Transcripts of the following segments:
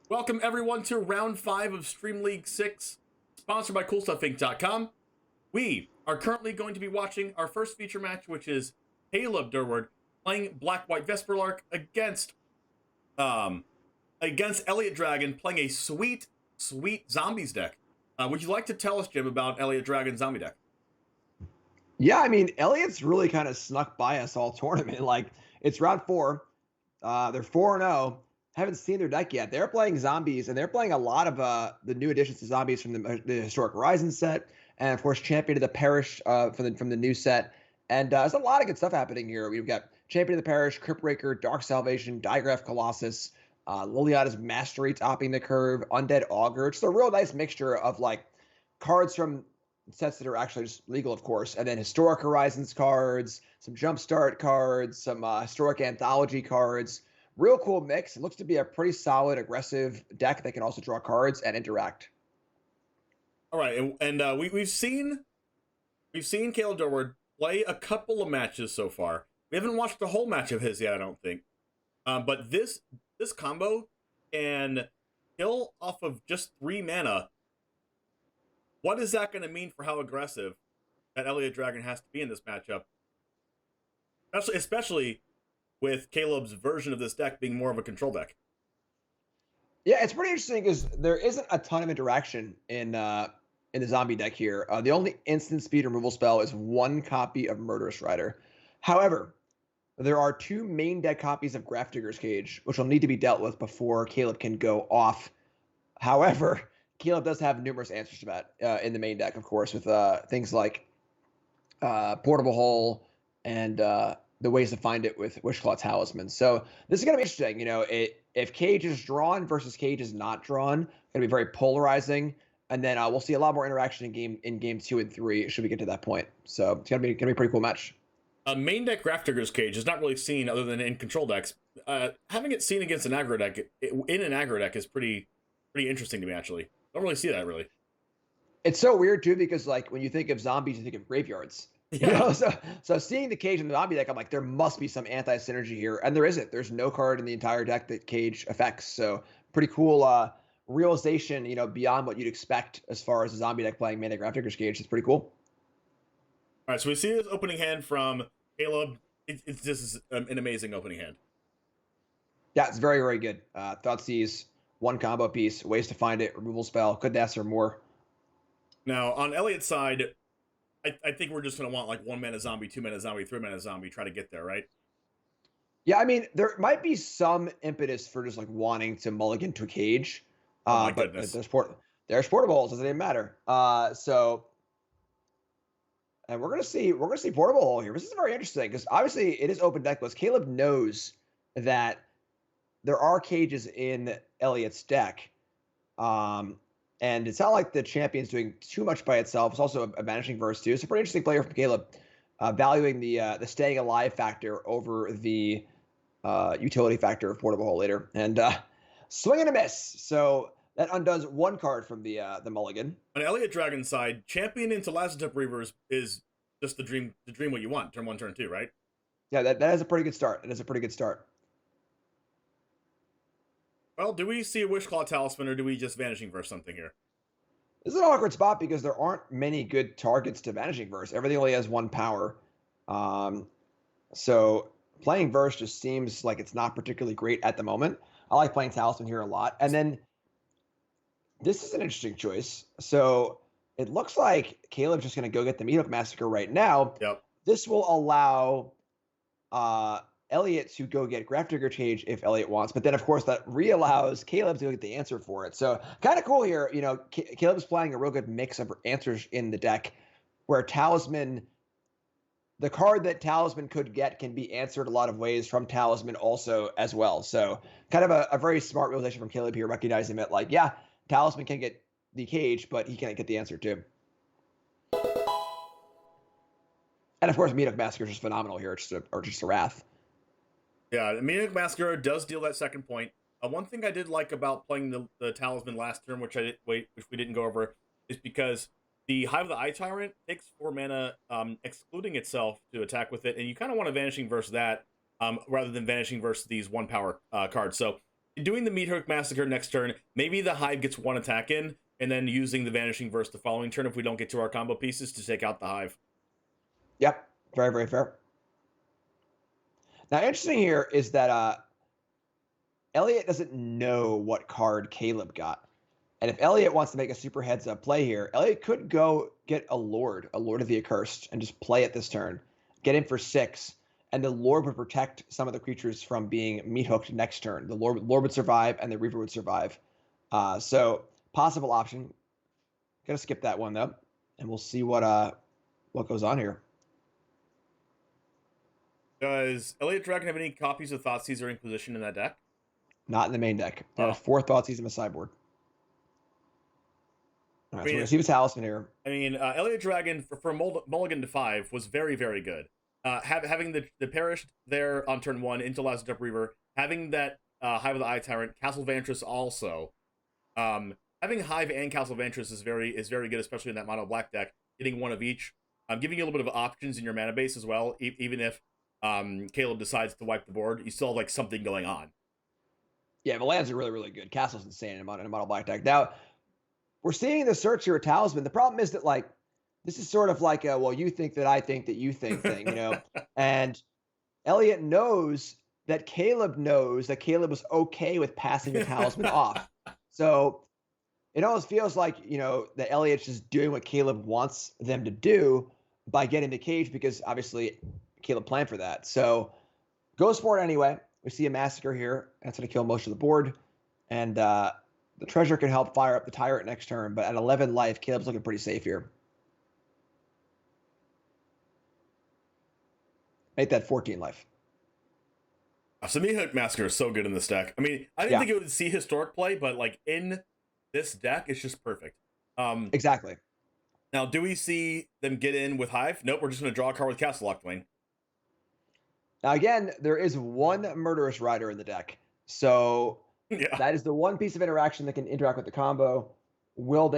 Welcome everyone to round 5 of Stream League 6, sponsored by CoolStuffInc.com. We are currently going to be watching our first feature match, which is Caleb Durward playing Black White Vesperlark against Elliot Dragon, playing a sweet zombies deck. Would you like to tell us, Jim, about Elliot Dragon's zombie deck? Yeah, I mean, Elliot's really kind of snuck by us all tournament. Like, it's round 4. They're 4-0. Haven't seen their deck yet. They're playing zombies, and they're playing a lot of the new additions to zombies from the Historic Horizon set, and of course, Champion of the Parish from the new set. And there's a lot of good stuff happening here. We've got Champion of the Parish, Cryptbreaker, Dark Salvation, Digraph Colossus, Liliana's Mastery topping the curve, Undead Augur. It's a real nice mixture of like cards from sets that are actually just legal, of course, and then Historic Horizons cards, some Jumpstart cards, some Historic Anthology cards. Real cool mix. It looks to be a pretty solid, aggressive deck that can also draw cards and interact. All right, and we've seen Caleb Durward play a couple of matches so far. We haven't watched the whole match of his yet, I don't think. But this combo can kill off of just 3 mana. What is that going to mean for how aggressive that Elliot Dragon has to be in this matchup? Especially with Caleb's version of this deck being more of a control deck. Yeah, it's pretty interesting because there isn't a ton of interaction in the zombie deck here. The only instant speed removal spell is 1 copy of Murderous Rider. However, there are 2 main deck copies of Grafdigger's Cage, which will need to be dealt with before Caleb can go off. However, Caleb does have numerous answers to that in the main deck, of course, with things like Portable Hole and the ways to find it with Wishclaw Talisman. So this is going to be interesting. You know, if Cage is drawn versus Cage is not drawn, going to be very polarizing. And then we'll see a lot more interaction in game 2 and 3 should we get to that point. So it's going to be a pretty cool match. Main deck Grafdigger's Cage is not really seen other than in control decks. Having it seen against an aggro deck in an aggro deck is pretty interesting to me, actually. Don't really see that really. It's so weird too because like when you think of zombies, you think of graveyards. Yeah. You know, so seeing the Cage in the zombie deck, I'm like, there must be some anti-synergy here, and there isn't. There's no card in the entire deck that Cage affects. So pretty cool realization, you know, beyond what you'd expect as far as a zombie deck playing Mana Grafdigger's Cage. It's pretty cool. All right, so we see this opening hand from Caleb. This is an amazing opening hand. Yeah, it's very, very good. Thoughtseize, 1 combo piece, ways to find it, removal spell. Couldn't ask for more. Now, on Elliot's side, I think we're just going to want like 1 mana zombie, 2 mana zombie, 3 mana zombie, try to get there, right? Yeah, I mean, there might be some impetus for just like wanting to mulligan to a Cage. Oh my but goodness. There's portables, doesn't even matter. And we're gonna see Portable Hole here. This is very interesting because obviously it is open deck list. Caleb knows that there are Cages in Elliot's deck. And it's not like the champion's doing too much by itself. It's also a Vanishing Verse too. It's a pretty interesting player from Caleb, valuing the staying alive factor over the utility factor of Portable Hole later. And swing and a miss. So that undoes 1 card from the mulligan. On Elliot Dragon's side, champion into Lazarus Reavers is just the dream what you want. Turn 1, turn 2, right? Yeah, that is a pretty good start. It is a pretty good start. Well, do we see a Wishclaw Talisman or do we just Vanishing Verse something here? This is an awkward spot because there aren't many good targets to Vanishing Verse. Everything only has 1 power. So playing Verse just seems like it's not particularly great at the moment. I like playing Talisman here a lot. And then this is an interesting choice. So it looks like Caleb's just going to go get the Meathook Massacre right now. Yep. This will allow Elliot to go get Grafdigger Cage if Elliot wants, but then of course that allows Caleb to get the answer for it. So kind of cool here. You know, Caleb's playing a real good mix of answers in the deck where Talisman, the card that Talisman could get can be answered a lot of ways from Talisman also as well. So kind of a very smart realization from Caleb here, recognizing that like, yeah, Talisman can get the Cage, but he can't get the answer too. And of course, Meathook Massacre is just phenomenal here, or just a Wrath. Yeah, Meathook Massacre does deal that second point. One thing I did like about playing the Talisman last turn, which we didn't go over, is because the Hive of the Eye Tyrant takes 4 mana, excluding itself to attack with it, and you kind of want to Vanishing Verse that rather than Vanishing Verse these 1 power cards. So doing the Meat Hook Massacre next turn, maybe the Hive gets one attack in, and then using the Vanishing Verse the following turn if we don't get to our combo pieces to take out the Hive. Yep, very, very fair. Now, interesting here is that Elliot doesn't know what card Caleb got. And if Elliot wants to make a super heads-up play here, Elliot could go get a Lord of the Accursed, and just play it this turn. Get in for 6, and the Lord would protect some of the creatures from being meat-hooked next turn. The Lord would survive, and the Reaper would survive. So, possible option. Gonna skip that one, though, and we'll see what goes on here. Does Elliot Dragon have any copies of Thoughtseize or Inquisition in that deck? Not in the main deck. There are 4 Thoughtseize in the sideboard. All right, so we're going to see the Talisman here. I mean, Elliot Dragon for Mulligan to 5 was very, very good. Having the Perished there on turn 1 into Last Up Reaver, having that Hive of the Eye Tyrant, Castle Vantress also. Having Hive and Castle Vantress is very good, especially in that mono black deck. Getting one of each, giving you a little bit of options in your mana base as well. Even if Caleb decides to wipe the board, you still have like something going on. Yeah, the lands are really, really good. Castle's insane in a mono black deck. Now, we're seeing the search here at Talisman. The problem is that, like, this is sort of like a, well, you think that I think that you think thing, you know? And Elliot knows that Caleb was okay with passing the Talisman off. So it almost feels like, you know, that Elliot's just doing what Caleb wants them to do by getting the cage, because obviously Caleb planned for that. So goes for it anyway. We see a Massacre here. That's going to kill most of the board. And the Treasure can help fire up the Tyrant next turn, but at 11 life, Caleb's looking pretty safe here. Make that 14 life. So Meat Hook Massacre is so good in this deck. I mean, I didn't think it would see historic play, but like in this deck, it's just perfect. Exactly. Now, do we see them get in with Hive? Nope, we're just going to draw a card with Castle Lock, Dwayne. Now, again, there is one Murderous Rider in the deck. So that is the one piece of interaction that can interact with the combo. Will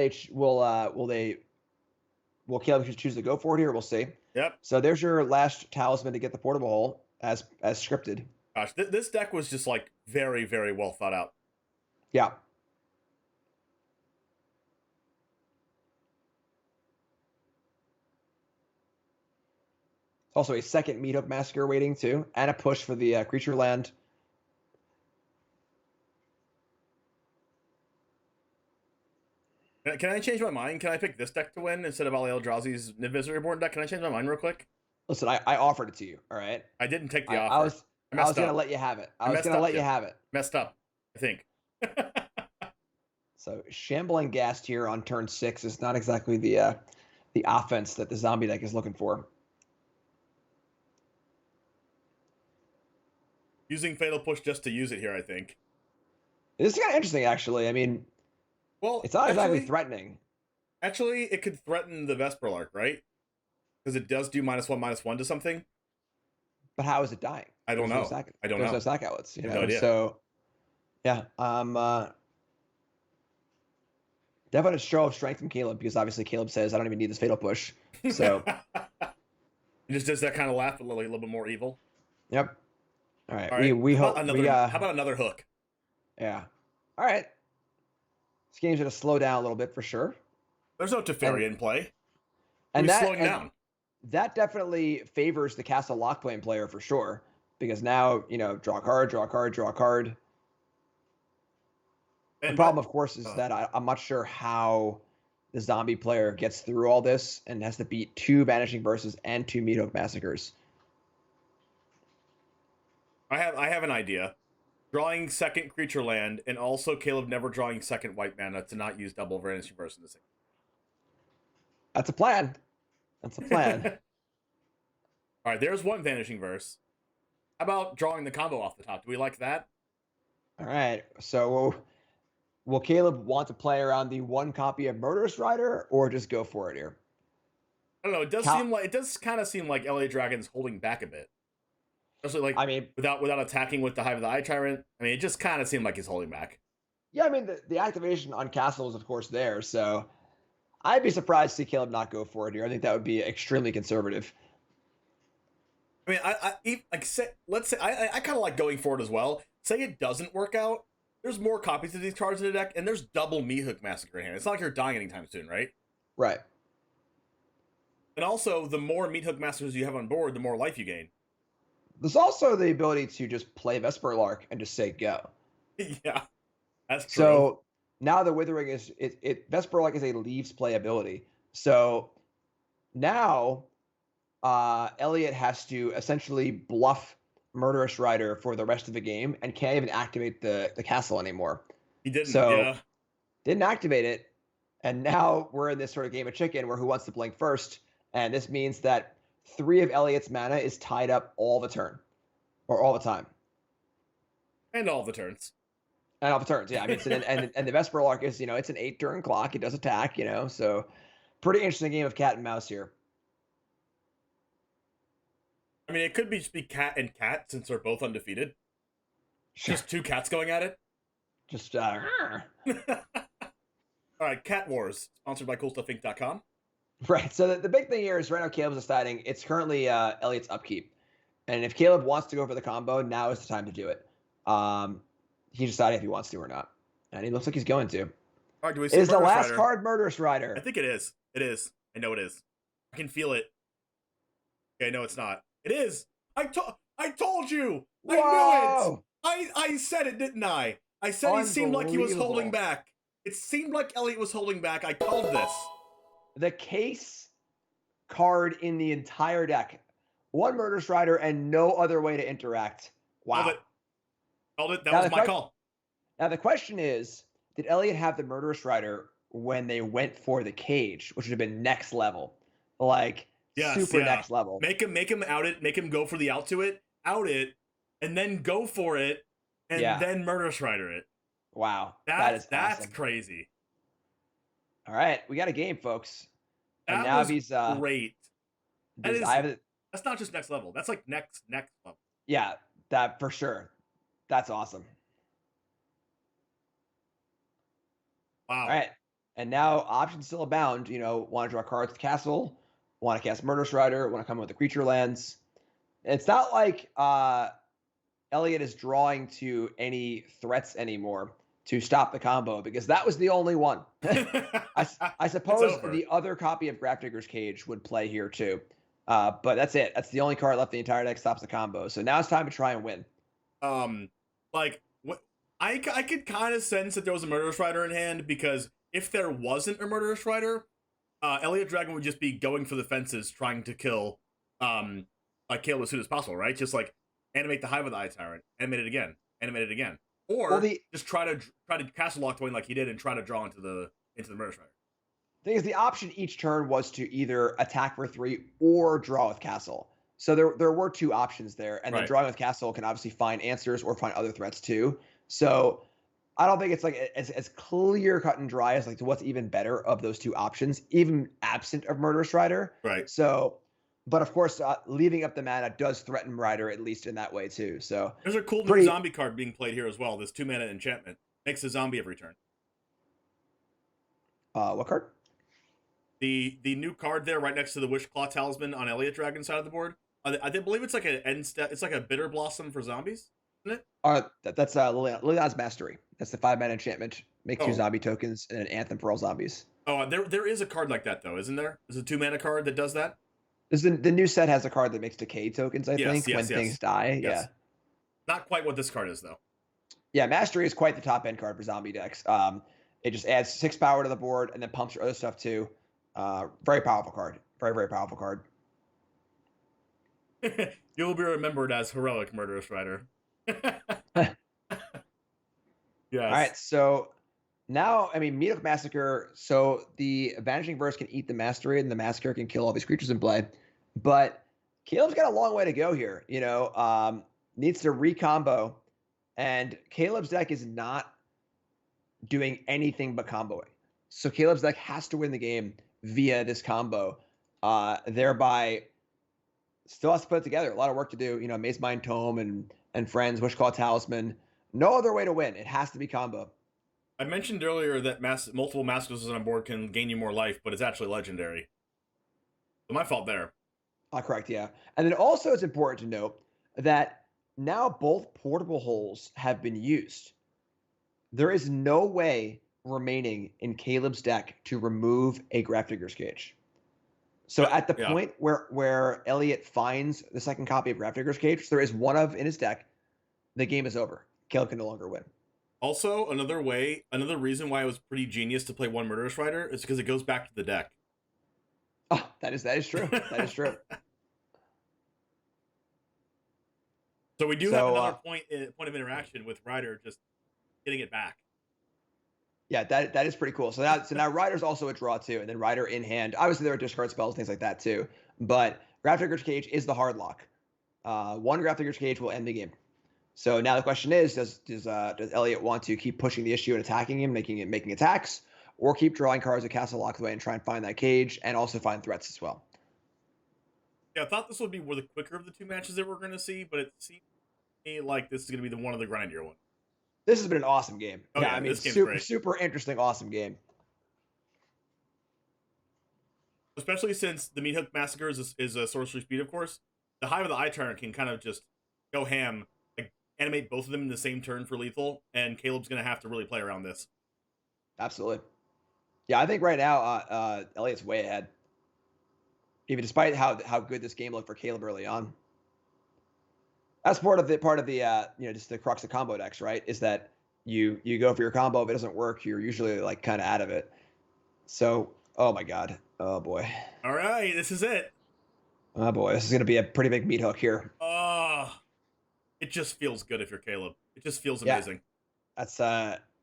Caleb choose to go for it here? We'll see. Yep. So there's your last Talisman to get the Portable Hole as scripted. Gosh, this deck was just like very, very well thought out. Yeah. Also a second Meat Hook Massacre waiting too, and a push for the creature land. Can I change my mind? Can I pick this deck to win instead of Ali Eldrazi's Niv-Mizzet Reborn deck? Can I change my mind real quick? Listen, I offered it to you, all right? I didn't take the offer. I was going to let you have it. I was going to let you have it. Messed up, I think. So Shambling Ghast here on turn 6 is not exactly the offense that the zombie deck is looking for. Using Fatal Push just to use it here, I think. This is kind of interesting, actually. I mean, well, it's not exactly threatening. Actually, it could threaten the Vesperlark, right? Because it does do -1/-1 to something. But how is it dying? I don't know. I don't know. There's no sack outlets. You know? No idea. So, yeah. Definitely a show of strength from Caleb, because obviously Caleb says, I don't even need this Fatal Push. So. He just does that kind of laugh, a little bit more evil. Yep. All right. All right. We hope. How about another hook? Yeah. All right. This game's going to slow down a little bit for sure. There's no Teferi in play. And We're slowing down. That definitely favors the Castle Lock playing player for sure. Because now, you know, draw a card, draw a card, draw a card. The problem, of course, is that I'm not sure how the zombie player gets through all this and has to beat 2 Vanishing Verses and 2 Meat Hook Massacres. I have an idea. Drawing second creature land, and also Caleb never drawing second white mana to not use double Vanishing Verse in the same. That's a plan. That's a plan. All right, there's one Vanishing Verse. How about drawing the combo off the top? Do we like that? All right. So will Caleb want to play around the 1 copy of Murderous Rider, or just go for it here? I don't know. It does kind of seem like LA Dragon's holding back a bit. Especially like, without attacking with the Hive of the Eye Tyrant. I mean, it just kind of seemed like he's holding back. Yeah, I mean, the activation on Castle is, of course, there. So I'd be surprised to see Caleb not go for it here. I think that would be extremely conservative. I mean, let's say I kind of like going for it as well. Say it doesn't work out. there's more copies of these cards in the deck, and there's double Meat Hook Massacre in hand. It's not like you're dying anytime soon, right? Right. And also, the more Meat Hook Massacres you have on board, the more life you gain. There's also the ability to just play Vesper Lark and just say go. Yeah, that's true. So now the Withering is Vesper Lark is a leaves play ability. So now Elliot has to essentially bluff Murderous Rider for the rest of the game and can't even activate the castle anymore. He didn't, So yeah. didn't activate it, and now we're in this sort of game of chicken where who wants to blink first, and this means that 3 of Elliot's mana is tied up all the turn, or all the time. And all the turns. And all the turns, yeah. I mean, and the Vesper Lark is, it's an 8-turn clock. It does attack, so pretty interesting game of cat and mouse here. I mean, it could just be cat and cat since they're both undefeated. Sure. Just 2 cats going at it. Just All right, Cat Wars, sponsored by CoolStuffInc.com. Right. So the big thing here is right now Caleb's deciding it's currently Elliot's upkeep, and if Caleb wants to go for the combo, now is the time to do it. He's deciding if he wants to or not, and he looks like he's going to. All right, do we see is the last Rider? card Murderous Rider? I think it is. It is. I know it is. I can feel it. Okay, no, it's not. It is. I told you. Whoa! I knew it. I said it, didn't I? I said he seemed like he was holding back. It seemed like Elliot was holding back. I called this. The case card in the entire deck. 1 Murderous Rider and no other way to interact. Wow. Called it. That was my call. Now the question is, did Elliot have the Murderous Rider when they went for the cage, which would have been next level? Like, super next level. Make him out it, make him go for the out it, and then go for it, and then Murderous Rider it. Wow. That's awesome. crazy. All right, we got a game, folks. And now he's great. That's not just next level. That's like next level. Yeah, that for sure. That's awesome. Wow. All right. And now options still abound. Want to draw cards to castle, want to cast Murderous Rider, want to come up with the creature lands. It's not like Elliot is drawing to any threats anymore to stop the combo, because that was the only one. I suppose the other copy of Grafdigger's Cage would play here too. But that's it. That's the only card left. The entire deck stops the combo. So now it's time to try and win. I could kind of sense that there was a Murderous Rider in hand, because if there wasn't a Murderous Rider, Elliot Dragon would just be going for the fences, trying to kill Caleb as soon as possible, right? Just like animate the Hive of the Eye Tyrant, animate it again, or just try to castle lock Dwayne like he did and try to draw into the Murderous Rider. The thing is, the option each turn was to either attack for 3 or draw with castle. So there were 2 options there, and then drawing with castle can obviously find answers or find other threats too. So I don't think it's like as clear cut and dry as like to what's even better of those 2 options, even absent of Murderous Rider. Right. So, but of course, leaving up the mana does threaten Rider, at least in that way too. So there's a cool new zombie card being played here as well. This 2-mana enchantment makes a zombie every turn. What card? The new card there, right next to the Wishclaw Talisman on Elliot Dragon's side of the board. I believe it's like an end step. It's like a Bitter Blossom for zombies, isn't it? That's Liliana's Mastery. That's the 5-mana enchantment. Make 2 zombie tokens and an Anthem for all zombies. Oh, there is a card like that though, isn't there? There's a 2-mana card that does that. The new set has a card that makes decay tokens. I think when things die. Yes. Yeah. Not quite what this card is though. Yeah, Mastery is quite the top end card for zombie decks. It just adds 6 power to the board and then pumps your other stuff too. Very powerful card. Very, very powerful card. You'll be remembered as Heroic Murderous Rider. Yes. All right, so now, Meat Hook Massacre, so the Vanishing Verse can eat the Mastery, and the Massacre can kill all these creatures in play. But Caleb's got a long way to go here, needs to recombo, and Caleb's deck is not doing anything but comboing. So Caleb's deck has to win the game via this combo, thereby still has to put it together. A lot of work to do, Maze Mind Tome and Friends, Wishclaw Talisman. No other way to win. It has to be combo. I mentioned earlier that multiple Massacres on board can gain you more life, but it's actually legendary. So my fault there. Correct, yeah. And then also it's important to note that now both portable holes have been used. There is no way remaining in Caleb's deck to remove a Grafdigger's Cage. So at the point where Elliot finds the second copy of Grafdigger's Cage, which there is one of in his deck, the game is over. Caleb can no longer win. Also, another reason why it was pretty genius to play one Murderous Rider is because it goes back to the deck. Oh, that is true. That is true. So we do have another point of interaction with Rider just getting it back. Yeah, that is pretty cool. So now Rider's also a draw too, and then Rider in hand. Obviously there are discard spells, things like that too. But Grafdigger's Cage is the hard lock. One Grafdigger's Cage will end the game. So now the question is, does Elliot want to keep pushing the issue and attacking him, making attacks, or keep drawing cards at Castle Lockaway and try and find that cage and also find threats as well? Yeah, I thought this would be the quicker of the two matches that we're going to see, but it seems to me like this is going to be the one of the grindier one. This has been an awesome game. Oh, yeah, I mean, super interesting, awesome game. Especially since the Meat Hook Massacre is a sorcery speed, of course. The Hive of the Eye Tyrant can kind of just go ham, like animate both of them in the same turn for lethal, and Caleb's going to have to really play around this. Absolutely. Yeah, I think right now Elliot's way ahead. Even despite how good this game looked for Caleb early on. That's part of the just the crux of combo decks, right? Is that you go for your combo, if it doesn't work, you're usually like kind of out of it. So, oh my god, oh boy. All right, this is it. Oh boy, this is gonna be a pretty big meat hook here. It just feels good if you're Caleb. It just feels amazing. That's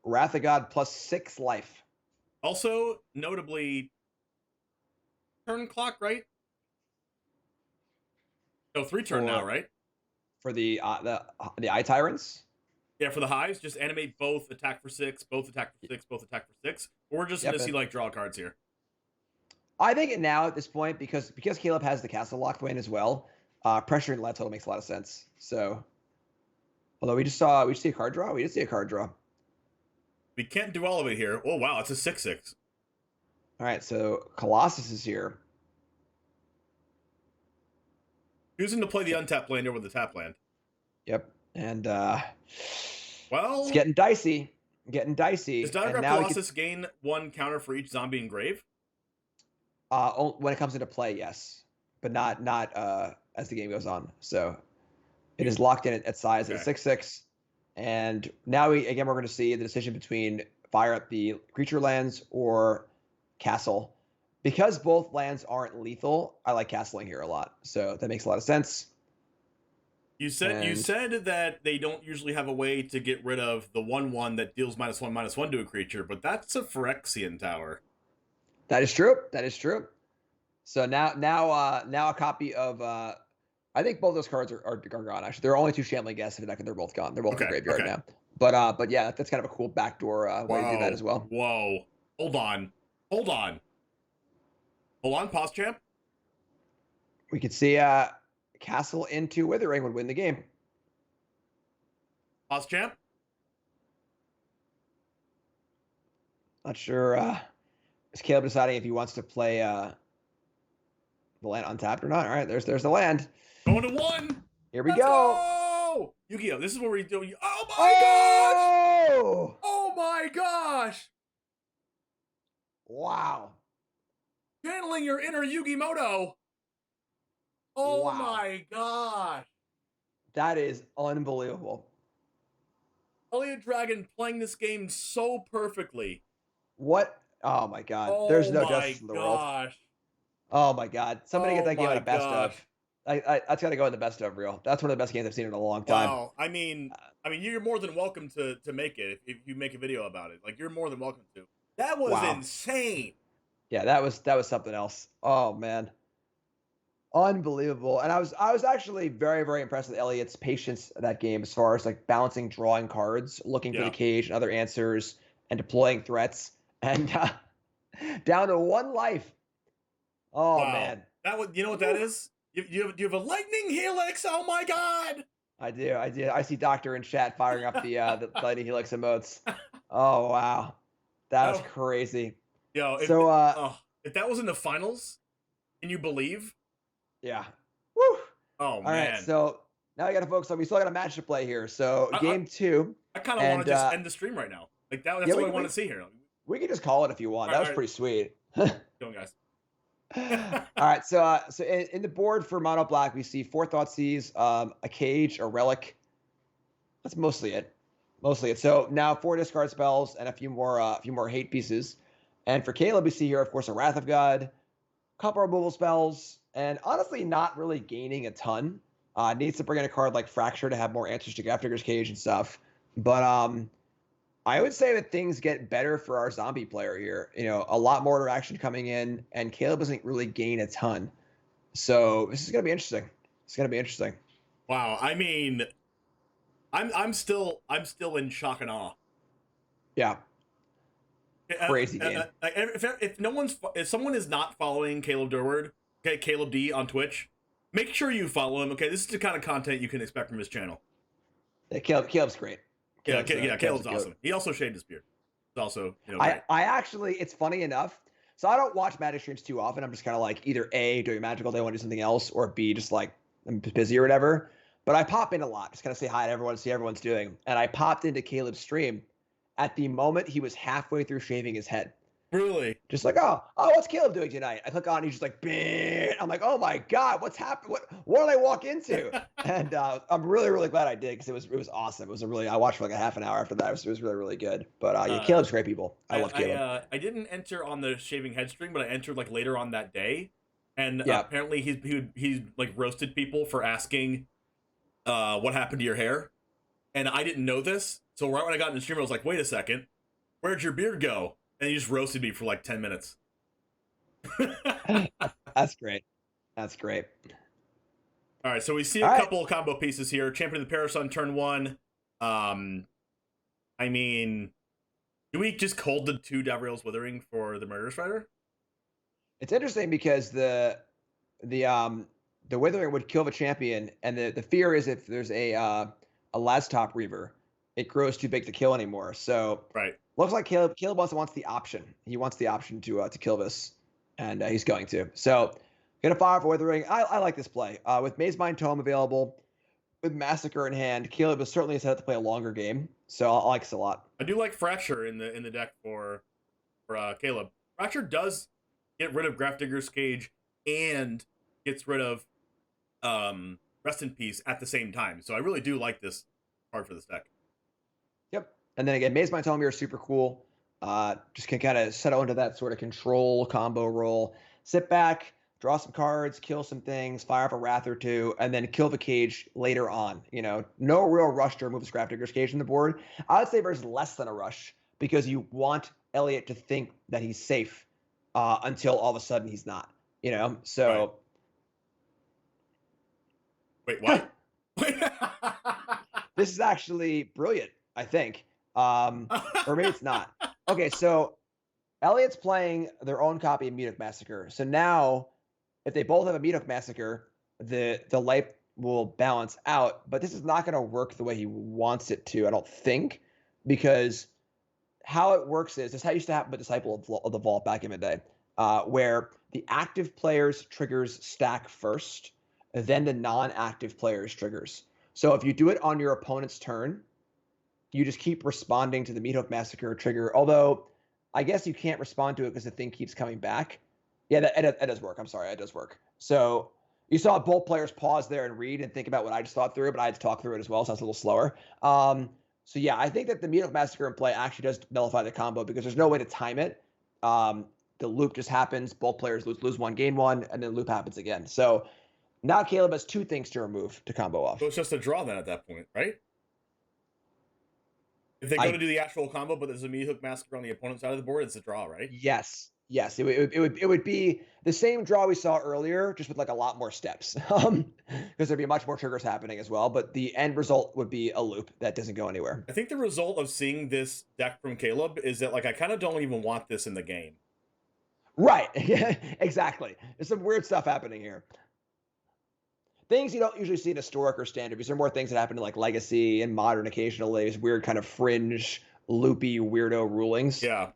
Wrath of God plus 6 life. Also, notably, turn clock, right? No, 3 turn now, right? For the Eye Tyrants? Yeah, for the Hives, just animate both attack for 6, both attack for 6, both attack for 6. Or we're just going to see, like, draw cards here. I think now at this point, because Caleb has the Castle locked in as well, pressuring the left total makes a lot of sense. So, although we just see a card draw? We did see a card draw. We can't do all of it here. Oh, wow, it's a 6/6. All right, so Colossus is here. Choosing to play the untapped land over the tap land. Yep, and well, it's getting dicey. Does Diagram Colossus gain 1 counter for each zombie and grave? When it comes into play, yes, but not as the game goes on. So it is locked in at size at 6/6, and now we're going to see the decision between fire up the creature lands or castle. Because both lands aren't lethal, I like castling here a lot. So that makes a lot of sense. You said that they don't usually have a way to get rid of the 1/1 that deals -1/-1 to a creature, but that's a Phyrexian tower. That is true. So now a copy of I think both those cards are gone. Actually, there are only 2 Shambling Guests in the deck, and they're both gone. They're both in the graveyard now. But yeah, that's kind of a cool backdoor way to do that as well. Whoa! Hold on. Pause, champ. We could see Castle into Withering would win the game. Pause, champ. Not sure. Is Caleb deciding if he wants to play the land untapped or not? All right, there's the land. Going to 1. Here we go. Oh, Yu-Gi-Oh! This is what we're doing. Oh my gosh! Oh my gosh! Wow. Channeling your inner Yu-Gi-Moto. Oh my gosh. That is unbelievable. Elliot Dragon playing this game so perfectly. What? Oh my god. There's no justice in the world. Oh my god. Somebody get that game on a best of. That's got to go in the best of reel. That's one of the best games I've seen in a long time. Wow. I mean, you're more than welcome to make it if you make a video about it. Like, you're more than welcome to. That was insane. Yeah, that was something else. Oh man. Unbelievable. And I was actually very, very impressed with Elliot's patience in that game as far as like balancing drawing cards, looking for the cage and other answers, and deploying threats. And down to 1 life. Oh man. You know what that is? You have a lightning helix. Oh my god. I do. I see Doctor in chat firing up the lightning helix emotes. Oh wow. That was crazy. Yo, if that was in the finals, can you believe? Yeah. Woo. Oh man. All right, so now we got to focus on. We still got a match to play here. So game 2. I kind of want to just end the stream right now. Like that's all I want to see here. We can just call it if you want. That was pretty sweet. Going, guys. All right, so in the board for mono black, we see 4 Thoughtseize, a cage, a relic. That's mostly it. So now 4 discard spells and a few more hate pieces. And for Caleb, we see here, of course, a Wrath of God, a couple removal spells, and honestly, not really gaining a ton. Needs to bring in a card like Fracture to have more answers to Grafdigger's Cage and stuff. But I would say that things get better for our zombie player here. You know, a lot more interaction coming in, and Caleb doesn't really gain a ton. So this is gonna be interesting. It's gonna be interesting. Wow, I mean, I'm still in shock and awe. Yeah. Crazy game. If someone is not following Caleb Durward, okay, Caleb D on Twitch, make sure you follow him. Okay, this is the kind of content you can expect from his channel. Yeah, Caleb's great. Caleb's awesome. He also shaved his beard. It's also, I actually, it's funny enough. So I don't watch Magic streams too often. I'm just kind of like either A, doing Magic all day, want to do something else, or B, just like I'm busy or whatever. But I pop in a lot, just kind of say hi to everyone, see how everyone's doing. And I popped into Caleb's stream at the moment he was halfway through shaving his head. Really? Just like, oh, what's Caleb doing tonight? I click on, and he's just like, bing. I'm like, oh my god, what's happening? What did I walk into? And I'm really, really glad I did, because it was awesome. I watched for like a half an hour after that. It was really, really good. But yeah, Caleb's great, people. I love Caleb. I didn't enter on the shaving head stream, but I entered like later on that day, and apparently he like roasted people for asking, what happened to your hair, and I didn't know this. So right when I got in the stream, I was like, wait a second, where'd your beard go? And he just roasted me for like 10 minutes. That's great. That's great. All right, so we see a couple of combo pieces here. Champion of the Parasun turn 1. I mean, do we just hold the 2 Davriel's Withering for the Murderous Rider? It's interesting because the Withering would kill the champion, and the fear is if there's a Lastop Reaver, it grows too big to kill anymore. So looks like Caleb also wants the option. He wants the option to kill this, and he's going to. So gonna fire for Withering. I like this play. With Mazemind Tome available, with Massacre in hand, Caleb is certainly set up to play a longer game. So I like this a lot. I do like Fracture in the deck for Caleb. Fracture does get rid of Grafdigger's Cage and gets rid of Rest in Peace at the same time. So I really do like this card for this deck. Yep. And then again, Mazemind Tome here is super cool. Just can kind of settle into that sort of control combo role. Sit back, draw some cards, kill some things, fire up a Wrath or 2, and then kill the cage later on. You know, no real rush to remove this Grafdigger's Cage from the board. I would say there's less than a rush, because you want Elliot to think that he's safe until all of a sudden he's not. You know, so. Wait, what? This is actually brilliant, I think. Or maybe it's not. Okay, so Elliot's playing their own copy of Meathook Massacre. So now, if they both have a Meathook Massacre, the life will balance out. But this is not going to work the way he wants it to, I don't think. Because how it works is, this how it used to happen with Disciple of the Vault back in the day, where the active player's triggers stack first, then the non-active player's triggers. So if you do it on your opponent's turn, you just keep responding to the Meathook Massacre trigger. Although, I guess you can't respond to it because the thing keeps coming back. Yeah, that does work. I'm sorry, it does work. So you saw both players pause there and read and think about what I just thought through, but I had to talk through it as well, so it's a little slower. So yeah, I think that the Meathook Massacre in play actually does nullify the combo, because there's no way to time it. The loop just happens. Both players lose 1, gain 1, and then the loop happens again. So now Caleb has 2 things to remove to combo off. So it's just a draw then at that point, right? If they go to do the actual combo, but there's a Meathook Massacre on the opponent's side of the board, it's a draw, right? Yes. It would be the same draw we saw earlier, just with like a lot more steps, because there'd be much more triggers happening as well. But the end result would be a loop that doesn't go anywhere. I think the result of seeing this deck from Caleb is that, like, I kind of don't even want this in the game. Right. Exactly. There's some weird stuff happening here. Things you don't usually see in Historic or Standard, because there are more things that happen in like Legacy and Modern occasionally. These weird kind of fringe, loopy, weirdo rulings. Yeah.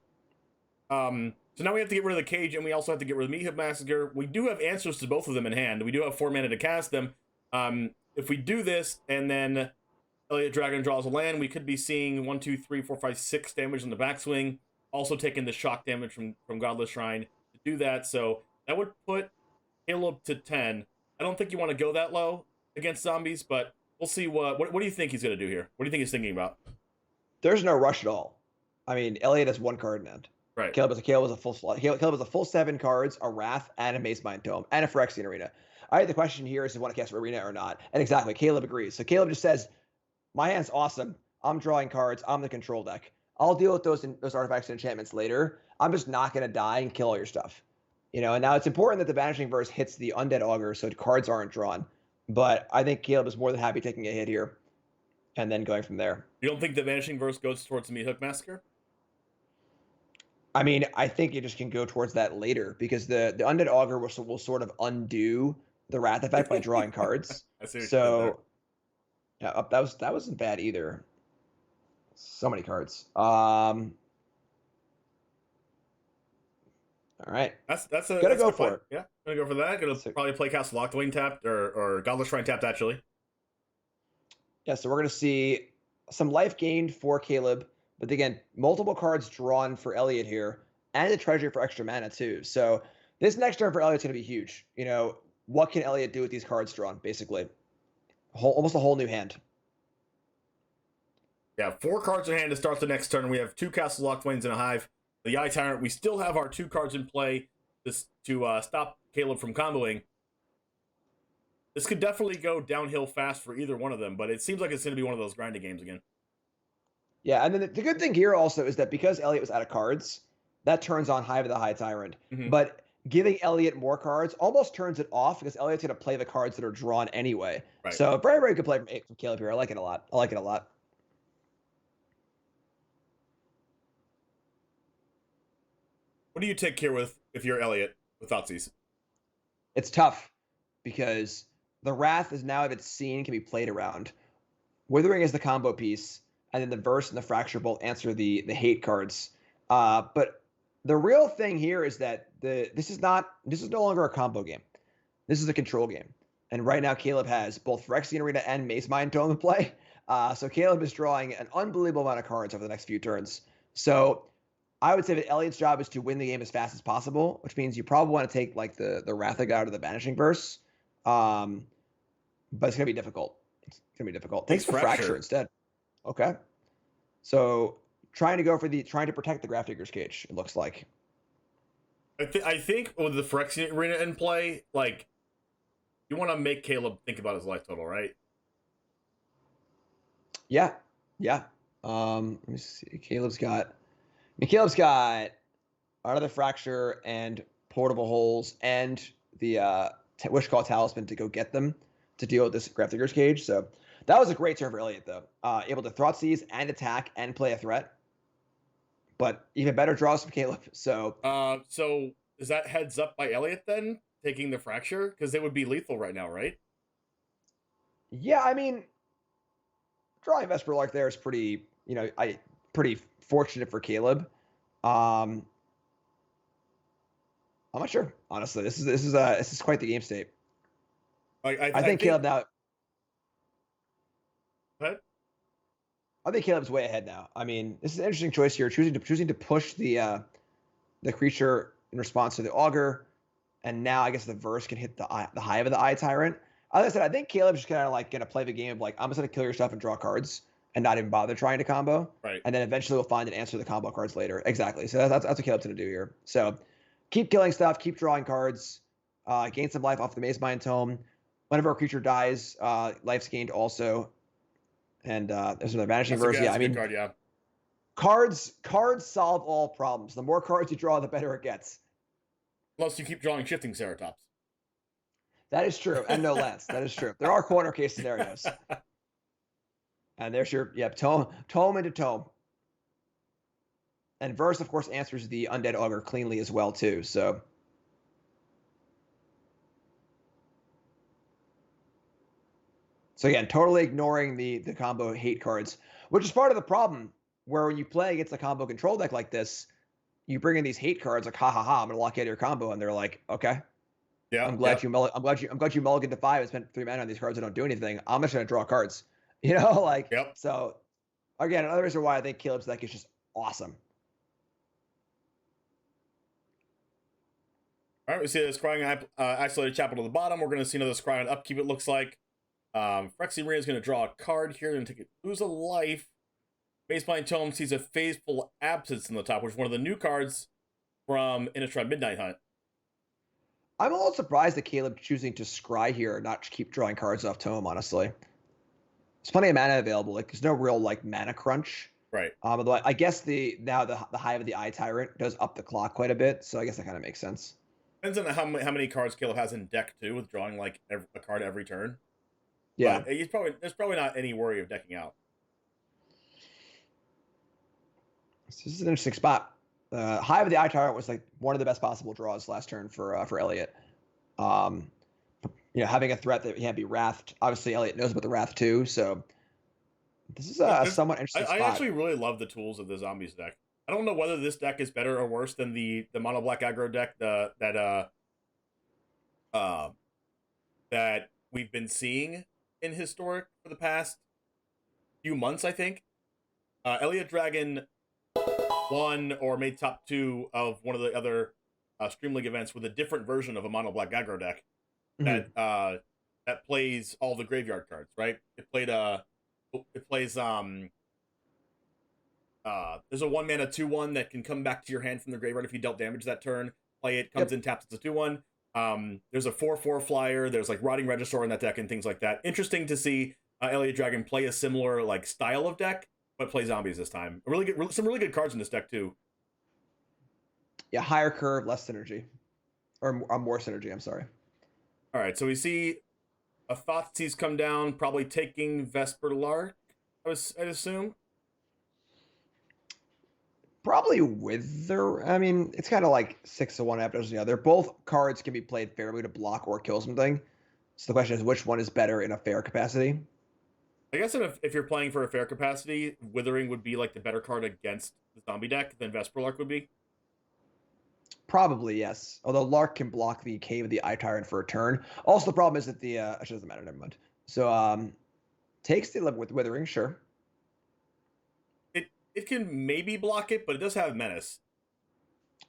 So now we have to get rid of the cage, and we also have to get rid of Meathook Massacre. We do have answers to both of them in hand. We do have 4 mana to cast them. If we do this, and then Elliott Dragon draws a land. We could be seeing 1, 2, 3, 4, 5, 6 damage in the backswing. Also taking the shock damage from Godless Shrine to do that. So that would put Caleb to 10. I don't think you want to go that low against zombies, but we'll see what do you think he's going to do here? What do you think he's thinking about? There's no rush at all. I mean, Elliott has 1 card in hand. Right. Caleb has a full slot. Caleb has a full 7 cards, a Wrath, and a Maze Mind Tome, and a Phyrexian Arena. All right, the question here is if you want to cast Arena or not. And exactly, Caleb agrees. So Caleb just says, my hand's awesome. I'm drawing cards. I'm the control deck. I'll deal with those artifacts and enchantments later. I'm just not going to die and kill all your stuff. And now it's important that the Vanishing Verse hits the Undead Augur so cards aren't drawn. But I think Caleb is more than happy taking a hit here and then going from there. You don't think the Vanishing Verse goes towards the Meat Hook Massacre? I mean, I think it just can go towards that later because the Undead Augur will sort of undo the Wrath effect by drawing cards. I see what So, yeah, that wasn't bad either. So many cards. All right. That's Gotta go for it. Yeah, gonna go for that. Gonna probably play Castle Lockdwayne tapped or Godless Shrine tapped actually. Yeah, so we're gonna see some life gained for Caleb, but again, multiple cards drawn for Elliott here, and a treasure for extra mana too. So this next turn for Elliott's gonna be huge. What can Elliott do with these cards drawn? Basically, almost a whole new hand. Yeah, 4 cards in hand to start the next turn. We have 2 Castle Lockdwaynes and a Hive. The Eye Tyrant. We still have our 2 cards in play to stop Caleb from comboing. This could definitely go downhill fast for either one of them, but it seems like it's going to be one of those grinding games again. Yeah, and then the good thing here also is that because Elliott was out of cards, that turns on Hive of the High Tyrant. Mm-hmm. But giving Elliott more cards almost turns it off because Elliott's going to play the cards that are drawn anyway. Right. So very, very good play from Caleb here. I like it a lot. What do you take here if you're Elliott with Thoughtseize? It's tough because the Wrath is now at its scene, can be played around. Withering is the combo piece, and then the Verse and the Fracture both answer the hate cards. But the real thing here is that this is no longer a combo game. This is a control game. And right now Caleb has both Phyrexian Arena and Maze Mind Tome in play. So Caleb is drawing an unbelievable amount of cards over the next few turns. So I would say that Elliott's job is to win the game as fast as possible, which means you probably want to take like the Wrath out of the Vanishing Verse. But it's gonna be difficult. Takes the Fracture instead. Okay. So trying to protect the Grafdigger's Cage, it looks like. I think with the Phyrexian Arena in play, like you want to make Caleb think about his life total, right? Yeah. Let me see. Caleb's got Art of the Fracture and Portable Holes and the Wishcall Talisman to go get them to deal with this Grafdigger's Cage. So that was a great turn for Elliott, though. Able to Thoughtseize and attack and play a threat. But even better draws from Caleb. So is that heads up by Elliott then, taking the Fracture? Because they would be lethal right now, right? Yeah, I mean, drawing Vesperlark there is pretty fortunate for Caleb. I'm not sure, honestly. This is quite the game state. I think Caleb now. What? I think Caleb's way ahead now. I mean, this is an interesting choice here, choosing to push the creature in response to the Augur, and now I guess the Verse can hit the Hive of the Eye Tyrant. As I said, I think Caleb's just kind of like gonna play the game of like, I'm just gonna kill your stuff and draw cards and not even bother trying to combo. Right. And then eventually we'll find an answer to the combo cards later. Exactly. So that's what Caleb's gonna do here. So keep killing stuff, keep drawing cards, gain some life off the Maze Mind Tome. Whenever a creature dies, life's gained also. And there's another Vanishing Verse. Yeah, I mean, card, yeah. Cards solve all problems. The more cards you draw, the better it gets. Plus, you keep drawing Shifting Ceratops. That is true, and no less. That is true. There are corner case scenarios. And there's your tome into tome. And Verse, of course, answers the Undead Augur cleanly as well too. So again, totally ignoring the combo hate cards, which is part of the problem. Where when you play against a combo control deck like this, you bring in these hate cards like, ha ha ha, I'm gonna lock out your combo, and they're like, okay. Yeah. I'm glad you mulliganed to 5 and spent 3 mana on these cards that don't do anything. I'm just gonna draw cards. You know, like, Yep. so again, another reason why I think Caleb's deck is just awesome. All right, we see this Scrying Isolated Chapel to the bottom. We're going to see another Scrying upkeep, it looks like. Phyrexian Arena is going to draw a card here and lose a life. Baseline Tome sees a Phaseful Absence in the top, which is one of the new cards from Innistrad Midnight Hunt. I'm a little surprised that Caleb choosing to scry here, not keep drawing cards off Tome, honestly. There's plenty of mana available. Like, there's no real, like, mana crunch. Right. Although I guess the Hive of the Eye Tyrant does up the clock quite a bit, so I guess that kind of makes sense. Depends on how many cards Caleb has in deck, too, with drawing, like, a card every turn. Yeah. But there's probably not any worry of decking out. This is an interesting spot. Hive of the Eye Tyrant was like one of the best possible draws last turn for Elliott. Having a threat that can't be wrathed. Obviously, Elliott knows about the wrath too, so this is a somewhat interesting spot. I actually really love the tools of the Zombies deck. I don't know whether this deck is better or worse than the mono black aggro deck that we've been seeing in Historic for the past few months, I think. Elliott Dragon won or made top 2 of one of the other Stream League events with a different version of a mono black aggro deck that plays all the graveyard cards, right? There's a 1-mana 2/1 that can come back to your hand from the graveyard if you dealt damage that turn. Play it, comes in, taps, it's a 2/1. There's a 4/4 flyer. There's like Rotting Regisaur in that deck and things like that. Interesting to see Elliott Dragon play a similar like style of deck, but play zombies this time. Some really good cards in this deck too. Yeah, higher curve, less synergy, or more synergy. I'm sorry. All right, so we see a Thoughtseize come down, probably taking Vesper Lark. I'd assume. Probably Wither. I mean, it's kind of like 6-1 after the other. Both cards can be played fairly to block or kill something. So the question is, which one is better in a fair capacity? I guess if you're playing for a fair capacity, Withering would be like the better card against the zombie deck than Vesper Lark would be. Probably, yes. Although Lark can block the Cave of the Eye Tyrant for a turn. Also, the problem is that the actually doesn't matter. Never mind. So takes the with Withering, sure. It can maybe block it, but it does have Menace.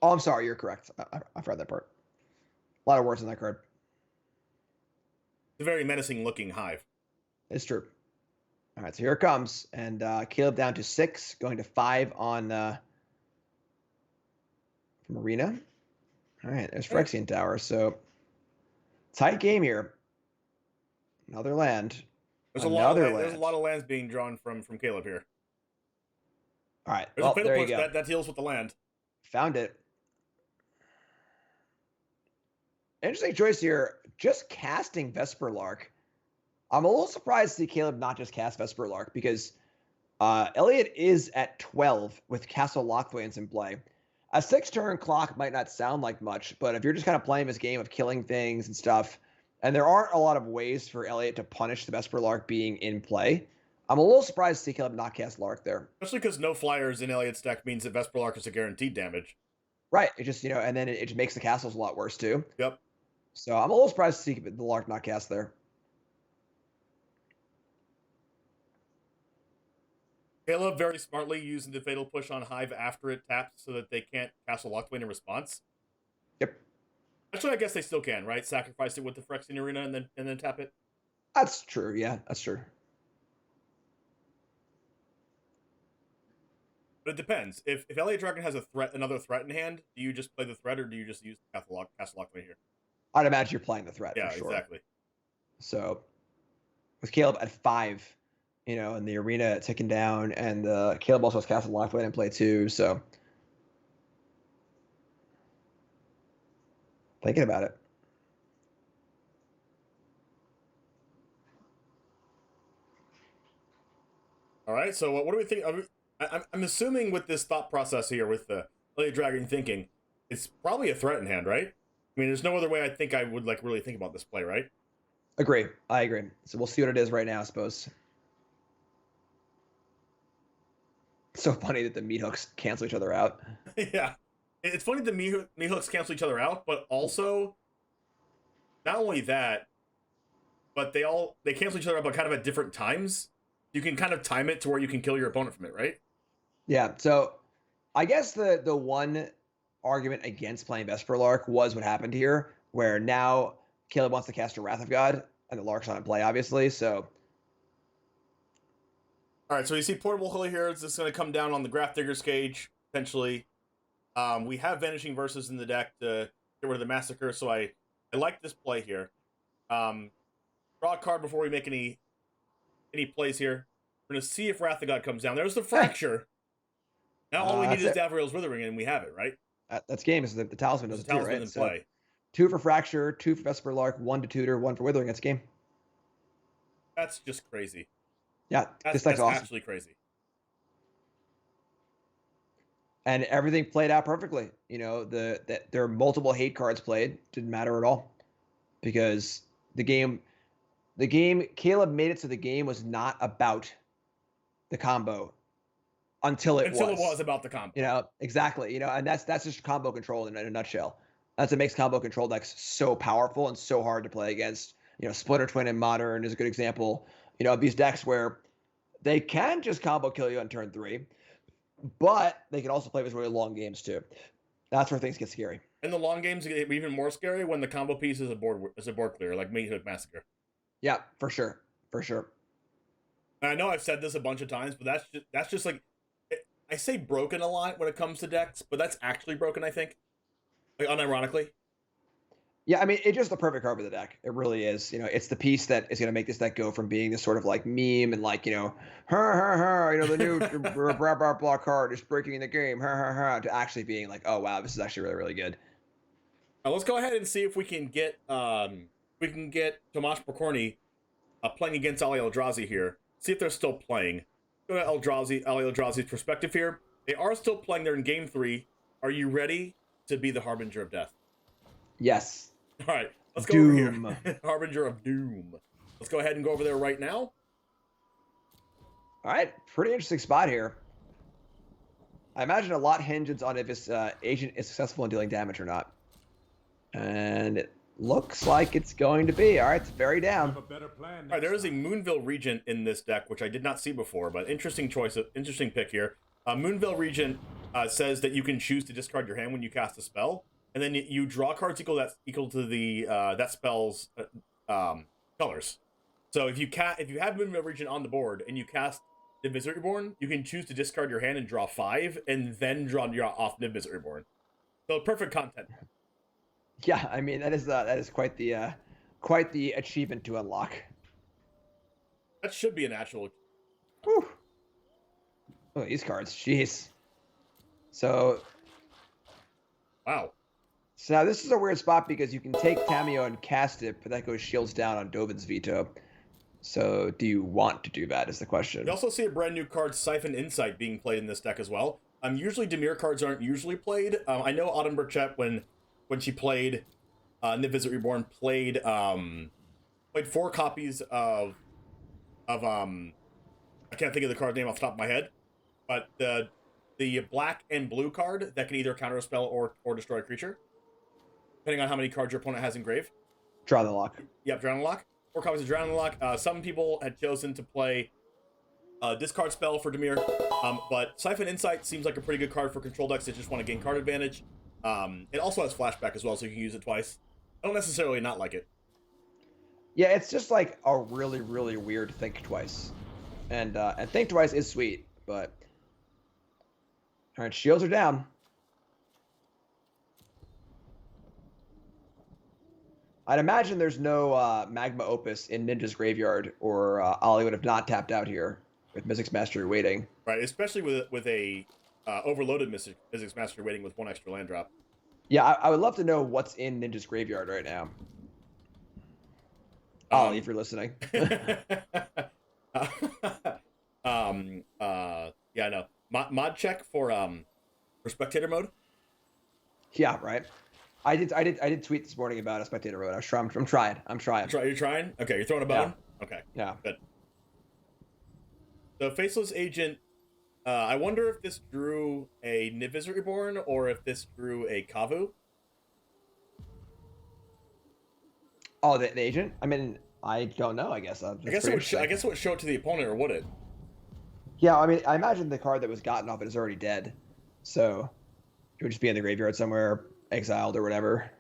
Oh, I'm sorry. You're correct. I forgot that part. A lot of words in that card. It's a very menacing looking Hive. It's true. All right, so here it comes. And Caleb down to 6, going to 5 on from Arena. All right, there's Phyrexian Tower. So tight game here. Another land. There's a lot of lands being drawn from Caleb here. All right, well, there you go. That deals with the land. Found it. Interesting choice here. Just casting Vesper Lark. I'm a little surprised to see Caleb not just cast Vesper Lark because Elliott is at 12 with Castle Lochthwains in play. A 6-turn clock might not sound like much, but if you're just kind of playing this game of killing things and stuff, and there aren't a lot of ways for Elliott to punish the Vesper Lark being in play, I'm a little surprised to see Caleb not cast Lark there. Especially because no flyers in Elliott's deck means that Vesper Lark is a guaranteed damage. Right. It just, and then it just makes the castles a lot worse too. Yep. So I'm a little surprised to see the Lark not cast there. Caleb very smartly using the Fatal Push on Hive after it taps so that they can't Castle Lochthwain in response. Yep. Actually, I guess they still can, right? Sacrifice it with the Phyrexian Arena and then tap it. That's true. Yeah, that's true. But it depends. If Elliott Dragon has another threat in hand, do you just play the threat or do you just use Castle Lochthwain here? I'd imagine you're playing the threat. Yeah, for sure. Exactly. So with Caleb at 5, and the Arena ticking down, and Caleb also has Castle Lochthwain in play too. So thinking about it. All right. So what do we think? I'm assuming with this thought process here, with the Elliott Dragon thinking, it's probably a threat in hand, right? I mean, there's no other way I think I would really think about this play, right? Agree. I agree. So we'll see what it is right now, I suppose. It's so funny that the meat hooks cancel each other out. Yeah. It's funny the meat hooks cancel each other out, but also, not only that, but they cancel each other out, but kind of at different times. You can kind of time it to where you can kill your opponent from it, right? Yeah. So I guess the one argument against playing Vesper Lark was what happened here, where now Caleb wants to cast a Wrath of God, and the Lark's not in play, obviously. So all right, so you see Portable Holy here. It's just going to come down on the Grafdigger's Cage, potentially. We have Vanishing Verses in the deck to get rid of the Massacre, so I like this play here. Draw a card before we make any plays here. We're going to see if Wrath of God comes down. There's the Fracture. Now all we need is Davriel's Withering, and we have it, right? That's game. Is the Talisman does it too, right? In play. So 2 for Fracture, 2 for Vesper Lark, 1 to Tutor, 1 for Withering. That's game. That's just crazy. Yeah, this deck's awesome. Actually crazy. And everything played out perfectly. You know, there are multiple hate cards played. Didn't matter at all. Because the game, Caleb made it so the game was not about the combo until it was about the combo. You know, exactly. You know, and that's just combo control in a nutshell. That's what makes combo control decks so powerful and so hard to play against. You know, Splinter Twin in Modern is a good example. You know, these decks where they can just combo kill you on turn 3, but they can also play these really long games too. That's where things get scary. And the long games get even more scary when the combo piece is a board clear, like Meathook Massacre. Yeah, for sure. For sure. And I know I've said this a bunch of times, but that's just like, I say broken a lot when it comes to decks, but that's actually broken, I think. Like, unironically. Yeah, I mean, it's just the perfect card for the deck. It really is. You know, it's the piece that is going to make this deck go from being this sort of like meme and like, you know, you know, the new block card is breaking the game, to actually being like, oh, wow, this is actually really, really good. Now, let's go ahead and see if we can get Tomasz Pokorny playing against Ali Eldrazi here. See if they're still playing. Go to Ali Eldrazi's perspective here. They are still playing. They're in game 3. Are you ready to be the Harbinger of Death? Yes. All right, let's go over here. Harbinger of Doom. Let's go ahead and go over there right now. All right, pretty interesting spot here. I imagine a lot hinges on if this agent is successful in dealing damage or not. And it looks like it's going to be. All right, it's very down. All right, there is a Moonville Regent in this deck, which I did not see before, but interesting choice, interesting pick here. Moonville Regent says that you can choose to discard your hand when you cast a spell. And then you draw cards equal to the that spell's colors. So if you have Moonville Regent on the board and you cast Niv-Mizzet Reborn, you can choose to discard your hand and draw 5, and then draw off Niv-Mizzet Reborn. So perfect content. Yeah, I mean that is quite the achievement to unlock. That should be an actual. Whew. Oh, these cards, jeez. So. Wow. So now this is a weird spot because you can take Tamiyo and cast it, but that goes shields down on Dovin's veto. So do you want to do that is the question. You also see a brand new card, Siphon Insight, being played in this deck as well. Usually Dimir cards aren't usually played. I know Autumn Burchett, when she played Niv-Mizzet Reborn, played 4 copies of I can't think of the card name off the top of my head, but the black and blue card that can either counter a spell or destroy a creature, depending on how many cards your opponent has in grave. Drown the Lock. Yep, Drown the Lock. 4 copies of Drown the Lock. Some people had chosen to play discard spell for Dimir, but Siphon Insight seems like a pretty good card for control decks that just want to gain card advantage. It also has flashback as well, so you can use it twice. I don't necessarily not like it. Yeah, it's just like a really, really weird Think Twice. And Think Twice is sweet, but... All right, shields are down. I'd imagine there's no Magma Opus in Ninja's Graveyard, or Ollie would have not tapped out here with Mystic's Mastery waiting. Right, especially with a overloaded Mystic's Mastery waiting with 1 extra land drop. Yeah, I would love to know what's in Ninja's Graveyard right now. Ollie, if you're listening. Yeah, I know. Mod check for spectator mode. Yeah, right. I did tweet this morning about a spectator mode. I'm trying. You're trying? Okay, you're throwing a bone? Yeah. Okay. Yeah. Good. The Faceless Agent, I wonder if this drew a Niv-Mizzet Reborn or if this drew a Kavu. Oh, the agent? I mean, I don't know, I guess. I guess it would show it to the opponent, or would it? Yeah, I mean, I imagine the card that was gotten off it is already dead. So it would just be in the graveyard somewhere, exiled or whatever.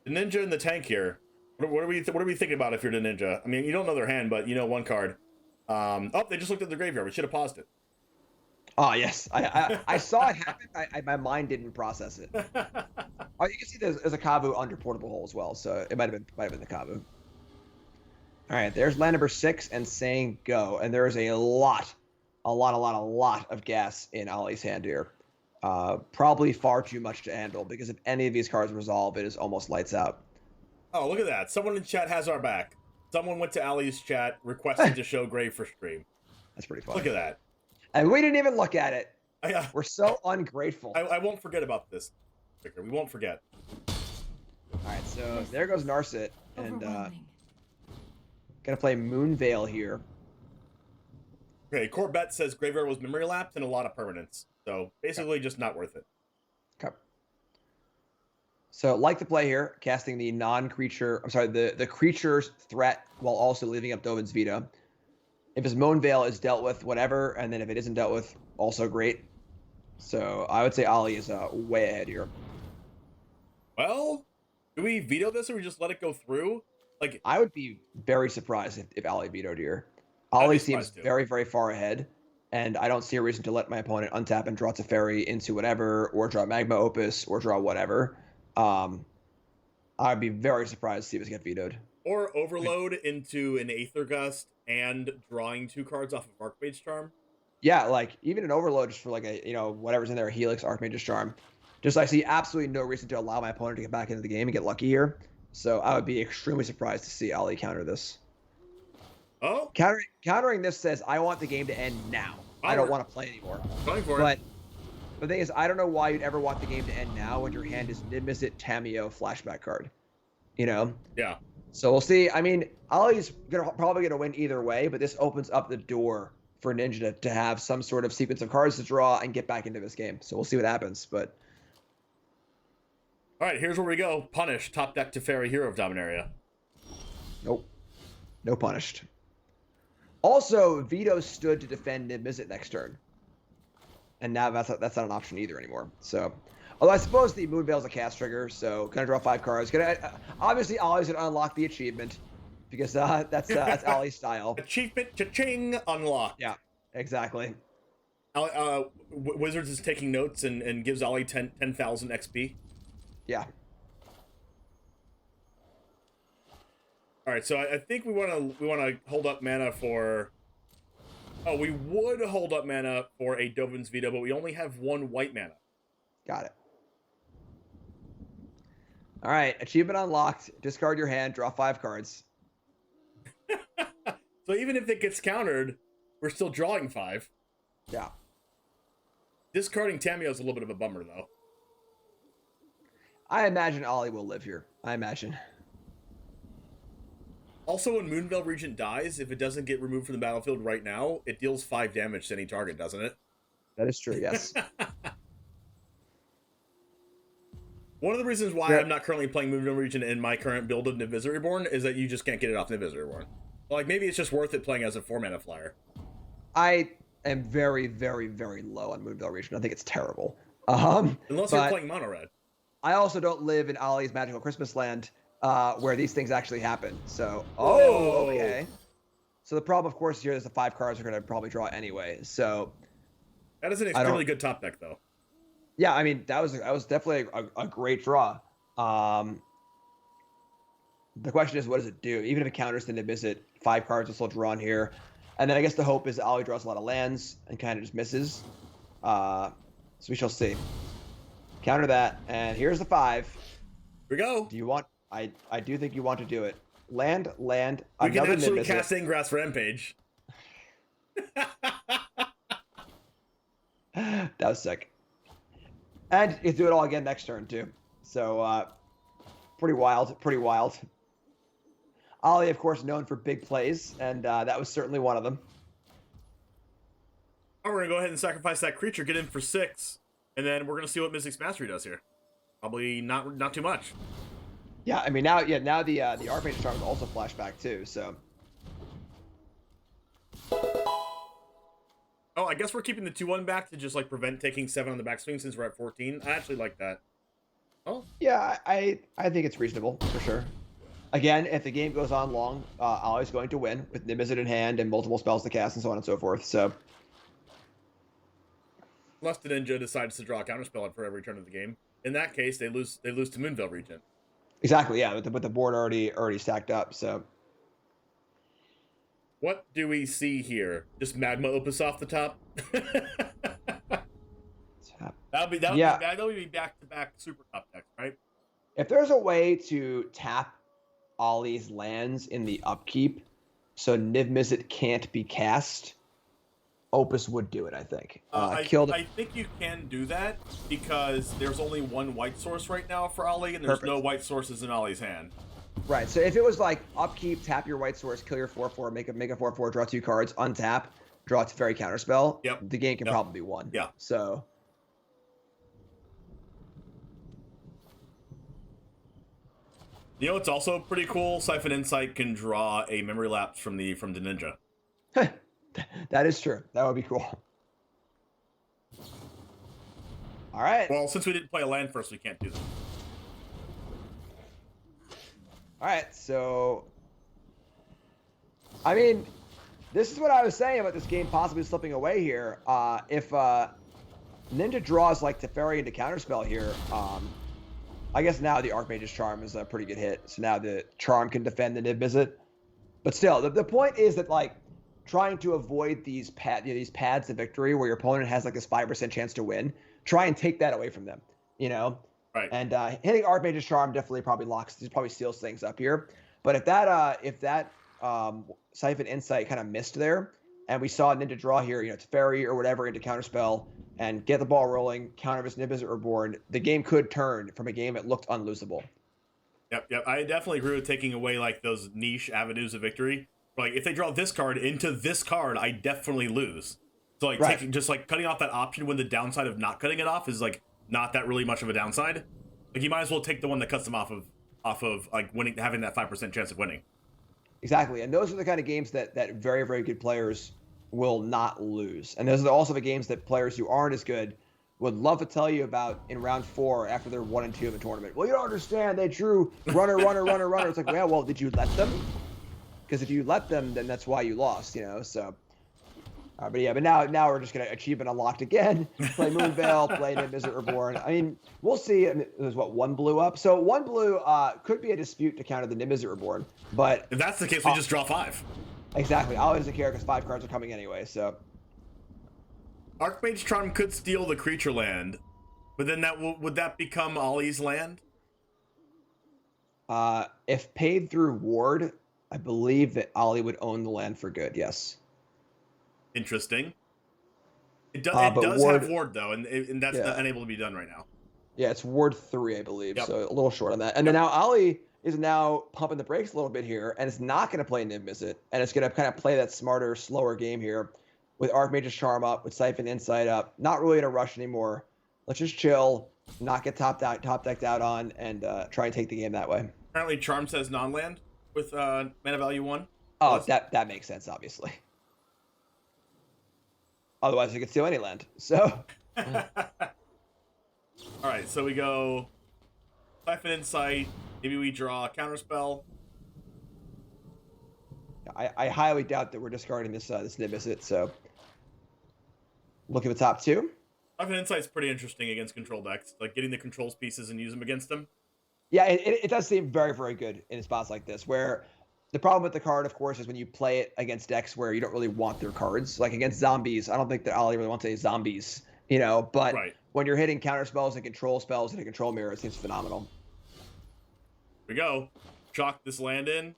The Ninja and the Tank here. What are we thinking about if you're the Ninja? I mean, you don't know their hand, but you know one card. Oh, they just looked at the graveyard. We should have paused it. Oh, yes. I saw it happen. My mind didn't process it. Oh, you can see there's a Kavu under Portable Hole as well, so it might have been the Kavu. All right, there's land number 6 and saying go, and there is a lot of gas in Ollie's hand here. Probably far too much to handle because if any of these cards resolve, it is almost lights out. Oh, look at that! Someone in chat has our back. Someone went to Ali's chat requesting to show Grave for stream. That's pretty funny. Look at that. And we didn't even look at it. We're so ungrateful. I won't forget about this. We won't forget. All right, so there goes Narset, and gonna play Moonveil here. Okay, Corbett says Graveyard was memory lapse and a lot of permanents, so basically just not worth it. Okay. So like to play here, casting the non-creature. I'm sorry, the creature's threat while also leaving up Dovin's Veto. If his Moonveil is dealt with, whatever, and then if it isn't dealt with, also great. So I would say Ollie is way ahead here. Well, do we veto this or we just let it go through? Like, I would be very surprised if Ollie vetoed here. Ollie seems very, very far ahead, and I don't see a reason to let my opponent untap and draw Teferi into whatever, or draw Magma Opus, or draw whatever. I'd be very surprised to see this get vetoed. Or overload into an Aether Gust and drawing 2 cards off of Archmage's Charm. Yeah, like even an overload just for like whatever's in there, Helix, Archmage's Charm. Just I see absolutely no reason to allow my opponent to get back into the game and get lucky here. So I would be extremely surprised to see Ollie counter this. Oh, countering this says I want the game to end now. I don't want to play anymore. Going for it. But the thing is, I don't know why you'd ever want the game to end now when your hand is Nimbus Tameo flashback card. You know? Yeah. So we'll see. I mean, Ollie's probably gonna win either way, but this opens up the door for Ninja to have some sort of sequence of cards to draw and get back into this game. So we'll see what happens. But all right, here's where we go. Punish top deck Teferi, Hero of Dominaria. Nope. No punished. Also, Veto stood to defend Nimbus next turn. And now that's not an option either anymore. So, although I suppose the Moonveil's a cast trigger, so gonna draw 5 cards. Obviously, Ollie's gonna unlock the achievement because that's Ollie's style. Achievement cha-ching unlock. Yeah, exactly. Wizards is taking notes and gives Ollie 10,000 XP. Yeah. All right, so I think we want to hold up mana for. Oh, we would hold up mana for a Dovin's Veto, but we only have 1 white mana. Got it. All right, achievement unlocked. Discard your hand, draw 5 cards. So even if it gets countered, we're still drawing 5. Yeah. Discarding Tameo is a little bit of a bummer, though. I imagine Ollie will live here. I imagine. Also, when Moonveil Regent dies, if it doesn't get removed from the battlefield right now, it deals 5 damage to any target, doesn't it? That is true, yes. One of the reasons why I'm not currently playing Moonveil Regent in my current build of Nivis Reborn is that you just can't get it off Nivis Reborn. Like, maybe it's just worth it playing as a 4-mana flyer. I am very, very, very low on Moonveil Regent. I think it's terrible. Unless you're playing mono red. I also don't live in Ollie's Magical Christmas Land, where these things actually happen. So, okay. So the problem, of course, here is the 5 cards are going to probably draw anyway. So that is an extremely good top deck, though. Yeah, I mean that was definitely a great draw. The question is, what does it do? Even if it counters the Nimbus, 5 cards will still draw in here, and then I guess the hope is that Ollie draws a lot of lands and kind of just misses. So we shall see. Counter that, and here's the 5. Here we go. Do you want? I do think you want to do it. Land. We can actually cast Ingrass Rampage. That was sick. And you do it all again next turn too. So pretty wild. Ollie, of course, known for big plays, and that was certainly one of them. Oh, we're gonna go ahead and sacrifice that creature, get in for 6. And then we're gonna see what Mystic's Mastery does here. Probably not too much. Yeah, I mean now the Archmage Charm is also flashback too. So Oh, I guess we're keeping the 2-1 back to just like prevent taking 7 on the backswing since we're at 14. I actually like that. Oh, Yeah, I think it's reasonable for sure. Again, if the game goes on long, Ollie's going to win with Nimbus in hand and multiple spells to cast and so on and so forth. So, unless the ninja decides to draw a counterspell for every turn of the game. In that case, they lose to Moonveil Regent. exactly, yeah, with the board already stacked up. So, what do we see here? Just Magma Opus off the top. That'll be back-to-back Super Cup decks, right? If there's a way to tap Ollie's lands in the upkeep so Niv Mizzet can't be cast, Opus would do it, I think. I think you can do that because there's only one white source right now for Ollie, and there's no white sources in Ollie's hand. Right, so if it was like upkeep, tap your white source, kill your 4/4, make a 4/4, draw 2 cards, untap, draw a fairy counterspell, the game can probably be won. Yeah. So... You know, it's also pretty cool. Siphon Insight can draw a memory lapse from the ninja. That is true. That would be cool. All right. Well, since we didn't play a land first, we can't do that. All right. So, I mean, this is what I was saying about this game possibly slipping away here. If Ninja draws like Teferi into counterspell here, I guess now the Archmage's Charm is a pretty good hit. So now the Charm can defend the Niv Mizzet. But still, the point is that, like, trying to avoid these pads to victory where your opponent has like this 5% chance to win, try and take that away from them, you know? Right. And hitting Archmage's Charm definitely probably seals things up here. But if that Siphon Insight kind of missed there, and we saw Ninja draw here, you know, Teferi or whatever into counterspell and get the ball rolling, counter this Niv Mizzet Reborn, the game could turn from a game that looked unlosable. Yep. I definitely agree with taking away like those niche avenues of victory. Like if they draw this card into this card, I definitely lose. So like cutting off that option when the downside of not cutting it off is like not that really much of a downside. Like you might as well take the one that cuts them off of like winning, having that 5% chance of winning. Exactly, and those are the kind of games that very, very good players will not lose. And those are also the games that players who aren't as good would love to tell you about in round 4 after they're 1 and 2 of a tournament. Well, you don't understand. They drew runner. It's like, well, did you let them? Because if you let them, then that's why you lost, you know. So, but now we're just gonna achieve an unlocked again. Play Moonveil, play Niv Mizzet Reborn. I mean, we'll see. I mean, there's one blue up. So 1 blue could be a dispute to counter the Niv Mizzet Reborn. But if that's the case, we just draw 5. Exactly. Ollie doesn't care because 5 cards are coming anyway. So Archmage Charm could steal the creature land, but then would that become Ollie's land? If paid through Ward, I believe that Ollie would own the land for good. Yes. Interesting. It does have Ward though, and that's unable to be done right now. Yeah, it's Ward 3, I believe. Yep. So a little short on that. And then now Ollie is now pumping the brakes a little bit here, and it's not going to play Niv Mizzet, and it's going to kind of play that smarter, slower game here with Archmage's Charm up, with Siphon Insight up. Not really in a rush anymore. Let's just chill, not get top decked out on, and try and take the game that way. Apparently, Charm says non-land with mana value 1. Oh, that makes sense, obviously. Otherwise, we could steal any land. So. All right, so we go Siphon Insight. Maybe we draw a counterspell. I highly doubt that we're discarding this Niv Mizzet. So, look at the top 2. Siphon Insight's pretty interesting against control decks, like getting the controls pieces and use them against them. Yeah, it does seem very, very good in spots like this, where the problem with the card, of course, is when you play it against decks where you don't really want their cards. Like against zombies, I don't think that Ollie really wants any zombies, you know, but when you're hitting counter spells and control spells and a control mirror, it seems phenomenal. Here we go. Chalk this land in.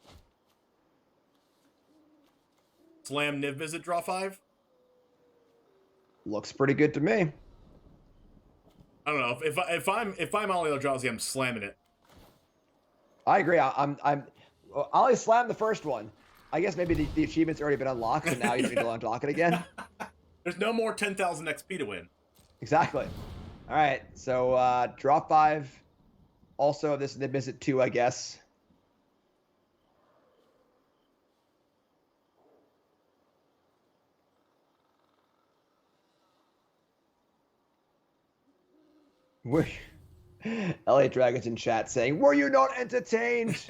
Slam Niv Mizzet, draw 5. Looks pretty good to me. I don't know if I'm Ollie Eldrazi, I'm slamming it. I agree. Ollie slammed the first one. I guess maybe the achievement's already been unlocked, so now you don't need to unlock it again. There's no more 10,000 XP to win. Exactly. All right, so draw 5. Also, this Niv Mizzet 2, I guess. Were Elliot Dragons in chat saying, "Were you not entertained?"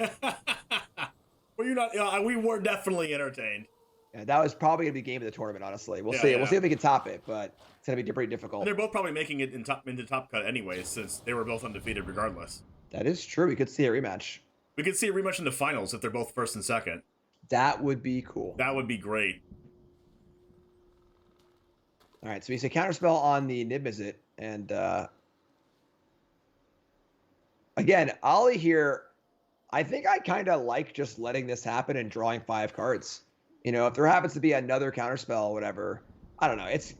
Were you not? We were definitely entertained. Yeah, that was probably gonna be game of the tournament. Honestly, we'll Yeah, see. yeah. We'll see if we can top it, but it's gonna be pretty difficult. And they're both probably making it into top cut anyway, since they were both undefeated regardless. That is true. We could see a rematch. We could see a rematch in the finals if they're both first and second. That would be cool. That would be great. All right, so we see counterspell on the Niv-Mizzet, and again, Ollie here. I think I kind of like just letting this happen and drawing 5 cards. You know, if there happens to be another counterspell or whatever, I don't know. It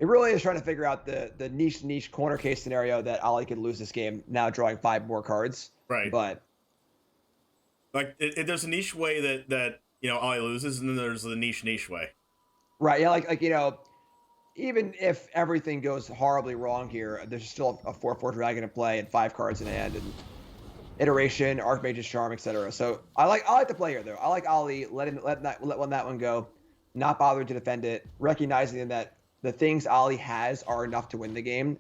really is trying to figure out the niche corner case scenario that Ollie could lose this game now drawing 5 more cards. Right. But like, there's a niche way that Ollie loses, and then there's the niche way. Right. Yeah. Like even if everything goes horribly wrong here, there's still a 4/4 dragon to play and 5 cards in hand and iteration, Archmage's Charm, etc. So I like the play here though. I like Ollie let that one go, not bothering to defend it, recognizing that the things Ollie has are enough to win the game.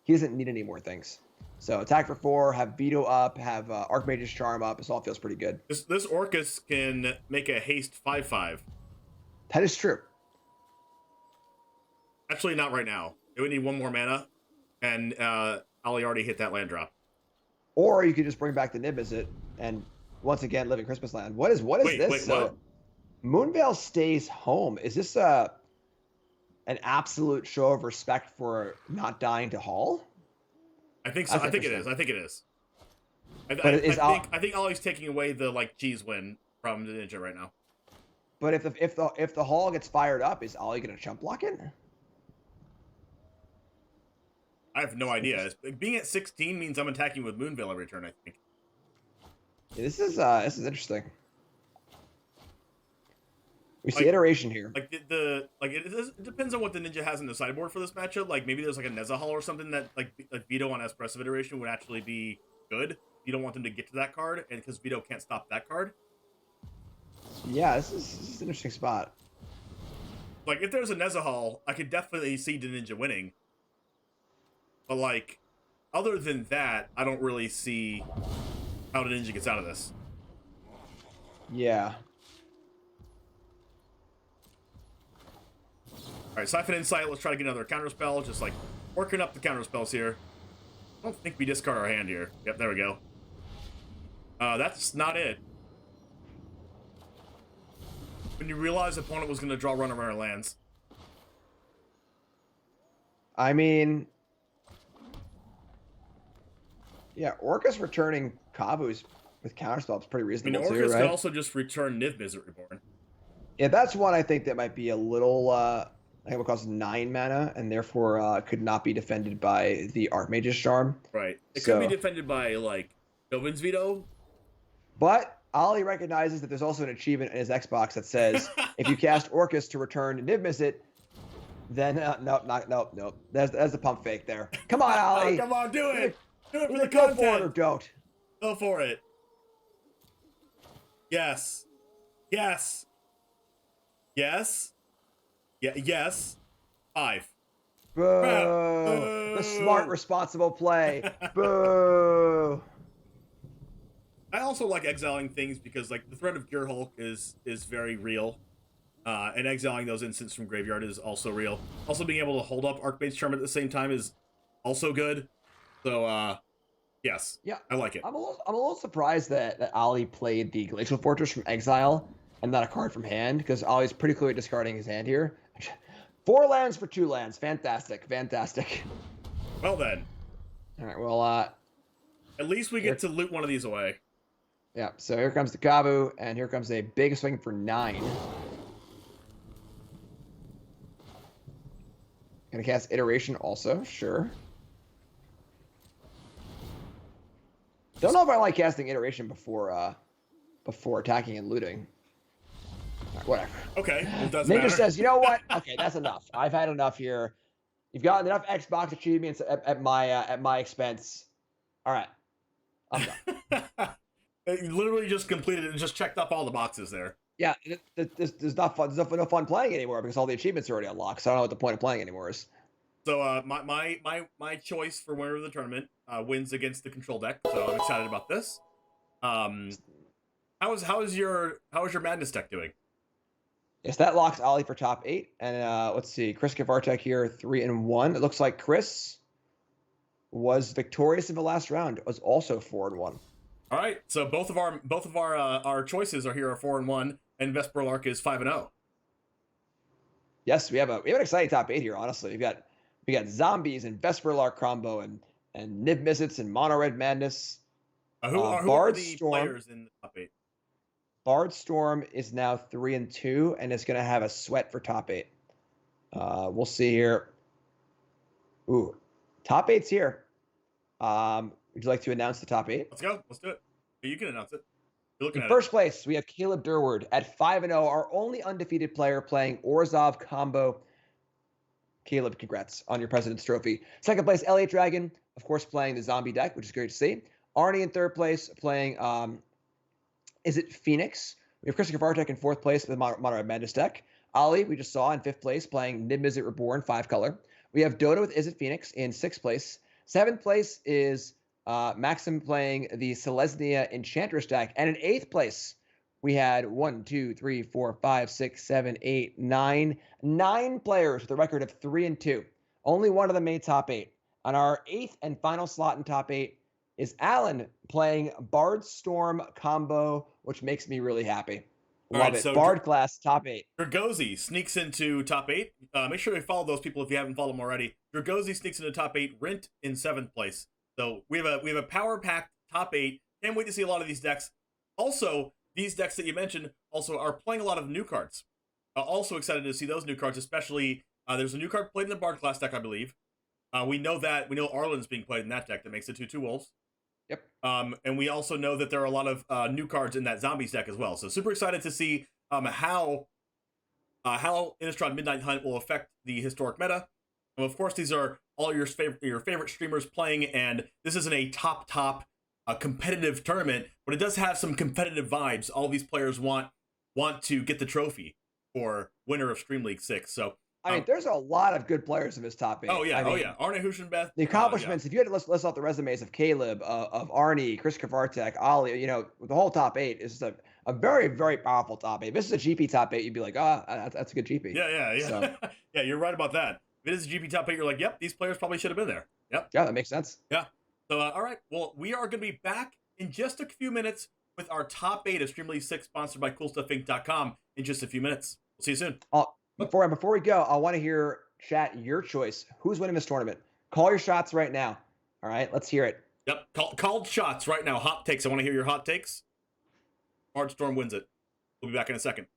He doesn't need any more things. So attack for 4, have Veto up, have Archmage's Charm up. This all feels pretty good. This Orcus can make a haste 5/5. That is true. Actually, not right now. It would need 1 more mana, and Ollie already hit that land drop. Or you could just bring back the Niv-Mizzet and once again live in Christmas land. What is this? Wait, so what? Moonveil stays home. Is this an absolute show of respect for not dying to Hall? I think so. I think it is. I think Ollie's taking away the cheese win from the Ninja right now. But if the Hall gets fired up, is Ollie gonna chump block it? I have no idea. Being at 16 means I'm attacking with Moonveil every turn, I think. Yeah, this is interesting. We see iteration here. Like it depends on what the Ninja has in the sideboard for this matchup. Like maybe there's like a Nezahal or something that like Veto on Espressive Iteration would actually be good. You don't want them to get to that card, and because Veto can't stop that card. Yeah, this is an interesting spot. Like if there's a Nezahal, I could definitely see the Ninja winning. But like, other than that, I don't really see how the Ninja gets out of this. Yeah. Alright, Siphon Insight, let's try to get another counterspell, just like working up the counterspells here. I don't think we discard our hand here. Yep, there we go. That's not it. When you realize the opponent was going to draw run around our lands. I mean, yeah, Orcus returning Kavus with counterspell is pretty reasonable too, right? Orcus could also just return Niv-Mizzet Reborn. Yeah, that's one I think that might be a little, I think it would cost 9 mana, and therefore could not be defended by the Archmage's Charm. Right. It could be defended by, like, Dovin's Veto. But Ollie recognizes that there's also an achievement in his Xbox that says, if you cast Orcus to return Niv-Mizzet, then, nope. There's the pump fake there. Come on, Ollie! Come on, do it! Do it for the Go content! for it or don't. Go for it. Yes. Yes. Yes. Yeah, yes. 5. Boo! Boo! The smart, responsible play. Boo! I also like exiling things because, like, the threat of Gear Hulk is very real. And exiling those instants from graveyard is also real. Also, being able to hold up Archmage's Charm at the same time is also good. So, yes. Yeah, I like it. I'm a little surprised that Ollie played the Glacial Fortress from exile and not a card from hand, because Ollie's pretty clearly discarding his hand here. 4 lands for 2 lands. Fantastic. Well then. All right, well, at least we get to loot one of these away. Yeah, so here comes the Kavu, and here comes a big swing for 9. Gonna cast Iteration also, sure. Don't know if I like casting Iteration before attacking and looting. Right, whatever. Okay, well, doesn't Ninja matter. says, you know what? Okay, that's enough. I've had enough here. You've gotten enough Xbox achievements at my expense. All right, I'm done. You literally just completed it and just checked up all the boxes there. Yeah, there's no fun playing anymore because all the achievements are already unlocked. So I don't know what the point of playing anymore is. So my choice for winner of the tournament wins against the control deck. So I'm excited about this. How is your Madness deck doing? Yes, that locks Ollie for top 8. And let's see, Chris Kavartek here, 3-1. It looks like Chris was victorious in the last round. It was also 4-1. All right, so both of our choices are here are 4-1, and Vesper Lark is 5-0. Yes, we have an exciting top 8 here. Honestly, we got zombies and Vesper Lark combo and Nib Mizzets and Mono Red Madness. Who are the players in the top 8? Bard Storm is now 3-2 and is going to have a sweat for top 8. We'll see here. Ooh, top 8's here. Would you like to announce the top 8? Let's go. Let's do it. You can announce it. You're looking in at first place, we have Caleb Durward at 5-0, our only undefeated player playing Orzhov combo. Caleb, congrats on your President's Trophy. Second place, Elliot Dragon, of course, playing the zombie deck, which is great to see. Arnie in third place, playing Is It Phoenix? We have Chris Kavartek in fourth place with the Mono Red Madness deck. Ollie, we just saw in fifth place, playing Nib Mizzet Reborn, 5-color. We have Dodo with Is It Phoenix in sixth place. Seventh place is Maxim playing the Selesnya Enchantress deck. And in eighth place, we had 1, 2, 3, 4, 5, 6, 7, 8, 9. 9 players with a record of 3-2. Only one of them made top 8. On our eighth and final slot in top 8 is Alan playing Bard Storm combo, which makes me really happy. Love it. So Bard class, top 8. Dragozy sneaks into top 8. Make sure you follow those people if you haven't followed them already. Dragozy sneaks into top 8. Rint in 7th place. So we have a power-packed top 8. Can't wait to see a lot of these decks. Also, these decks that you mentioned also are playing a lot of new cards. Also excited to see those new cards, especially there's a new card played in the Bard class deck, I believe. We know Arlen's being played in that deck that makes it 2/2 wolves. Yep. And we also know that there are a lot of new cards in that zombies deck as well. So super excited to see how Innistrad Midnight Hunt will affect the historic meta. And of course, these are all your favorite streamers playing, and this isn't a top competitive tournament, but it does have some competitive vibes. All these players want to get the trophy for winner of Stream League 6. So I mean, there's a lot of good players in this top 8. Oh yeah, Arne Huschenbeth. The accomplishments, if you had to list off the resumes of Caleb, of Arnie, Chris Kavartek, Ollie, the whole top 8 is a very, very powerful top 8. If this is a GP top 8, you'd be like, that's a good GP. Yeah. So, yeah, you're right about that. If it is a GP top 8, you're like, yep, these players probably should have been there. Yep. Yeah, that makes sense. Yeah. So, all right. Well, we are going to be back in just a few minutes with our top 8 of Stream League 6, sponsored by CoolStuffInc.com in just a few minutes. We'll see you soon. Before we go, I want to hear, chat, your choice. Who's winning this tournament? Call your shots right now. All right, let's hear it. Yep, called shots right now. Hot takes. I want to hear your hot takes. Bardstorm wins it. We'll be back in a second.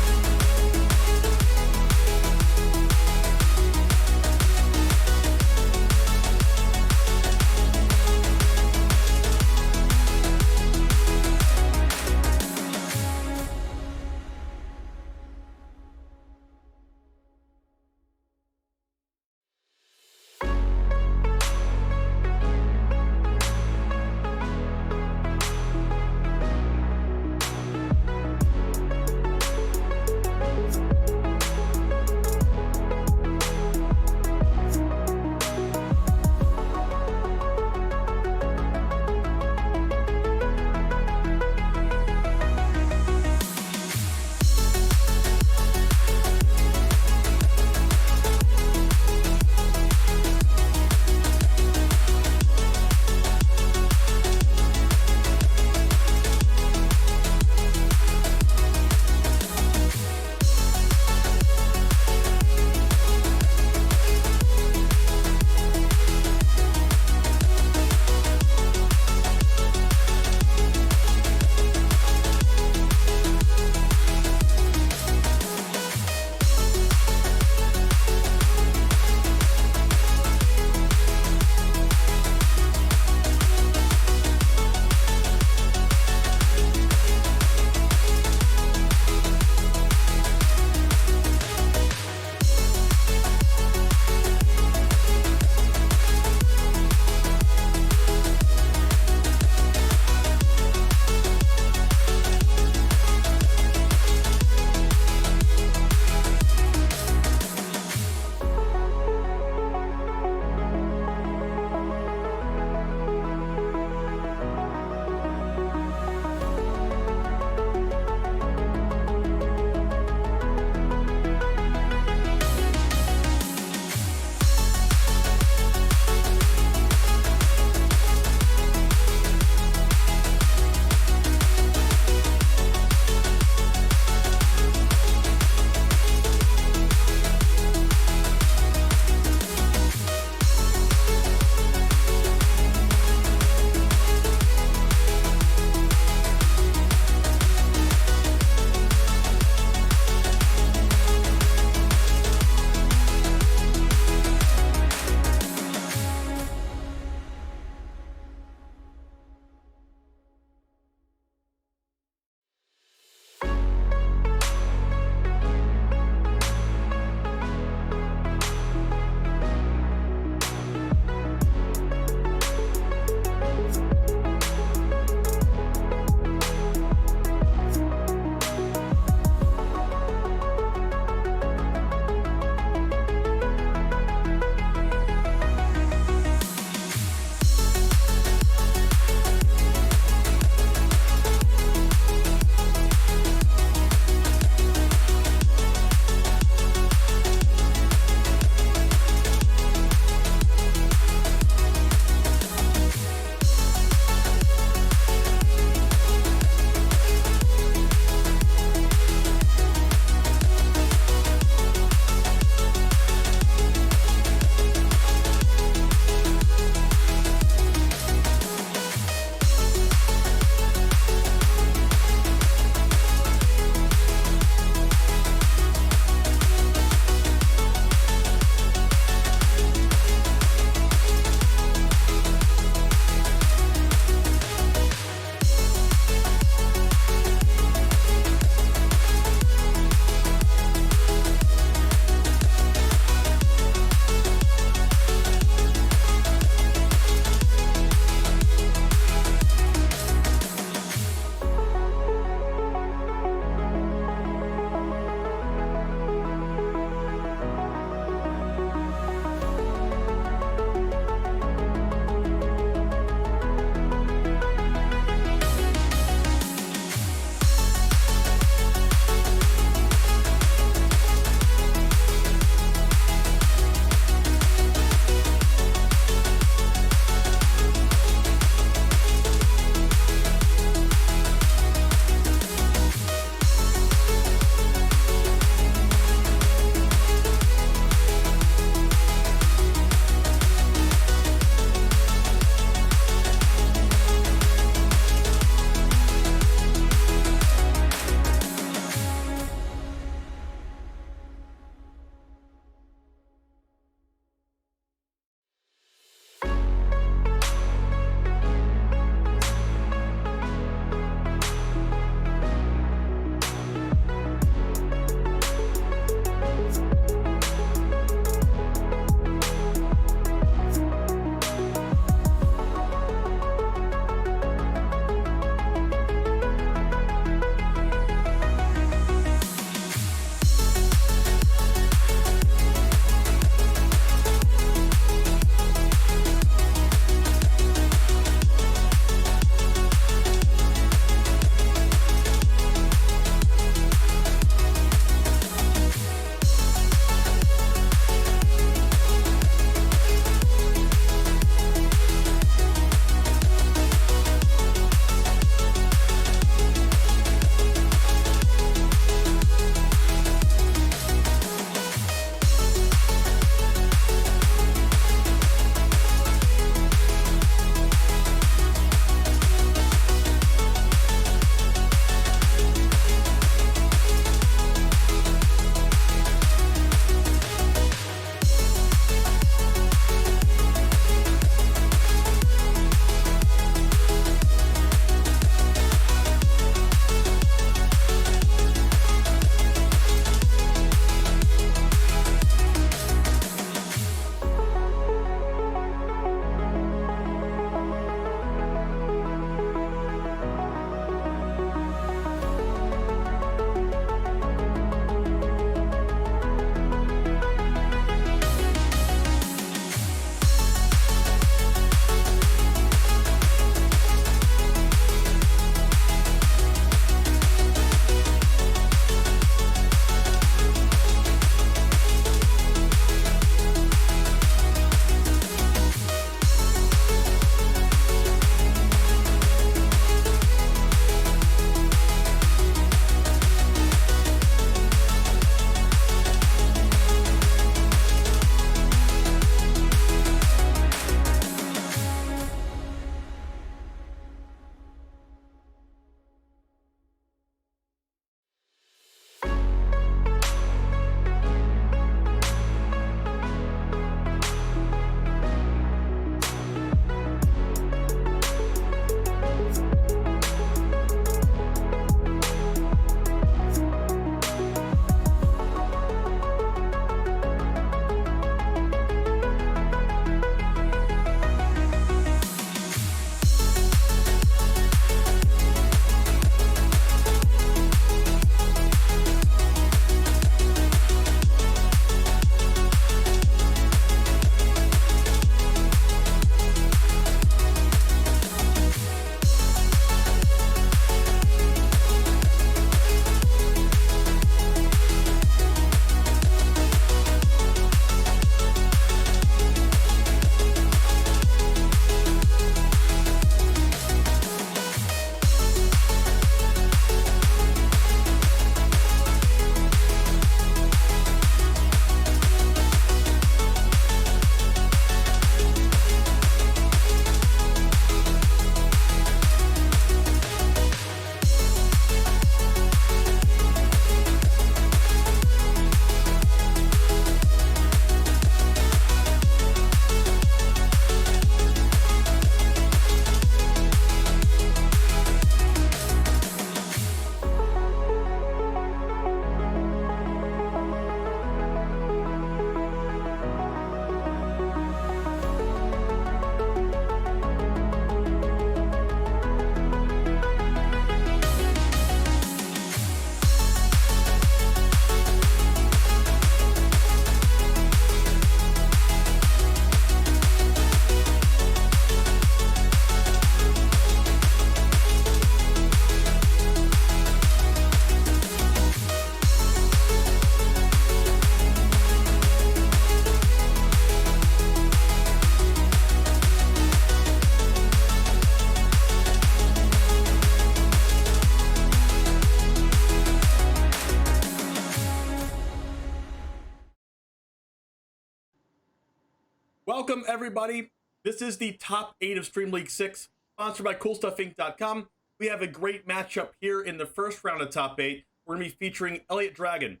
Welcome, everybody. This is the top 8 of Stream League 6, sponsored by CoolStuffInc.com. We have a great matchup here in the first round of top 8. We're going to be featuring Elliot Dragon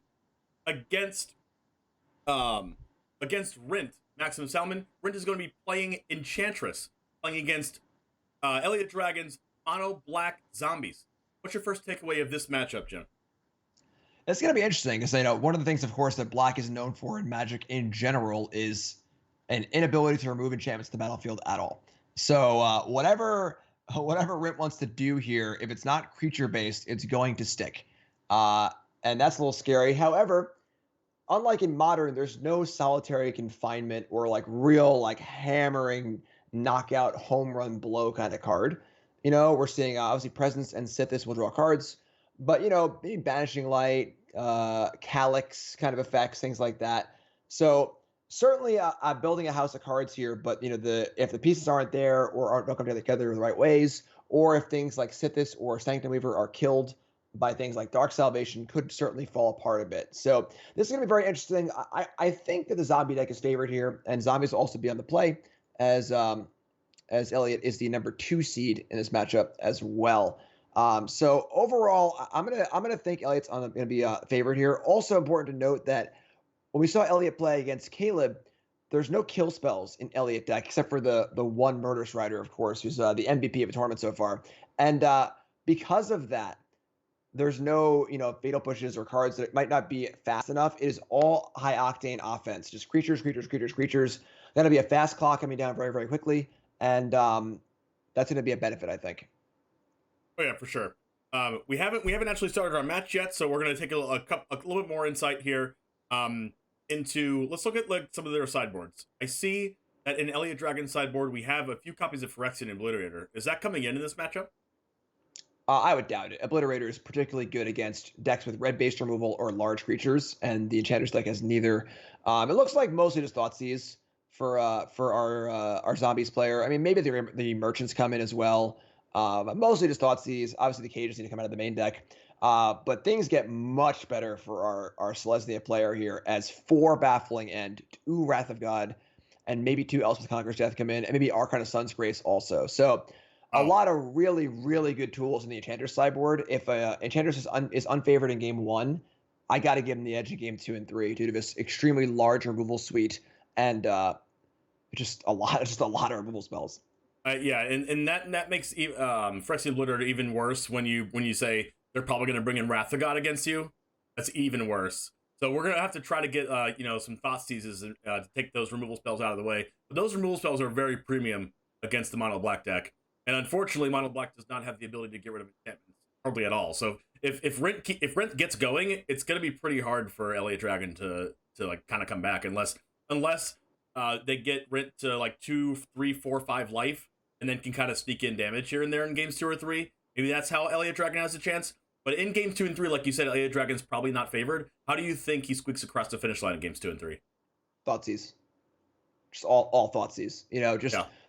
against Rint, Maximum Salmon. Rint is going to be playing Enchantress, playing against Elliot Dragon's Mono Black Zombies. What's your first takeaway of this matchup, Jim? It's going to be interesting because, one of the things, of course, that Black is known for in Magic in general is an inability to remove enchantments to the battlefield at all. So whatever Rint wants to do here, if it's not creature-based, it's going to stick. And that's a little scary. However, unlike in Modern, there's no solitary confinement or real hammering, knockout, home run blow kind of card. We're seeing obviously Presence and Sithis will draw cards, but maybe Banishing Light, Calyx kind of effects, things like that. So certainly I'm building a house of cards here, but if the pieces aren't there or don't come together in the right ways, or if things like Sithis or Sanctum Weaver are killed by things like Dark Salvation, could certainly fall apart a bit. So this is going to be very interesting. I think that the zombie deck is favored here, and zombies will also be on the play as Elliot is the number 2 seed in this matchup as well. So overall, I'm gonna think Elliot's gonna be favored here. Also important to note that when we saw Elliot play against Caleb, there's no kill spells in Elliot deck except for the one Murderous Rider, of course, who's the MVP of the tournament so far. And because of that, there's no fatal pushes or cards that might not be fast enough. It is all high octane offense, just creatures. That'll be a fast clock coming down very, very quickly, and that's going to be a benefit, I think. Oh yeah, for sure. We haven't actually started our match yet, so we're going to take a little bit more insight here into. Let's look at some of their sideboards. I see that in Elliot Dragon's sideboard we have a few copies of Phyrexian Obliterator. Is that coming in this matchup? I would doubt it. Obliterator is particularly good against decks with red-based removal or large creatures, and the Enchantress deck has neither. It looks like mostly just Thoughtseize for our Zombies player. I mean, maybe the Merchants come in as well. Mostly just Thoughtseize. Obviously, the Cages need to come out of the main deck. But things get much better for our Selesnya player here as 4 Baffling End, 2 Wrath of God, and maybe 2 Elspeth Conqueror's Death come in, and maybe Archon of Sun's Grace also. So a lot of really, really good tools in the Enchantress sideboard. If Enchantress is unfavored in game 1, I got to give him the edge in game 2 and 3 due to this extremely large removal suite and just a lot of removal spells. Yeah, and that makes Phyrexian Obliterator even worse when you say they're probably going to bring in Wrath of God against you. That's even worse. So we're going to have to try to get some Thoughtseizes to take those removal spells out of the way. But those removal spells are very premium against the Mono Black deck. And unfortunately, Mono Black does not have the ability to get rid of enchantments hardly at all. So if Rent gets going, it's going to be pretty hard for Elliot Dragon to kind of come back unless they get Rent to 2, 3, 4, 5 life and then can kind of sneak in damage here and there in games 2 or 3. Maybe that's how Elliot Dragon has a chance. But in games 2 and 3, like you said, Elliot Dragon's probably not favored. How do you think he squeaks across the finish line in games 2 and 3? Thoughtseize. Just all Thoughtseize.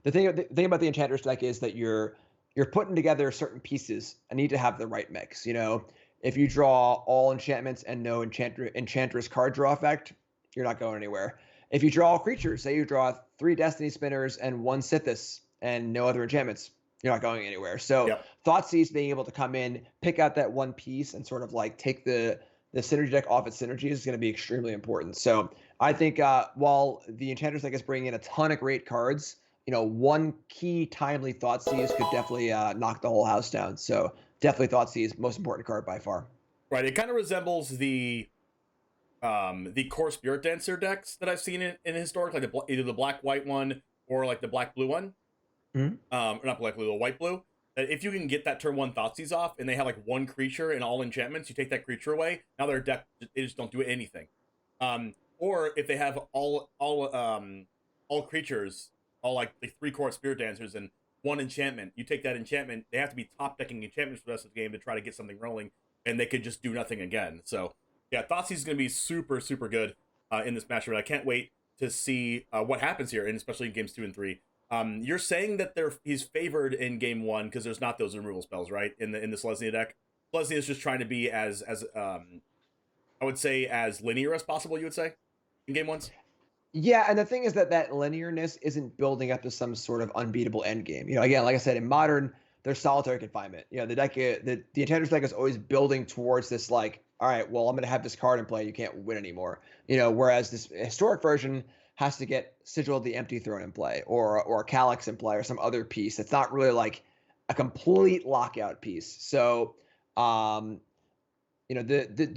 The thing about the Enchantress deck is that you're putting together certain pieces and need to have the right mix. If you draw all enchantments and no Enchantress card draw effect, you're not going anywhere. If you draw all creatures, say you draw 3 Destiny Spinners and 1 Sithis and no other enchantments, you're not going anywhere. So Thoughtseize being able to come in, pick out that one piece and sort of take the synergy deck off its synergy is going to be extremely important. So I think while the Enchantress deck is bringing in a ton of great cards, one key timely Thoughtseize could definitely knock the whole house down. So definitely Thoughtseize, most important card by far. Right. It kind of resembles the core Spirit Dancer decks that I've seen in historic, either the black-white one or the black-blue one. Mm-hmm. Or not black-blue, the white-blue. If you can get that turn 1 Thoughtseize off and they have one creature and all enchantments, you take that creature away. Now their deck, they just don't do anything. Or if they have all creatures, all the 3 core Spirit Dancers and 1 enchantment, you take that enchantment. They have to be top decking enchantments for the rest of the game to try to get something rolling, and they could just do nothing again. So yeah, Thoughtseize is going to be super, super good in this matchup. And I can't wait to see what happens here, and especially in games 2 and 3. You're saying that he's favored in game 1 because there's not those removal spells, right? In the Selesnya deck, Selesnya is just trying to be as I would say as linear as possible. You would say in game 1s. Yeah, and the thing is that that linearness isn't building up to some sort of unbeatable end game. Again, like I said, in Modern, there's solitary confinement. The deck, the Enchantress deck is always building towards this, like, all right, well, I'm going to have this card in play. You can't win anymore. Whereas this historic version has to get Sigil of the Empty Throne in play, or Calyx in play, or some other piece that's not really like a complete lockout piece. So, the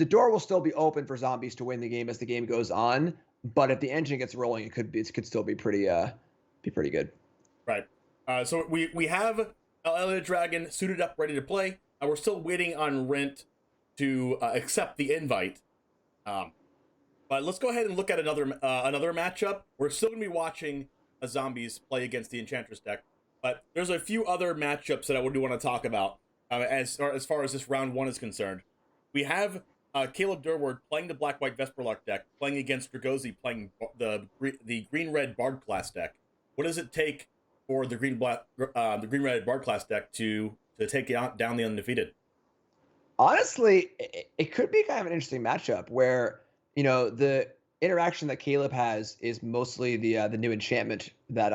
door will still be open for zombies to win the game as the game goes on. But if the engine gets rolling, it could still be pretty good. Right. So we have Elliot Dragon suited up, ready to play. We're still waiting on Rent to accept the invite. But let's go ahead and look at another matchup. We're still going to be watching zombies play against the Enchantress deck, but there's a few other matchups that I would want to talk about as far as this round one is concerned. We have Caleb Durward playing the Black-White Vesperlark deck, playing against Dragozy, playing the Green-Red Bard class deck. What does it take for the Green-Red Bard class deck to take down the undefeated? Honestly, it could be kind of an interesting matchup where the interaction that Caleb has is mostly the new enchantment that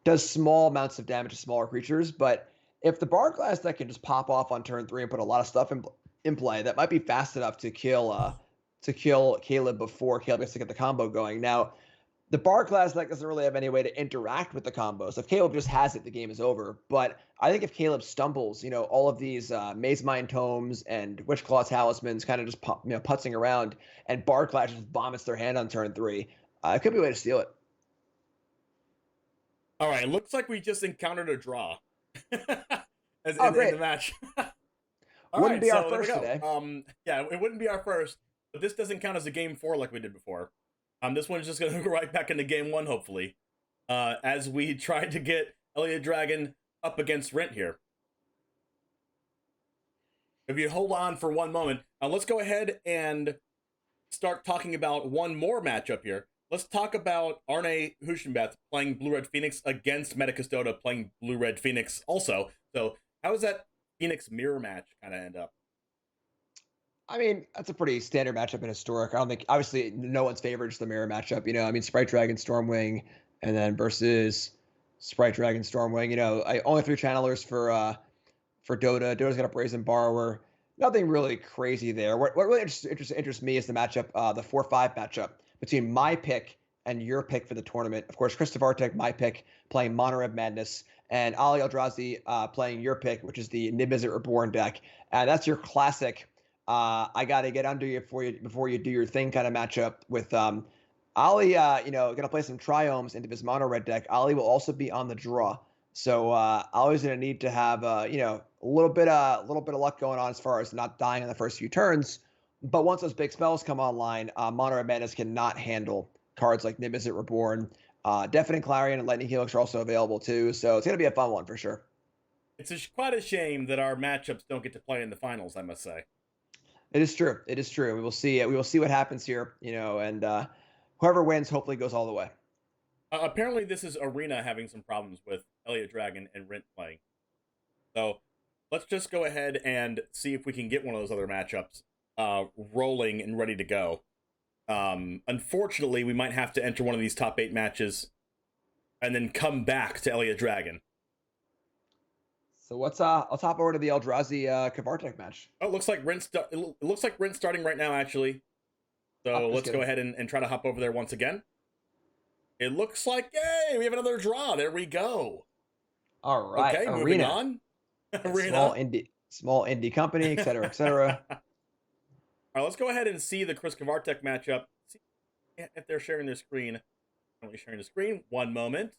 does small amounts of damage to smaller creatures. But if the Bard class deck can just pop off on turn 3 and put a lot of stuff in play, that might be fast enough to kill Caleb before Caleb gets to get the combo going. Now, the Bard class deck doesn't really have any way to interact with the combos. If Caleb just has it, the game is over. But I think if Caleb stumbles, all of these Maze Mind Tomes and Witchclaw Talismans kind of just putzing around, and Bard class just vomits their hand on turn 3, it could be a way to steal it. All right, looks like we just encountered a draw in great. the match. Wouldn't be our first today. Yeah, it wouldn't be our first, but this doesn't count as a game 4 like we did before. This one's just going to go right back into game 1, hopefully, as we try to get Elliot Dragon up against Rent here. If you hold on for one moment, let's go ahead and start talking about one more matchup here. Let's talk about Arne Huschenbeth playing Blue-Red Phoenix against Metacustoda playing Blue-Red Phoenix also. So how does that Phoenix mirror match kind of end up? I mean, that's a pretty standard matchup in Historic. I don't think, obviously, no one's favorite is the mirror matchup. Sprite Dragon, Stormwing, and then versus Sprite Dragon, Stormwing. Only 3 channelers for Dota. Dota's got a Brazen Borrower. Nothing really crazy there. What really interests me is the matchup, the 4-5 matchup between my pick and your pick for the tournament. Of course, Christopher Artek, my pick, playing Mono Red Madness, and Ali Eldrazi playing your pick, which is the Niv-Mizzet Reborn deck. That's your classic I got to get under you before you do your thing kind of matchup with Ali. Going to play some Triomes into his mono red deck. Ali will also be on the draw, so Ali's going to need to have a little bit of luck going on as far as not dying in the first few turns. But once those big spells come online, Mono Red Madness cannot handle cards like Niv-Mizzet Reborn. Deafening Clarion and Lightning Helix are also available too, so it's going to be a fun one for sure. It's quite a shame that our matchups don't get to play in the finals, I must say. It is true. It is true. We will see. We will see what happens here, and whoever wins hopefully goes all the way. Apparently, this is Arena having some problems with Elliot Dragon and Rent playing. So let's just go ahead and see if we can get one of those other matchups rolling and ready to go. Unfortunately, we might have to enter one of these top 8 matches and then come back to Elliot Dragon. So I'll hop over to the Eldrazi Kavartek match. Oh, it looks like Rent's starting right now, actually. So let's go ahead and try to hop over there once again. It looks like, yay, we have another draw. There we go. All right. Okay, moving on. Arena. Small indie company, et cetera, et cetera. All right, let's go ahead and see the Chris Kavartek matchup. See if they're sharing their screen. Currently sharing the screen. One moment.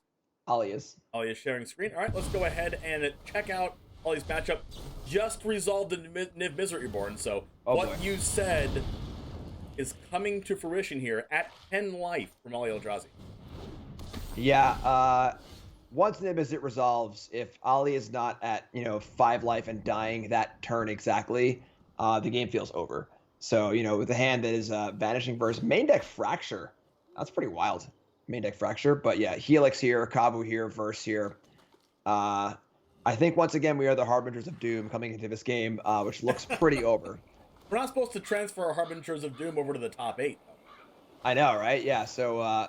Ali is sharing screen. All right, let's go ahead and check out Ollie's matchup. Just resolved the Niv-Mizzet Reborn. So what you said is coming to fruition here at 10 life from Ollie Eldrazi. Yeah, once Niv-Mizzet resolves, if Ali is not at 5 life and dying that turn exactly, the game feels over. So with a hand that is Vanishing Verse, main deck Fracture, that's pretty wild. Main deck Fracture, but yeah, Helix here, Kavu here, Verse here. I think once again we are the Harbingers of Doom coming into this game, which looks pretty over. We're not supposed to transfer our Harbingers of Doom over to the top 8. I know, right? Yeah, so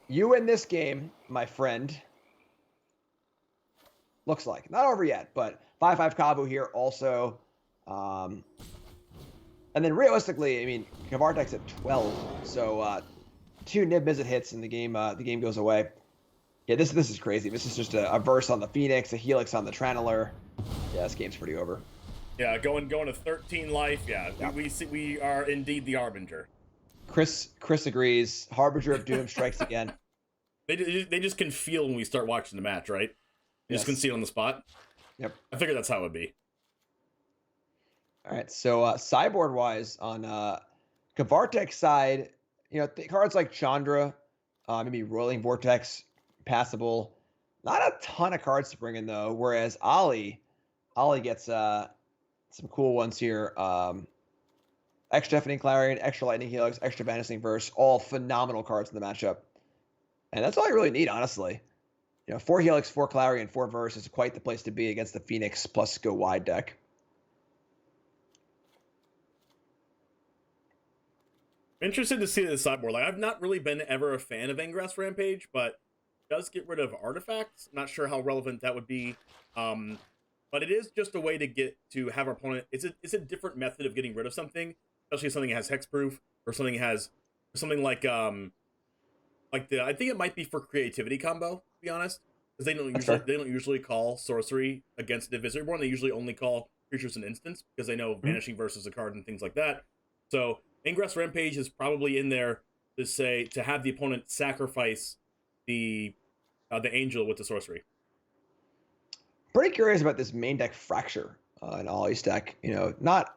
You win this game, my friend. Looks like. Not over yet, but 5-5 Kabu here also. And then realistically, I mean, KverTech's at 12, so 2 Nib Mizzet hits and the game goes away. Yeah, this is crazy. This is just a verse on the Phoenix, a Helix on the Tranneler. Yeah, this game's pretty over. Yeah, going to 13 life. Yeah, we are indeed the Harbinger. Chris agrees. Harbinger of Doom strikes again. They just can feel when we start watching the match, right? You just can see it on the spot. Yep. I figured that's how it would be. All right, so sideboard-wise, on KverTech's side, you know, cards like Chandra, maybe Roiling Vortex, passable. Not a ton of cards to bring in, though, whereas Ollie gets some cool ones here. Extra Deafening Clarion, extra Lightning Helix, extra Vanishing Verse, all phenomenal cards in the matchup. And that's all you really need, honestly. You know, 4 Helix, 4 Clarion, 4 Verse is quite the place to be against the Phoenix plus go wide deck. Interested to see the sideboard. Like, I've not really been ever a fan of Ingress Rampage, but it does get rid of artifacts. Not sure how relevant that would be. But it is just a way to have our opponent. It's a different method of getting rid of something, especially if something has hexproof or something like I think it might be for creativity combo, to be honest, because they don't usually call sorcery against the Divisior Born. They usually only call creatures in instance because they know Vanishing versus a card and things like that. So Ingress Rampage is probably in there to have the opponent sacrifice the angel with the sorcery. Pretty curious about this main deck Fracture in Ollie's deck. You know, not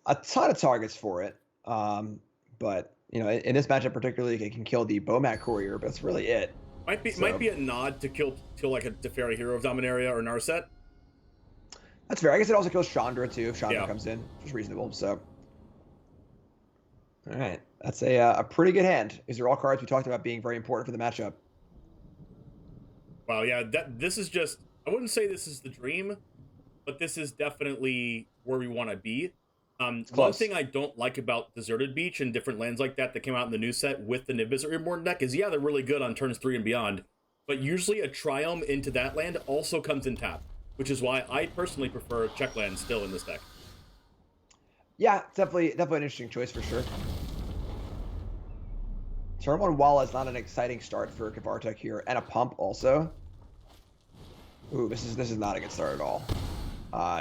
a ton of targets for it, but you know, in this matchup particularly, it can kill the Bomat Courier, but that's really it. Might be a nod to kill like a Teferi Hero of Dominaria or Narset. That's fair. I guess it also kills Chandra too if Chandra comes in, which is reasonable. So, all right, that's a pretty good hand. These are all cards we talked about being very important for the matchup. Wow, yeah, this is just. I wouldn't say this is the dream, but this is definitely where we want to be. One thing I don't like about Deserted Beach and different lands like that came out in the new set with the Nibbizer Reborn deck is, they're really good on turns 3 and beyond, but usually a Triumph into that land also comes in tap, which is why I personally prefer check lands still in this deck. Yeah, definitely an interesting choice for sure. Turn 1 Walla is not an exciting start for KverTech here, and a pump also. Ooh, this is not a good start at all.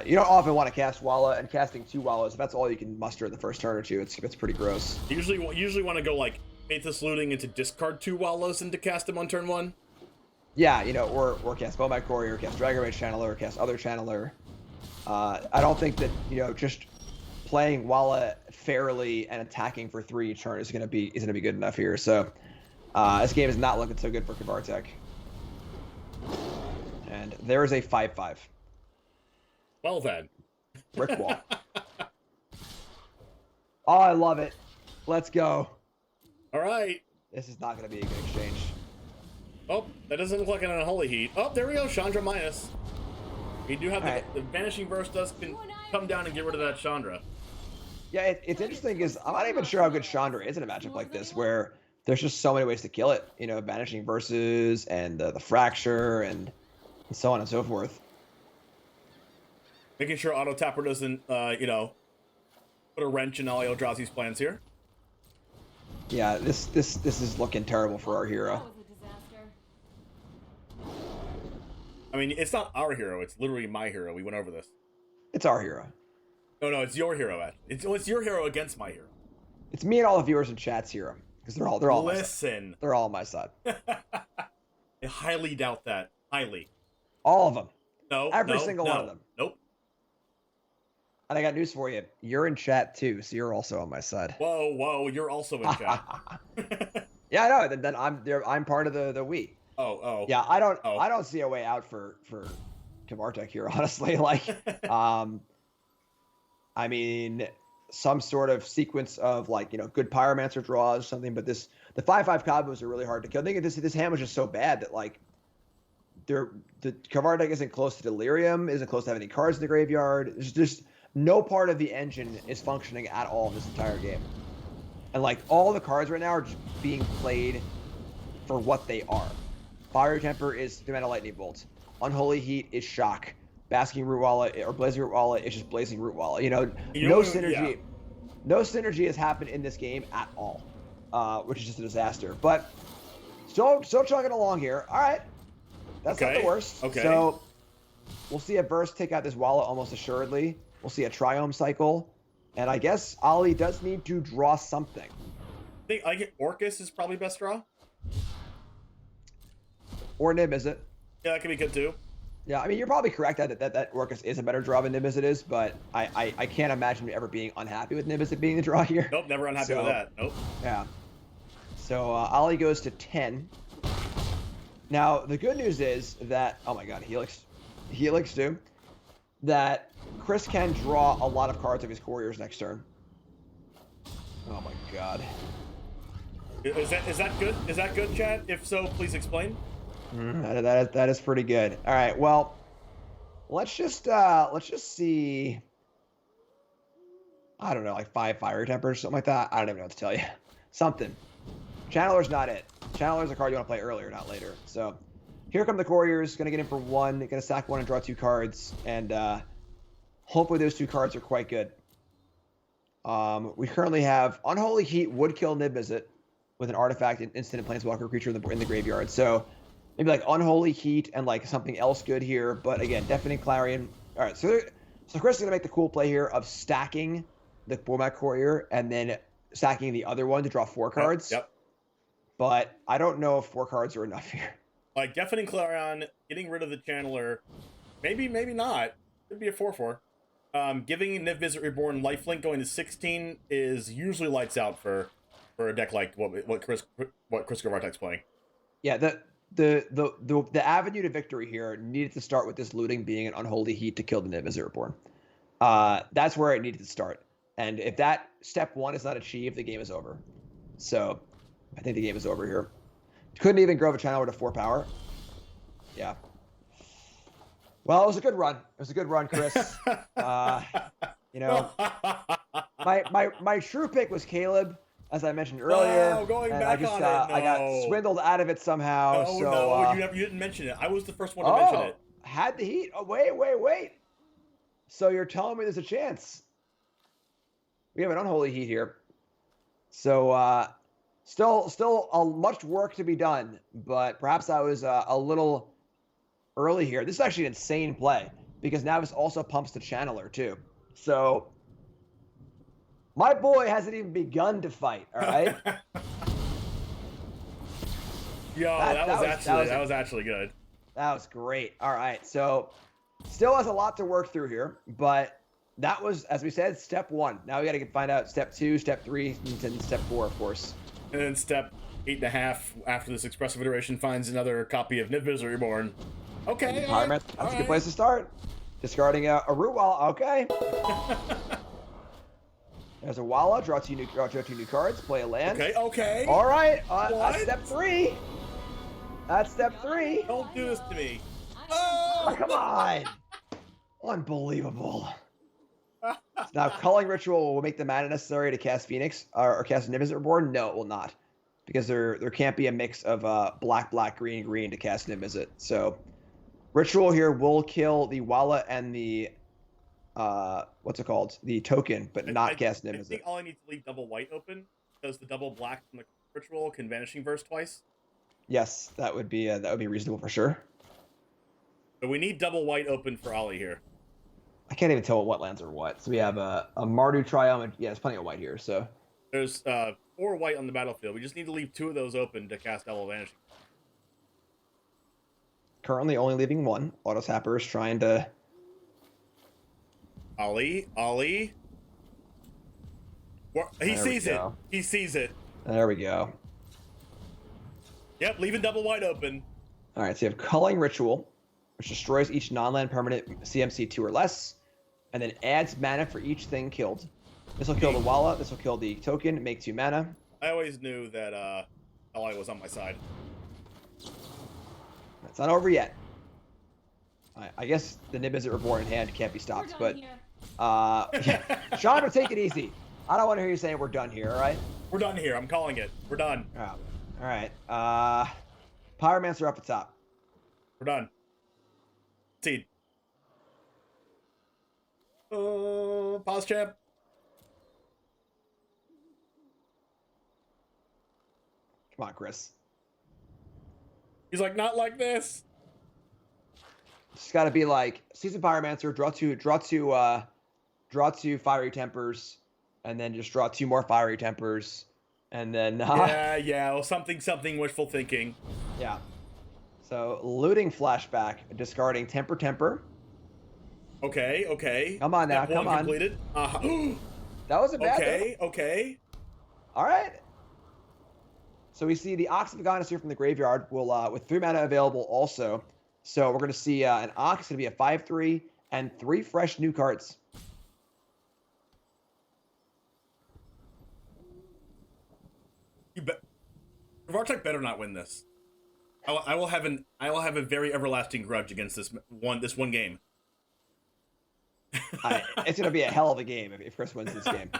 You don't often want to cast Walla, and casting 2 Wallas, if that's all you can muster in the first turn or two, it's pretty gross. You usually want to go like Faithless Looting into discard 2 Wallas and to cast them on turn 1. Yeah, you know, or cast Bomat Courier, or cast Dragon Rage Channeler, or cast other Channeler. I don't think that, you know, just playing Walla fairly and attacking for 3 each turn is gonna be good enough here. So this game is not looking so good for KverTech. And there is a 5/5. Well then. Brick wall. Oh, I love it. Let's go. All right. This is not going to be a good exchange. Oh, that doesn't look like an unholy heat. Oh, there we go. Chandra minus. We do have the Vanishing Verse can come down and get rid of that Chandra. Yeah, it's interesting because I'm not even sure how good Chandra is in a matchup like this, where there's just so many ways to kill it. You know, Vanishing Verses and the Fracture and so on and so forth. Making sure Auto Tapper doesn't, put a wrench in all Eldrazi's plans here. Yeah, this is looking terrible for our hero. I mean, it's not our hero. It's literally my hero. We went over this. It's our hero. No, it's your hero. It's your hero against my hero. It's me and all the viewers in chat's hero because they're all Listen. They're all on my side. I highly doubt that. Highly. All of them. No. Every single one of them. Nope. And I got news for you. You're in chat too, so you're also on my side. Whoa! You're also in chat. Yeah, I know. Then I'm there. I'm part of the we. Oh. Yeah, I don't see a way out for KverTech here, honestly. Like, I mean, some sort of sequence of like, you know, good Pyromancer draws or something. But the 5/5 combos are really hard to kill. I think this hand was just so bad that like, the KverTech isn't close to Delirium, isn't close to having any cards in the graveyard. There's just no part of the engine is functioning at all this entire game. And like all the cards right now are just being played for what they are. Fiery Temper is Dimensional Lightning Bolt. Unholy Heat is Shock. Basking Root Walla or Blazing Root Walla is just Blazing Root Walla. No synergy. Yeah. No synergy has happened in this game at all, which is just a disaster. But still chugging along here. All right, that's not the worst. Okay. So we'll see a burst take out this Walla almost assuredly. We'll see a Triome cycle, and I guess Ollie does need to draw something. I get Orcus is probably best draw. Or Nib, is it? Yeah, that could be good too. Yeah, I mean, you're probably correct that Orcus is a better draw than Nib as it is, but I can't imagine you ever being unhappy with Nib as it being the draw here. Nope, never unhappy with that. Nope. Yeah. So Ollie goes to 10. Now, the good news is that, oh my god, Helix too, that Chris can draw a lot of cards of his Couriers next turn. Oh my god. Is that good? Is that good, Chad? If so, please explain. That is pretty good. All right, well, let's just see. I don't know, like 5 Fire Tempers, something like that. I don't even know what to tell you. Something. Channeler's not it. Channeler's a card you want to play earlier, not later. So here come the Couriers. Gonna get in for 1. Gonna sack 1 and draw 2 cards, and hopefully those 2 cards are quite good. We currently have Unholy Heat would kill Nib Mizzet with an artifact, an instant planeswalker creature in the graveyard. So maybe like Unholy Heat and like something else good here. But again, Deafening Clarion. All right, so Chris is gonna make the cool play here of stacking the Bormac Courier and then stacking the other one to draw 4 cards. Yep. But I don't know if 4 cards are enough here. Like Deafening Clarion, getting rid of the Channeler, maybe not. Could be a 4/4. Giving Niv Mizzet Reborn lifelink going to 16 is usually lights out for a deck like what Chris Govartek's playing. Yeah, the avenue to victory here needed to start with this looting being an Unholy Heat to kill the Niv Mizzet Reborn. That's where it needed to start. And if that step 1 is not achieved, the game is over. So I think the game is over here. Couldn't even grow a Channeler to 4 power. Yeah. Well, it was a good run. It was a good run, Chris. My true pick was Caleb, as I mentioned earlier. Oh, going back on it. No. I got swindled out of it somehow. No, you didn't mention it. I was the first one to mention it. Had the heat. Oh, wait. So you're telling me there's a chance? We have an Unholy Heat here. So still much work to be done, but perhaps I was a little early here. This is actually an insane play because now this also pumps the Channeler too. So my boy hasn't even begun to fight. All right. That was actually good. That was great. All right. So still has a lot to work through here, but that was, as we said, step 1. Now we got to find out step 2, step 3, and step 4, of course. And then step 8.5 after this expressive iteration finds another copy of Niv Mizzet Reborn. Okay. That's a good place to start. Discarding a Root Walla. Okay. There's a Walla. Draw 2 new cards. Play a land. Okay. All right. That's step 3. That's step 3. Don't do this to me. Oh, come on. Unbelievable. Now, Culling Ritual will make the mana necessary to cast Phoenix or cast Niv Mizzet Reborn. No, it will not, because there can't be a mix of black, green to cast Niv Mizzet. So, Ritual here will kill the Walla and the what's it called? The token, but not cast Niv Mizzet. I think all I need to leave double white open because the double black from the Ritual can Vanishing Verse twice. Yes, that would be reasonable for sure. But we need double white open for Ollie here. I can't even tell what lands are what. So we have a Mardu Triome. And, yeah, there's plenty of white here. So there's 4 white on the battlefield. We just need to leave 2 of those open to cast Double Vanishing. Currently only leaving 1. Auto Tapper is trying to. Ollie. He sees it. He sees it. There we go. Yep, leaving double white open. All right, so you have Culling Ritual, which destroys each non-land permanent CMC 2 or less, and then adds mana for each thing killed. This will kill the Walla. This will kill the token. Make 2 mana. I always knew that Ollie was on my side. It's not over yet. I guess the Niv Mizzet Reborn in hand can't be stopped, but yeah. Chandra, take it easy. I don't want to hear you saying we're done here, all right? We're done here. I'm calling it. We're done. All right. Pyromancer up the top. We're done. Seed. Pause champ. Come on, Chris. He's like, not like this. It's got to be like Season Pyromancer, draw two Fiery Tempers, and then just draw two more Fiery Tempers, and then yeah, well, something wishful thinking. Yeah. So looting flashback, discarding Temper. Okay. Come on now, Step one come on. completed. That was a bad. Okay. All right. So we see the Ox of Agonis here from the graveyard. Will with 3 mana available also. So we're going to see an Ox going to be a 5/3 and 3 fresh new cards. You bet. Vartek better not win this. I will have a very everlasting grudge against this one game. It's going to be a hell of a game if Chris wins this game.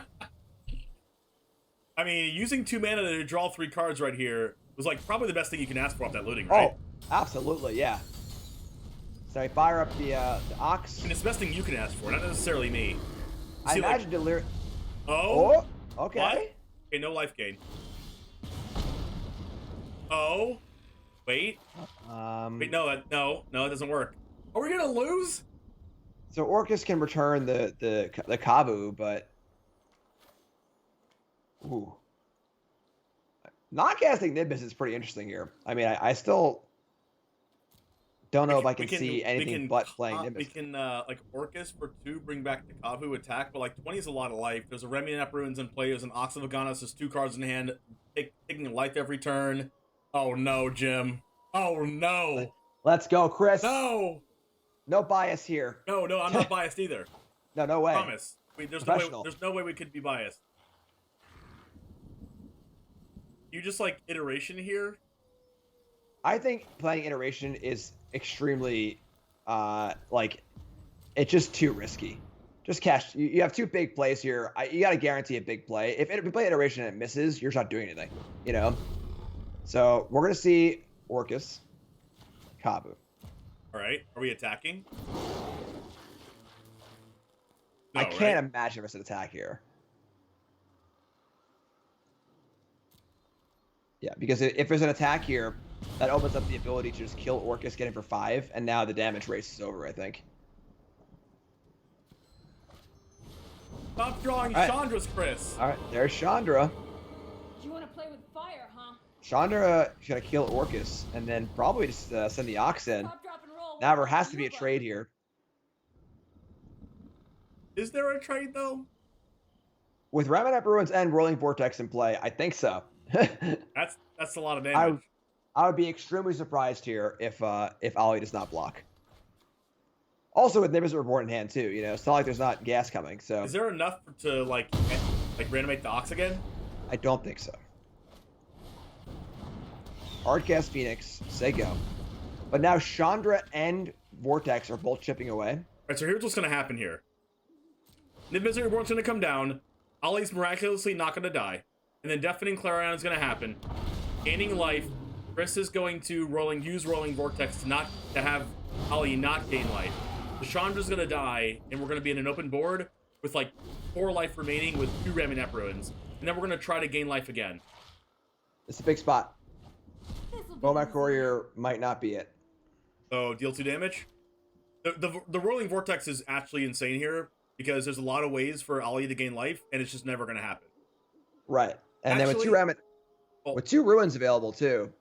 I mean, using 2 mana to draw 3 cards right here was like probably the best thing you can ask for off that looting, right? Oh, absolutely, yeah. So I fire up the Ox. And it's the best thing you can ask for, not necessarily me. I imagine Delirium. Oh, okay. What? Okay, no life gain. Oh, wait. Wait, no, it doesn't work. Are we gonna lose? So Orcus can return the Kavu, but ooh, not casting Nimbus is pretty interesting here. I mean, I still don't know if I can see anything but playing Nimbus. We can like Orcus for 2, bring back the Kavu attack, but like 20 is a lot of life. There's a Remnant Ruins in play. There's an Ox of Agonis. There's 2 cards in hand, taking a life every turn. Oh no, Jim. Oh no. Let's go, Chris. No. No bias here. No, I'm not biased either. No way. I promise. There's no way we could be biased. You just like iteration here? I think playing iteration is extremely like it's just too risky. Just cash. You have 2 big plays here. You got to guarantee a big play. If you play iteration and it misses, you're just not doing anything. You know. So we're gonna see Orcus, Kavu. All right. Are we attacking? No, I can't imagine there's an attack here. Yeah, because if there's an attack here, that opens up the ability to just kill Orcus, get him for 5, and now the damage race is over, I think. Stop drawing Chandra's, Chris. All right, there's Chandra. You want to play with fire, huh? Chandra is going to kill Orcus, and then probably just send the Ox in. Stop, drop, and roll. Now there has to be a trade here. Is there a trade, though? With Remnant Ruins and Rolling Vortex in play, I think so. That's a lot of damage. I would be extremely surprised here if Ollie does not block. Also with Nimbus Reborn in hand too, you know, it's not like there's not gas coming. So is there enough to like reanimate the Ox again? I don't think so. Ardcast Phoenix, say go. But now Chandra and Vortex are both chipping away. All right, so here's what's gonna happen here. Nimbus Reborn's gonna come down. Ollie's miraculously not gonna die. And then Deafening Clarion is gonna happen. Gaining life. Chris is going to use Rolling Vortex to have Ollie not gain life. The Chandra's gonna die, and we're gonna be in an open board with like 4 life remaining with 2 Remnant Ruins. And then we're gonna try to gain life again. It's a big spot. Bomac Courier might not be it. So deal 2 damage. The Rolling Vortex is actually insane here because there's a lot of ways for Ollie to gain life, and it's just never gonna happen. Right. And actually, then with 2 ruins available too.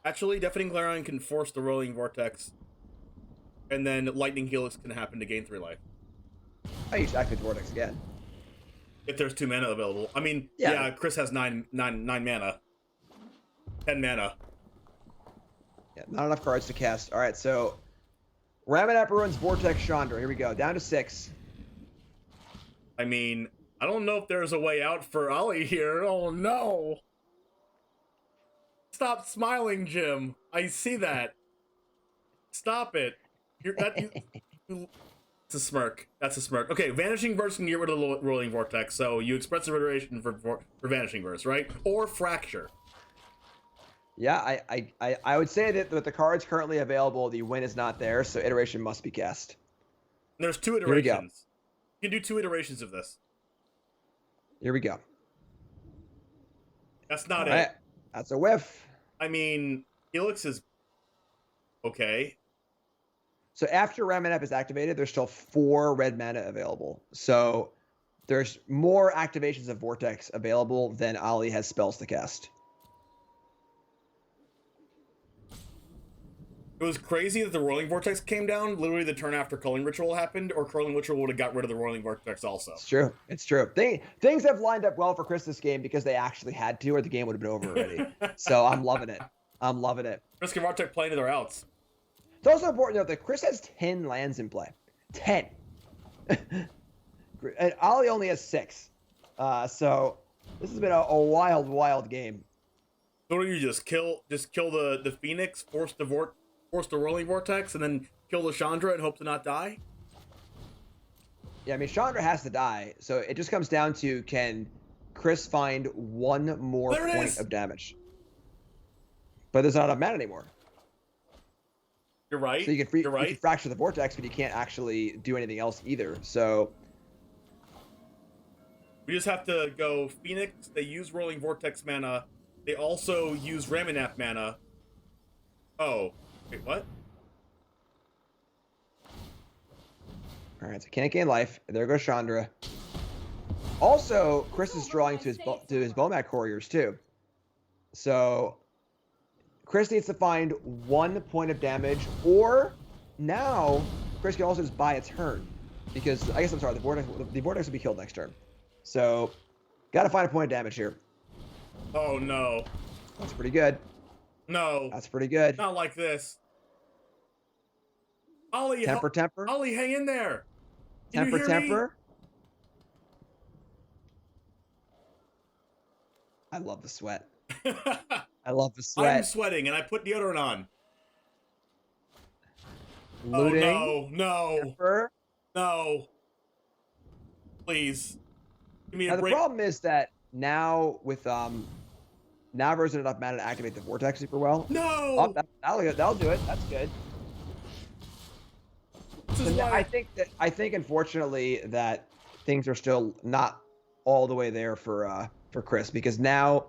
Actually, Deafening Clarion can force the Rolling Vortex, and then Lightning Helix can happen to gain 3 life. I used to activate Vortex again. If there's 2 mana available. I mean, yeah Chris has 9 mana. 10 mana. Yeah, not enough cards to cast. All right, so Ramanap Ruins, Vortex, Chandra. Here we go. Down to 6. I mean, I don't know if there's a way out for Ollie here. Oh, no. Stop smiling, Jim. I see that. Stop it. It's a smirk. That's a smirk. Okay, Vanishing Verse can get rid of the Rolling Vortex, so you express a iteration for Vanishing Verse, right? Or Fracture. Yeah, I would say that with the cards currently available, the win is not there, so iteration must be cast. There's 2 Here we go. iterations. You can do 2 iterations of this. Here we go. That's not All it. right. That's a whiff. I mean, Helix is okay. So after Ramanep is activated, there's still 4 red mana available. So there's more activations of Vortex available than Ali has spells to cast. It was crazy that the Rolling Vortex came down literally the turn after Culling Ritual happened, or Culling Ritual would have got rid of the Rolling Vortex also. It's true. It's true. Things have lined up well for Chris this game because they actually had to, or the game would have been over already. So I'm loving it. I'm loving it. Chris Kavartek playing to their outs. It's also important to note that Chris has 10 lands in play. 10. And Ali only has 6. So this has been a wild, wild game. So what do you just kill the Phoenix, force the Rolling Vortex, and then kill the Chandra and hope to not die? Yeah, I mean, Chandra has to die, so it just comes down to, can Chris find 1 more point of damage? But there's not enough mana anymore. You're right. So you can, You're right. you can fracture the Vortex, but you can't actually do anything else either. So We just have to go Phoenix. They use Rolling Vortex mana. They also use Ramanap mana. Oh, wait, what? all right, so can't gain life. There goes Chandra. Also, Chris is drawing to his Bomat Couriers too. So Chris needs to find 1 point of damage, or now Chris can also just buy a turn, because I guess I'm sorry, the Vortex will be killed next turn. So got to find a point of damage here. Oh no. That's pretty good. No. That's pretty good. Not like this. Ollie, Temper. Ollie, hang in there. Can you hear me? Temper. I love the sweat. I love the sweat. I'm sweating, and I put deodorant on. Looting. Oh, no. Temper. No. Please. Give me a Now the break. problem is that now with now there isn't enough mana to activate the Vortex super well. No. Oh, that'll do it. That's good. This So is now why I think unfortunately that things are still not all the way there for Chris, because now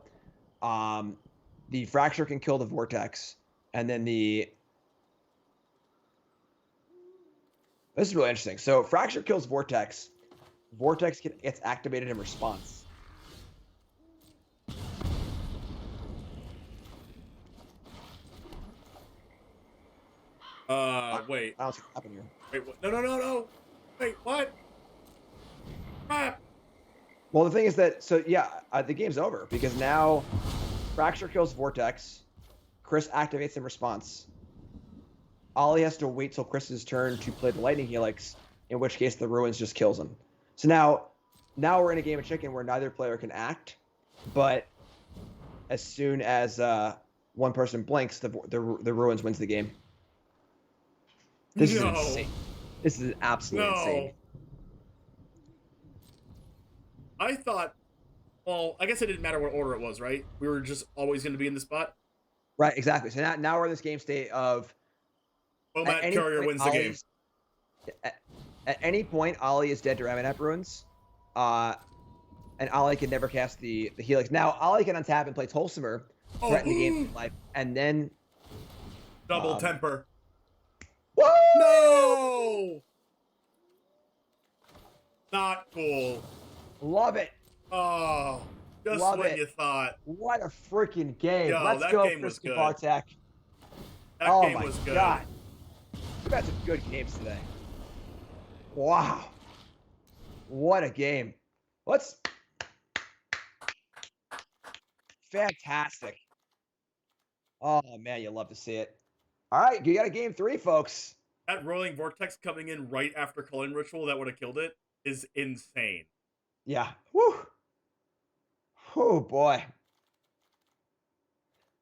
the Fracture can kill the Vortex, and then this is really interesting. So Fracture kills Vortex. Vortex gets activated in response. wait. I don't see what happened here. Wait, what? No. Wait, what? Crap. Well, the thing is that, so yeah, the game's over, because now Fracture kills Vortex. Chris activates in response. Ollie has to wait till Chris's turn to play the Lightning Helix, in which case the Ruins just kills him. So now we're in a game of chicken where neither player can act, but as soon as one person blinks, the Ruins wins the game. This is insane. This is absolutely insane. I thought, well, I guess it didn't matter what order it was, right? We were just always going to be in the spot. Right, exactly. So now we're in this game state of Bomat Courier wins the game. At any point, Ollie is dead to Ramanap Ruins, and Ollie can never cast the Helix. Now, Ollie can untap and play Tolsimer, threaten the game's life, and then Double temper. Woo! No! Not cool. Love it. Oh, just Love what it. you thought. What a freaking game. Yo, Let's that go, game was Chris good. Kavartek. That game was good. God. We've had some good games today. Wow. What a game. Fantastic. Oh, man, you love to see it. All right, you got a game 3, folks. That Rolling Vortex coming in right after Culling Ritual that would have killed it is insane. Yeah. Woo. Oh, boy.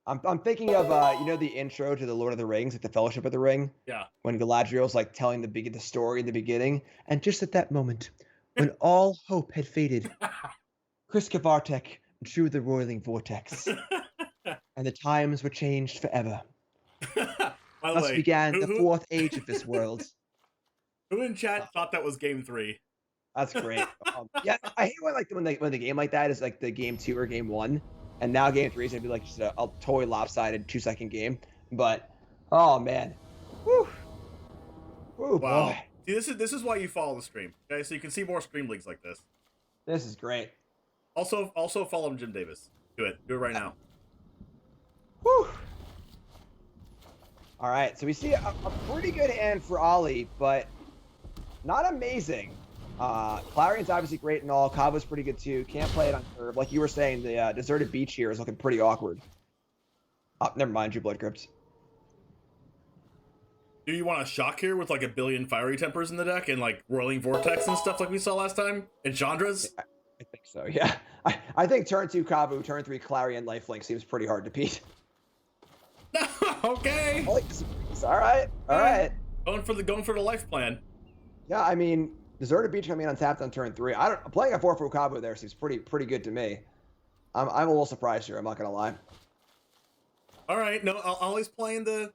I'm thinking of the intro to the Lord of the Rings, like the Fellowship of the Ring. Yeah. When Galadriel's like telling the story in the beginning, and just at that moment, when all hope had faded, Chris Kavartek drew the Roiling Vortex. and the times were changed forever. By the Thus way, began the fourth age of this world. Who in chat thought that was game 3? That's great. Yeah, I hate when the game like that is like the game 2 or game 1, and now game 3 is gonna be like just a totally lopsided 2-second game. But oh man, whew, whew, Wow. boy, See, this is why you follow the stream. Okay, so you can see more stream leagues like this. this is great. Also follow Jim Davis. Do it right now. Whew. All right, so we see a pretty good hand for Ollie, but not amazing. Clarion's obviously great and all. Cavo's pretty good too. Can't play it on curve. Like you were saying, the deserted beach here is looking pretty awkward. Oh, never mind, you Blood Crypts. Do you want a shock here with like a billion fiery tempers in the deck and like whirling vortex and stuff like we saw last time? And Chandra's? I think so, yeah. I think turn 2 Cavu, turn 3 Clarion lifelink seems pretty hard to beat. Okay. All right. Going for the life plan. Yeah, I mean, deserted beach coming in untapped on turn 3. Playing a 4 for Cavu there seems pretty good to me. I'm a little surprised here. I'm not gonna lie. All right, no, always playing the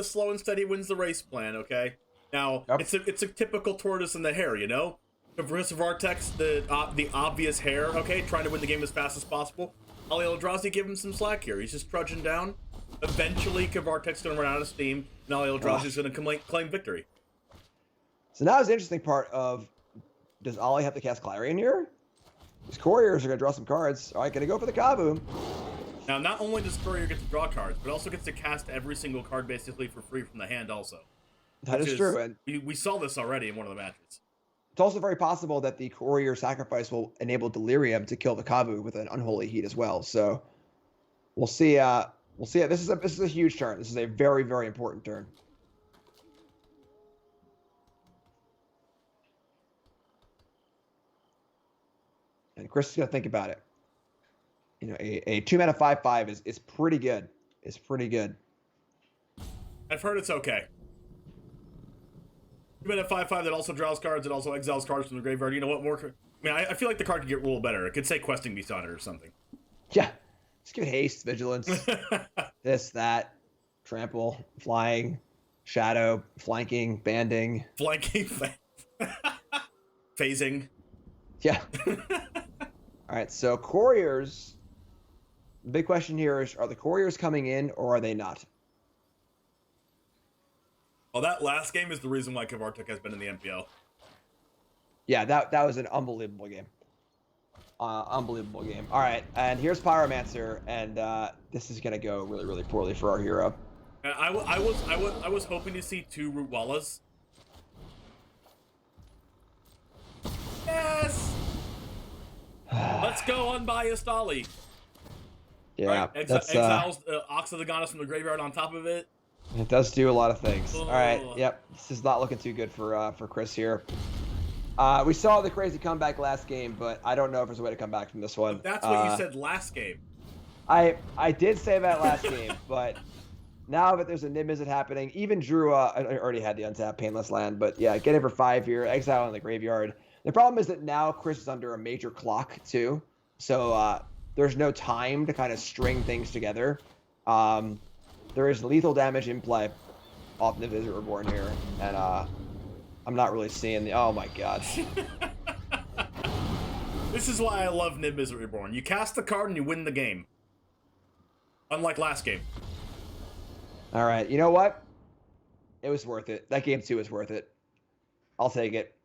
slow and steady wins the race plan. Okay, now Yep. it's a typical tortoise and the hare, you know. Progressive Vortex, the obvious hare. Okay, trying to win the game as fast as possible. Ali Eldrazi give him some slack here. He's just trudging down. Eventually, Kavartek's going to run out of steam, and Ali Eldrazi's going to claim victory. So now is the interesting part of, does Ollie have to cast Clarion here? These couriers are going to draw some cards. All right, going to go for the Cavu. Now, not only does Courier get to draw cards, but also gets to cast every single card basically for free from the hand also. That is true. And we saw this already in one of the matches. it's also very possible that the courier sacrifice will enable Delirium to kill the Cavu with an Unholy Heat as well. So we'll see. We'll see. This is a huge turn. This is a very, very important turn. And Chris is gonna think about it. You know, a 2-mana 5/5 is pretty good. It's pretty good. I've heard it's okay. 2-mana 5/5 that also draws cards, that also exiles cards from the graveyard. You know what more? I mean, I feel like the card could get ruled better. It could say Questing Beast on it or something. Yeah, just give it haste, vigilance, this, that, trample, flying, shadow, flanking, banding. Flanking, phasing. Yeah. All right, so couriers. The big question here is: are the couriers coming in or are they not? Well, that last game is the reason why Kavartek has been in the MPL. Yeah, that was an unbelievable game. Unbelievable game. All right, and here's Pyromancer, and this is gonna go really, really poorly for our hero. And I was hoping to see 2 Root Wallas. Yes. Let's go, unbiased Ollie. Yeah, right? that's Exiles Ox of the Goddess from the graveyard on top of it. it does do a lot of things. All right, Ugh. yep, this is not looking too good for Chris here. We saw the crazy comeback last game, but I don't know if there's a way to come back from this one. But that's what you said last game. I did say that last game, but now that there's a Niv Mizzet happening, even Drew already had the untapped Painless Land, but yeah, get it for 5 here, exile in the graveyard. The problem is that now Chris is under a major clock too, so there's no time to kind of string things together. There is lethal damage in play off Niv Mizzet Reborn here, and I'm not really seeing the. Oh my god. This is why I love Niv Mizzet Reborn. You cast the card and you win the game. Unlike last game. All right, you know what? It was worth it. That game 2 was worth it. I'll take it.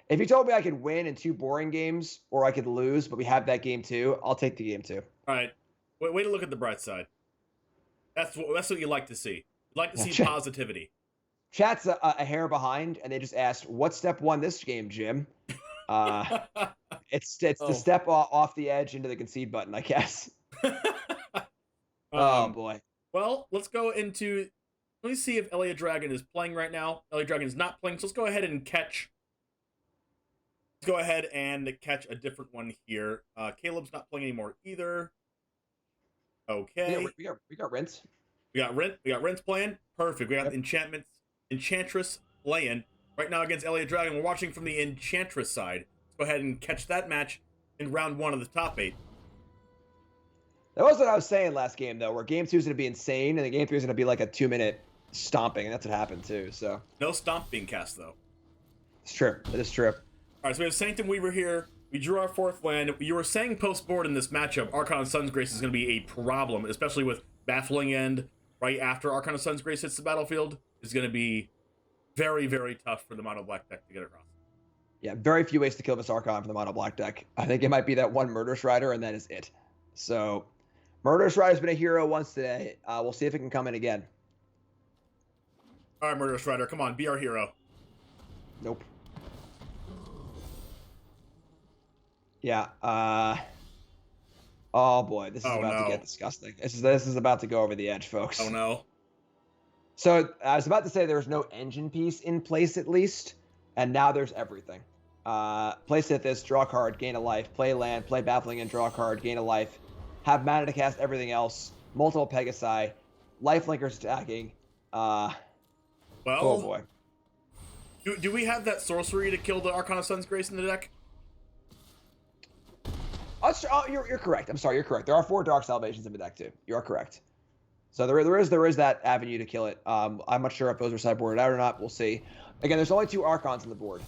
If you told me I could win in 2 boring games, or I could lose, but we have that game 2, I'll take the game 2. All right. Way to look at the bright side. That's what you like to see. You like to see positivity. Chat's a hair behind, and they just asked, "What's step 1 this game, Jim?" It's the step off the edge into the concede button, I guess. Oh boy. Well, let's go into. Let me see if Elliot Dragon is playing right now. Elliot Dragon is not playing, so let's go ahead and catch. Let's go ahead and catch a different one here. Caleb's not playing anymore either. Okay. We got Rinse. We got Rent's playing. Perfect. We got Enchantress playing right now against Elliot Dragon. We're watching from the Enchantress side. Let's go ahead and catch that match in round 1 of the top 8. That was what I was saying last game, though, where game 2 is going to be insane, and the game 3 is going to be like a 2-minute stomping, and that's what happened, too. So No stomp being cast, though. it's true. It is true. All right, so we have Sanctum Weaver here. We drew our 4th land. You were saying post-board in this matchup, Archon of Sun's Grace is going to be a problem, especially with Baffling End right after Archon of Sun's Grace hits the battlefield. Is going to be very, very tough for the mono black deck to get across. Yeah, very few ways to kill this Archon for the mono black deck. I think it might be that one Murderous Rider, and that is it. So, Murderous Rider's been a hero once today. We'll see if it can come in again. All right, Murderous Rider, come on, be our hero. Nope. Yeah. Oh boy, this is about to get disgusting. This is about to go over the edge, folks. Oh no. So I was about to say there was no engine piece in place at least, and now there's everything. Play Sithis, draw a card, gain a life. Play land, play Baffling and draw a card, gain a life. Have mana to cast everything else. Multiple Pegasi, Lifelinkers attacking. Well, oh boy. Do we have that sorcery to kill the Archon of Sun's Grace in the deck? Oh, you're correct. I'm sorry, you're correct. There are 4 Dark Salvations in the deck too. You are correct. So there is that avenue to kill it. I'm not sure if those are sideboarded out or not. We'll see. Again, there's only 2 Archons on the board.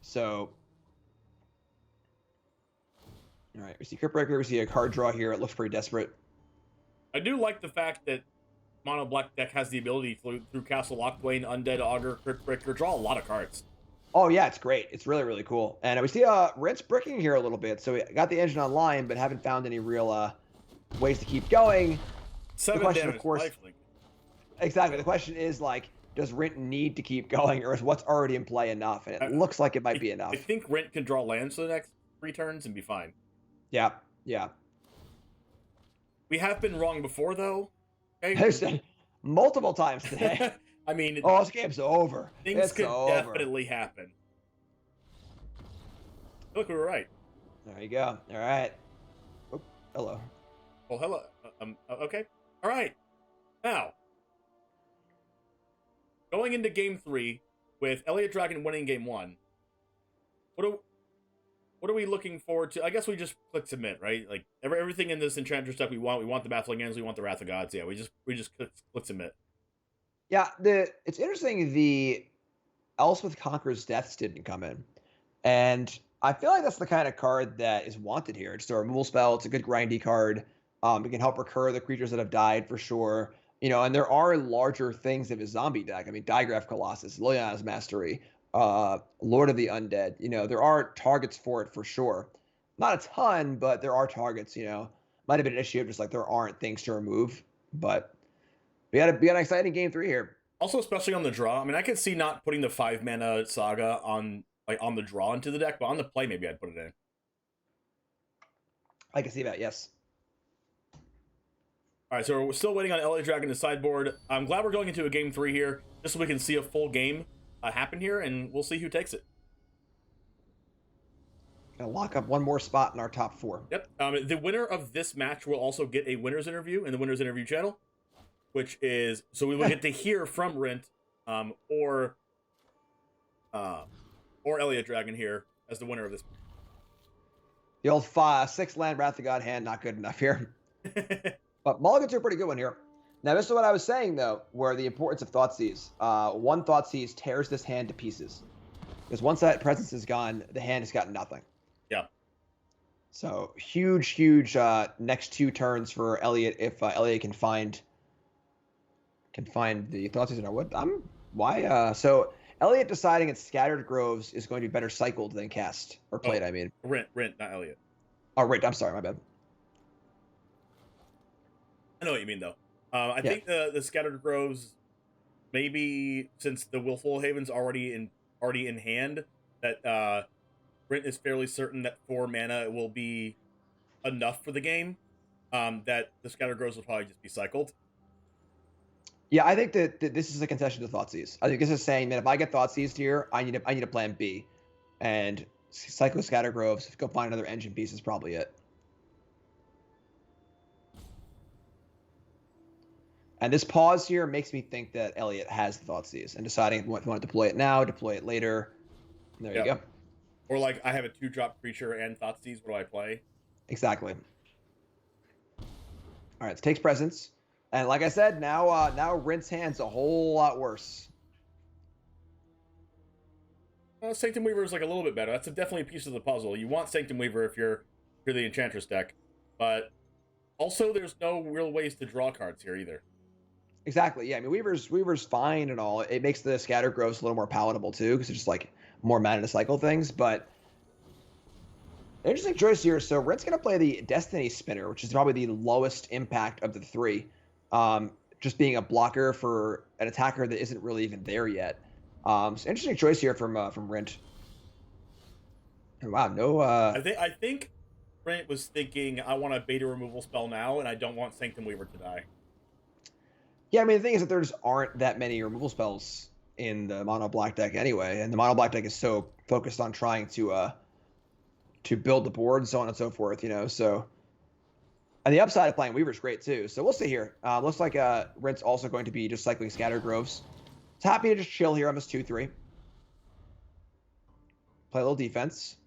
So, all right, we see Crypt Breaker. We see a card draw here. It looks pretty desperate. I do like the fact that mono black deck has the ability through Castle Lockdwayne, Undead Augur, Crypt Breaker, draw a lot of cards. Oh yeah, it's great. It's really, really cool. And we see Rinse bricking here a little bit. So we got the engine online, but haven't found any real ways to keep going. 7 the question, damage, of course, lifelink. Exactly. The question is like, does Rint need to keep going, or is what's already in play enough? And it looks like it might be enough. I think Rint can draw lands for the next 3 turns and be fine. Yeah, yeah. We have been wrong before, though. Okay? Multiple times today. I mean, this game's over. Things could definitely happen. Look, we were right. There you go. All right. Oh, hello. Well, hello. Okay. All right. Now, going into game 3 with Elliott Dragon winning game 1, what are we looking forward to? I guess we just click submit, right? Like everything in this Enchantress deck we want. We want the Baffling Ends. We want the Wrath of Gods. Yeah, we just click submit. Yeah, it's interesting the Elspeth Conqueror's Deaths didn't come in. And I feel like that's the kind of card that is wanted here. It's a removal spell. It's a good grindy card. It can help recur the creatures that have died for sure. And there are larger things in a zombie deck. I mean, Digraph Colossus, Liliana's Mastery, Lord of the Undead. There are targets for it for sure. Not a ton, but there are targets, Might have been an issue of just like there aren't things to remove. But we got an exciting game 3 here. Also, especially on the draw. I mean, I could see not putting the 5-mana Saga on the draw into the deck, but on the play, maybe I'd put it in. I can see that, yes. All right, so we're still waiting on LA Dragon to sideboard. I'm glad we're going into a game 3 here, just so we can see a full game happen here, and we'll see who takes it. Gonna lock up one more spot in our top 4. Yep. The winner of this match will also get a winner's interview in the winner's interview channel, which is so we will get to hear from Rint, or Elliott Dragon here as the winner of this. The old 6-land Wrath of God hand, not good enough here. But Mulligan's are a pretty good one here. Now, this is what I was saying, though, where the importance of Thoughtseize. One Thoughtseize tears this hand to pieces. Because once that presence is gone, the hand has got nothing. Yeah. So, huge next 2 turns for Elliott if Elliott can find the Thoughtseize in our wood. So, Elliott deciding it's Scattered Groves is going to be better cycled than cast. Or played, I mean. Rint, not Elliott. Oh, Rint, I'm sorry, my bad. I know what you mean, though. I think the Scattered Groves, maybe since the Willful Haven's already in hand, that Rint is fairly certain that 4 mana will be enough for the game. That the Scattered Groves will probably just be cycled. Yeah, I think that this is a concession to Thoughtseize. I think this is saying that if I get Thoughtseized here, I need a plan B, and cycle Scattered Groves, go find another engine piece is probably it. And this pause here makes me think that Elliott has the Thoughtseize and deciding if you want to deploy it now, deploy it later. There you go. Or like, I have a 2-drop creature and Thoughtseize. What do I play? Exactly. All right, it takes presence. And like I said, now Rint's hand's a whole lot worse. Sanctum Weaver is like a little bit better. That's definitely a piece of the puzzle. You want Sanctum Weaver if you're the Enchantress deck, but also there's no real ways to draw cards here either. Exactly. Yeah. I mean, Weaver's fine and all. It makes the Scatter Growths a little more palatable too, because it's just like more mana to cycle things. But interesting choice here. So Rent's gonna play the Destiny Spinner, which is probably the lowest impact of the three. Just being a blocker for an attacker that isn't really even there yet. So interesting choice here from Rent. And wow, no. I think Rent was thinking, I want a beta removal spell now, and I don't want Sanctum Weaver to die. Yeah, I mean, the thing is that there just aren't that many removal spells in the mono black deck anyway, and the mono black deck is so focused on trying to build the board and so on and so forth, you know. So, and the upside of playing Weaver is great too. So we'll see here. Looks like Rent's also going to be just cycling Scatter Groves. It's happy to just chill here on this 2-3. Play a little defense.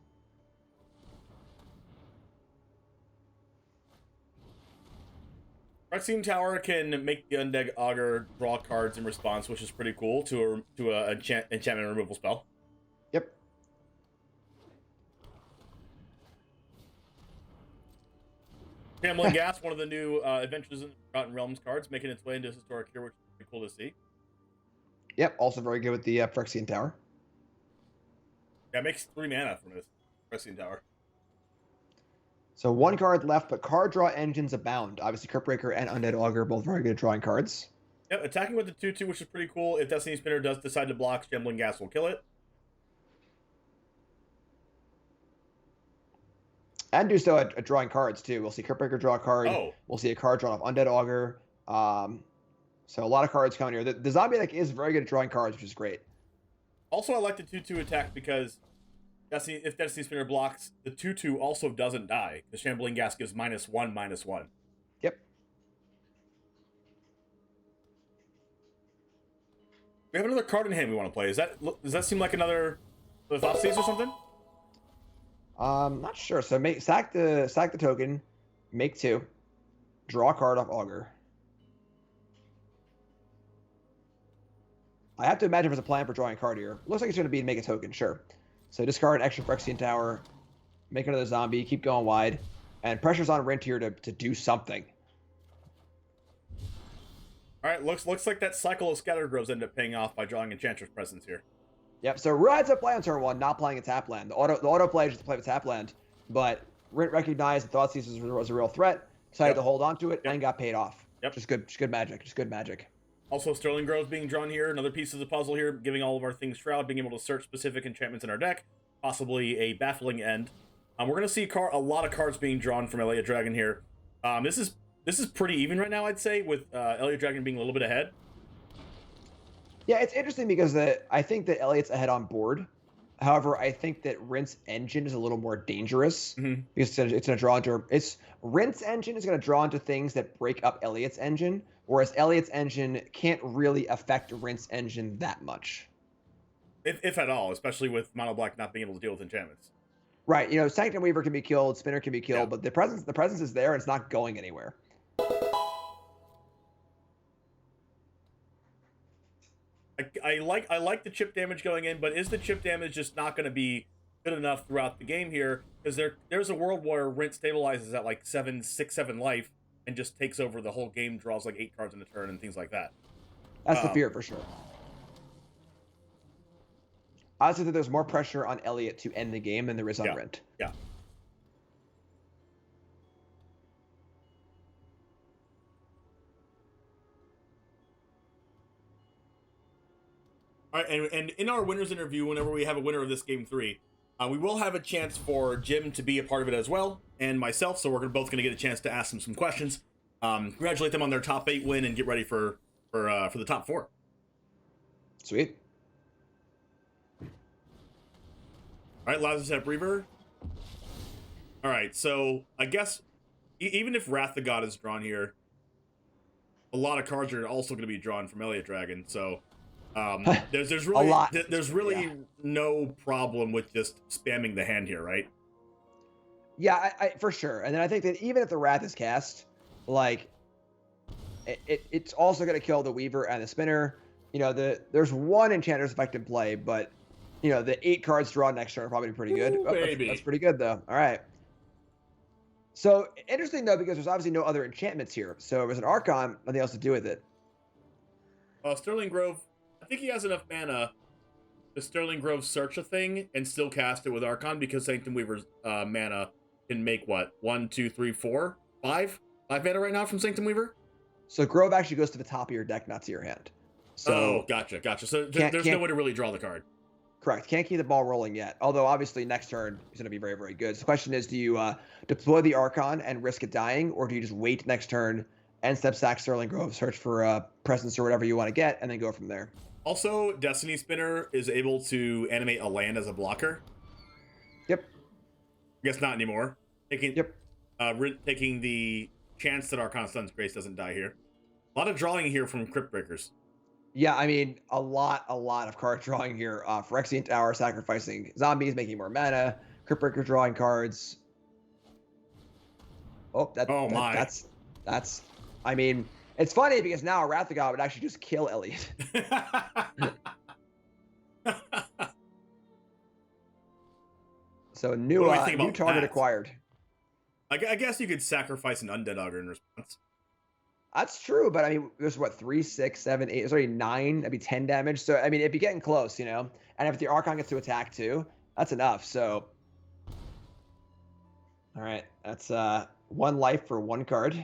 Phyrexian Tower can make the Undead Augur draw cards in response, which is pretty cool to a enchantment removal spell. Yep. Shambling Gas, one of the new Adventures in the Forgotten Realms cards, making its way into Historic here, which is pretty cool to see. Yep, also very good with the Phyrexian Tower. Yeah, it makes 3 mana from this Phyrexian Tower. So 1 card left, but card draw engines abound. Obviously, Cryptbreaker and Undead Augur both very good at drawing cards. Yep, attacking with the 2/2, which is pretty cool. If Destiny Spinner does decide to block, Shambling Gas will kill it. And do so at drawing cards, too. We'll see Cryptbreaker draw a card. Oh. We'll see a card drawn off Undead Augur. So a lot of cards coming here. The zombie deck is very good at drawing cards, which is great. Also, I like the 2/2 attack because if Destiny Spinner blocks, the 2/2 also doesn't die. The Shambling Gas gives -1/-1. Yep. We have another card in hand we want to play. Does that seem like another Thoughtseize or something? Not sure. So sack the token, make 2, draw a card off Augur. I have to imagine there's a plan for drawing a card here. Looks like it's going to be to make a token, sure. So discard extra Phyrexian Tower, make another zombie, keep going wide, and pressure's on Rent here to do something. All right, looks like that cycle of Scatter Groves ended up paying off by drawing Enchantress Presence here. Yep, so Real heads up play on turn 1, not playing a tap land. The auto play is just to play with tap land, but Rent recognized the Thoughtseize was a real threat, decided to hold on to it, and got paid off. Yep. Just good magic. Also, Sterling Groves being drawn here, another piece of the puzzle here, giving all of our things Shroud, being able to search specific enchantments in our deck, possibly a baffling end. We're going to see a lot of cards being drawn from Elliot Dragon here. This is pretty even right now, I'd say, with Elliot Dragon being a little bit ahead. Yeah, it's interesting because I think that Elliot's ahead on board. However, I think that Rent's engine is a little more dangerous because it's going to draw into Rent's engine is going to draw into things that break up Elliot's engine, whereas Elliot's engine can't really affect Rent's engine that much. If at all, especially with Mono Black not being able to deal with enchantments. Right, you know, Sanctum Weaver can be killed, Spinner can be killed, but the presence is there and it's not going anywhere. I like the chip damage going in, but is the chip damage just not going to be good enough throughout the game here? Because there's a world where Rent stabilizes at like 6-7 life and just takes over the whole game, draws like 8 cards in a turn and things like that. That's the fear for sure. I would say that there's more pressure on Elliot to end the game than there is on Rent. Yeah. All right, and in our winners interview, whenever we have a winner of this game 3, we will have a chance for Jim to be a part of it as well, and myself. So we're both going to get a chance to ask them some questions, congratulate them on their top 8 win, and get ready for the top 4. Sweet. All right, Lazarus Reaver. All right, so I guess even if Wrath the God is drawn here, a lot of cards are also going to be drawn from Elliot Dragon. So there's really no problem with just spamming the hand here, right? Yeah, I for sure. And then I think that even if the Wrath is cast, like it's also going to kill the Weaver and the Spinner. You know, there's one Enchanter's Effect in play, but you know, the 8 cards drawn next turn are probably pretty good. Ooh, Oh, baby. that's pretty good though. All right. So interesting though, because there's obviously no other enchantments here. So if there's an Archon, nothing else to do with it. Sterling Grove, I think he has enough mana to Sterling Grove search a thing and still cast it with Archon, because Sanctum Weaver's mana can make what? 1, 2, 3, 4, 5? 5 mana right now from Sanctum Weaver? So Grove actually goes to the top of your deck, not to your hand. So gotcha. So there's no way to really draw the card. Correct. Can't keep the ball rolling yet. Although obviously next turn is going to be very, very good. So the question is, do you deploy the Archon and risk it dying, or do you just wait next turn and step sack Sterling Grove, search for presence or whatever you want to get, and then go from there? Also, Destiny Spinner is able to animate a land as a blocker. Yep. I guess not anymore. Taking the chance that Archon Sun's Grace doesn't die here. A lot of drawing here from Crypt Breakers. Yeah, I mean, a lot of card drawing here. Phyrexian Tower sacrificing zombies, making more mana. Crypt Breaker drawing cards. That's. I mean, it's funny because now Wrath of God would actually just kill Elliot. So new target acquired. I guess you could sacrifice an Undead Augur in response. That's true, but I mean, there's what, 3, 6, 7, 8, there's already 9, that'd be 10 damage. So, I mean, it'd be getting close, you know? And if the Archon gets to attack too, that's enough. So, all right, that's 1 life for 1 card.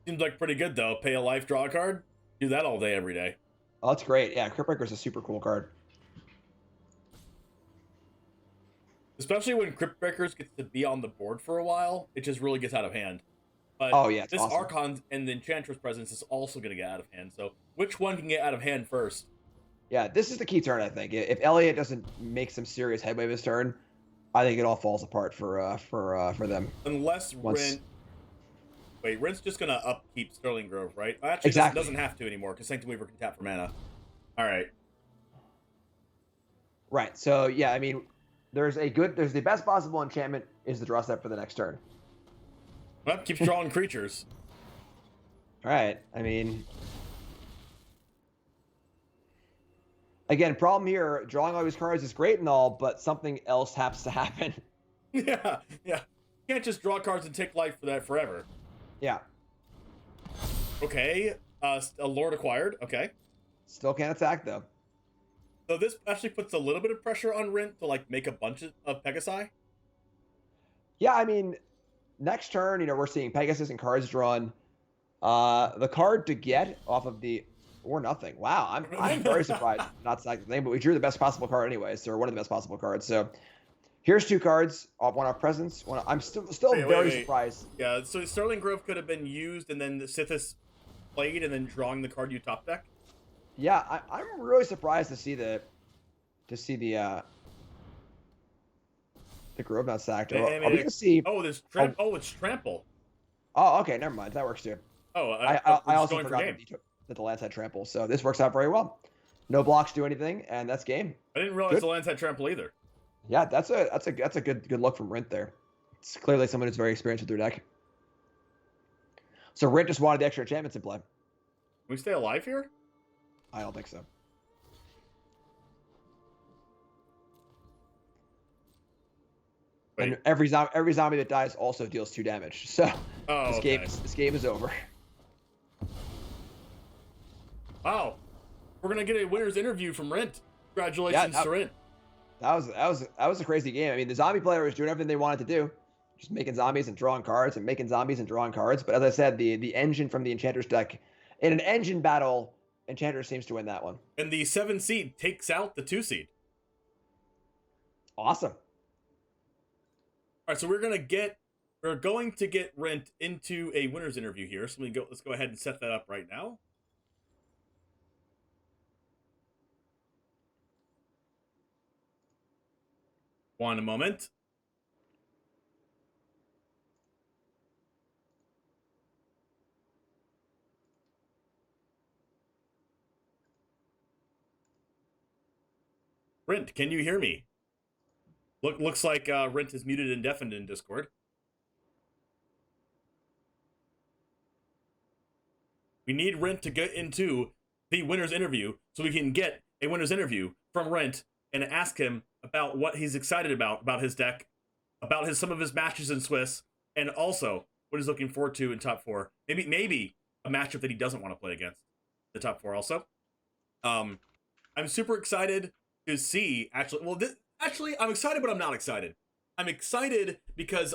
Seems like pretty good, though. Pay a life, draw a card. Do that all day, every day. Oh, that's great. Yeah, Crypt Breaker is a super cool card. Especially when Crypt Breakers gets to be on the board for a while, it just really gets out of hand. But this awesome. Archon and the Enchantress presence is also going to get out of hand. So which one can get out of hand first? Yeah, this is the key turn, I think. If Elliot doesn't make some serious headway this turn, I think it all falls apart for them. Unless Rent... Wait, Rent's just going to upkeep Sterling Grove, right? Actually, exactly. Doesn't have to anymore, because Sanctum Weaver can tap for mana. All right. Right, so yeah, I mean, there's the best possible enchantment is the draw step for the next turn. Well, keeps drawing creatures. All right. I mean, again, problem here, drawing all these cards is great and all, but something else has to happen. Yeah. You can't just draw cards and take life for that forever. Yeah. Okay. A Lord acquired. Okay. Still can't attack, though. So this actually puts a little bit of pressure on Rent to, like, make a bunch of Pegasi? Yeah, I mean... Next turn, you know, we're seeing Pegasus and cards drawn. The card to get off of the or nothing. Wow, I'm very surprised not to the name, but we drew the best possible card anyways, or one of the best possible cards. So here's 2 cards, one off presence. I'm still very surprised. Yeah, so Sterling Grove could have been used, and then the Sithis played, and then drawing the card you top deck. Yeah, I'm really surprised to see the Grove not sacked. Are we gonna see? Oh, it's trample. Oh, okay, never mind. That works too. Oh, I also forgot that the lands had trample, so this works out very well. No blocks do anything, and that's game. I didn't realize the lands had trample either. Yeah, that's a good look from Rent there. It's clearly someone who's very experienced with their deck. So Rent just wanted the extra enchantments in play. Can we stay alive here? I don't think so. Wait. And every zombie that dies also deals 2 damage. So this game is over. Wow, we're gonna get a winner's interview from Rent. Congratulations to Rent. That was a crazy game. I mean, the zombie player was doing everything they wanted to do, just making zombies and drawing cards and making zombies and drawing cards. But as I said, the engine from the Enchantress deck, in an engine battle, Enchantress seems to win that one. And the 7 seed takes out the 2 seed. Awesome. All right, so we're going to get Rent into a winner's interview here. So let's go ahead and set that up right now. One moment. Rent, can you hear me? Looks like Rent is muted and deafened in Discord. We need Rent to get into the winner's interview so we can get a winner's interview from Rent and ask him about what he's excited about his deck, about some of his matches in Swiss, and also what he's looking forward to in top 4. Maybe a matchup that he doesn't want to play against the top 4 also. I'm super excited to see, actually, I'm excited, but I'm not excited. I'm excited because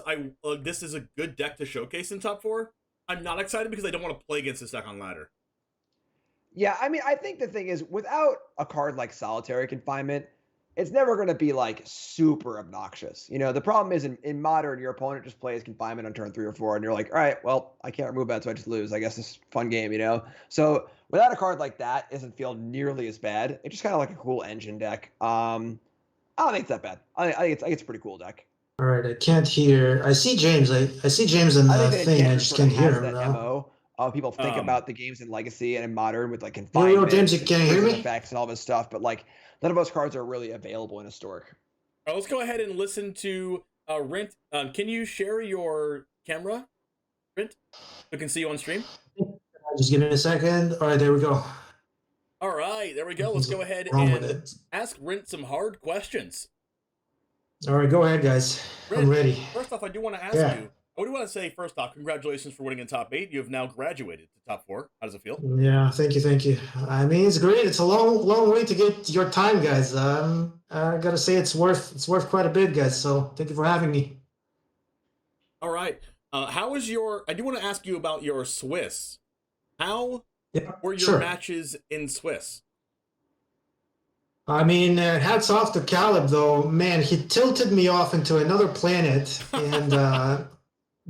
this is a good deck to showcase in top 4. I'm not excited because I don't want to play against this deck on ladder. Yeah, I mean, I think the thing is, without a card like Solitary Confinement, it's never going to be like super obnoxious. You know, the problem is in Modern, your opponent just plays Confinement on turn 3 or 4, and you're like, all right, well, I can't remove that, so I just lose. I guess it's a fun game, you know? So without a card like that, it doesn't feel nearly as bad. It's just kind of like a cool engine deck. I don't think it's that bad. I think it's a pretty cool deck. All right, I can't hear. I see James. I see James in the thing. I just can't hear him now. MO. People think about the games in Legacy and in Modern with like Yo, Confinement, James, you can't hear me? effects and all this stuff, but like none of those cards are really available in Historic. All right, let's go ahead and listen to Rent. Can you share your camera, Rent? We can see you on stream. Just give me a second. All right, there we go. All right, there we go. Let's go ahead and ask Rent some hard questions. All right, go ahead, guys. Rent, I'm ready. First off, I do want to ask you. I do want to say, first off, congratulations for winning in top 8. You have now graduated to top 4. How does it feel? Yeah, thank you. I mean, it's great. It's a long way to get your time, guys. I gotta say, it's worth quite a bit, guys. So thank you for having me. All right. How is your? I do want to ask you about your Swiss. How were your matches in Swiss? I mean, hats off to Caleb, though. Man, he tilted me off into another planet and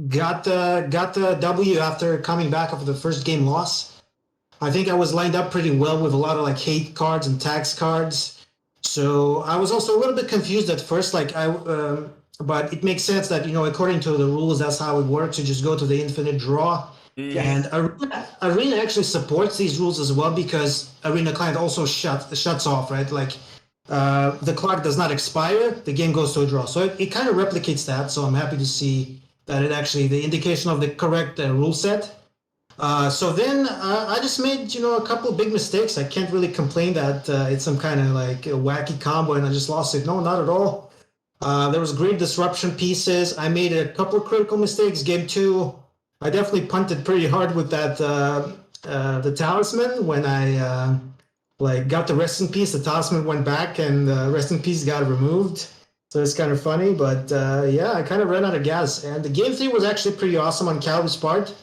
got the W after coming back after the first game loss. I think I was lined up pretty well with a lot of like hate cards and tax cards. So I was also a little bit confused at first, but it makes sense that, you know, according to the rules, that's how it works. You just go to the infinite draw. And Arena actually supports these rules as well because Arena client also shuts off, right? Like the clock does not expire, the game goes to a draw. So it kind of replicates that. So I'm happy to see that it actually the indication of the correct rule set. So then I just made, you know, a couple of big mistakes. I can't really complain that it's some kind of like a wacky combo and I just lost it. No, not at all. There was great disruption pieces. I made a couple of critical mistakes. Game 2, I definitely punted pretty hard with that the talisman when I got the rest in peace. The talisman went back and the rest in peace got removed. So it's kind of funny, but yeah, I kind of ran out of gas. And the game 3 was actually pretty awesome on Caleb's part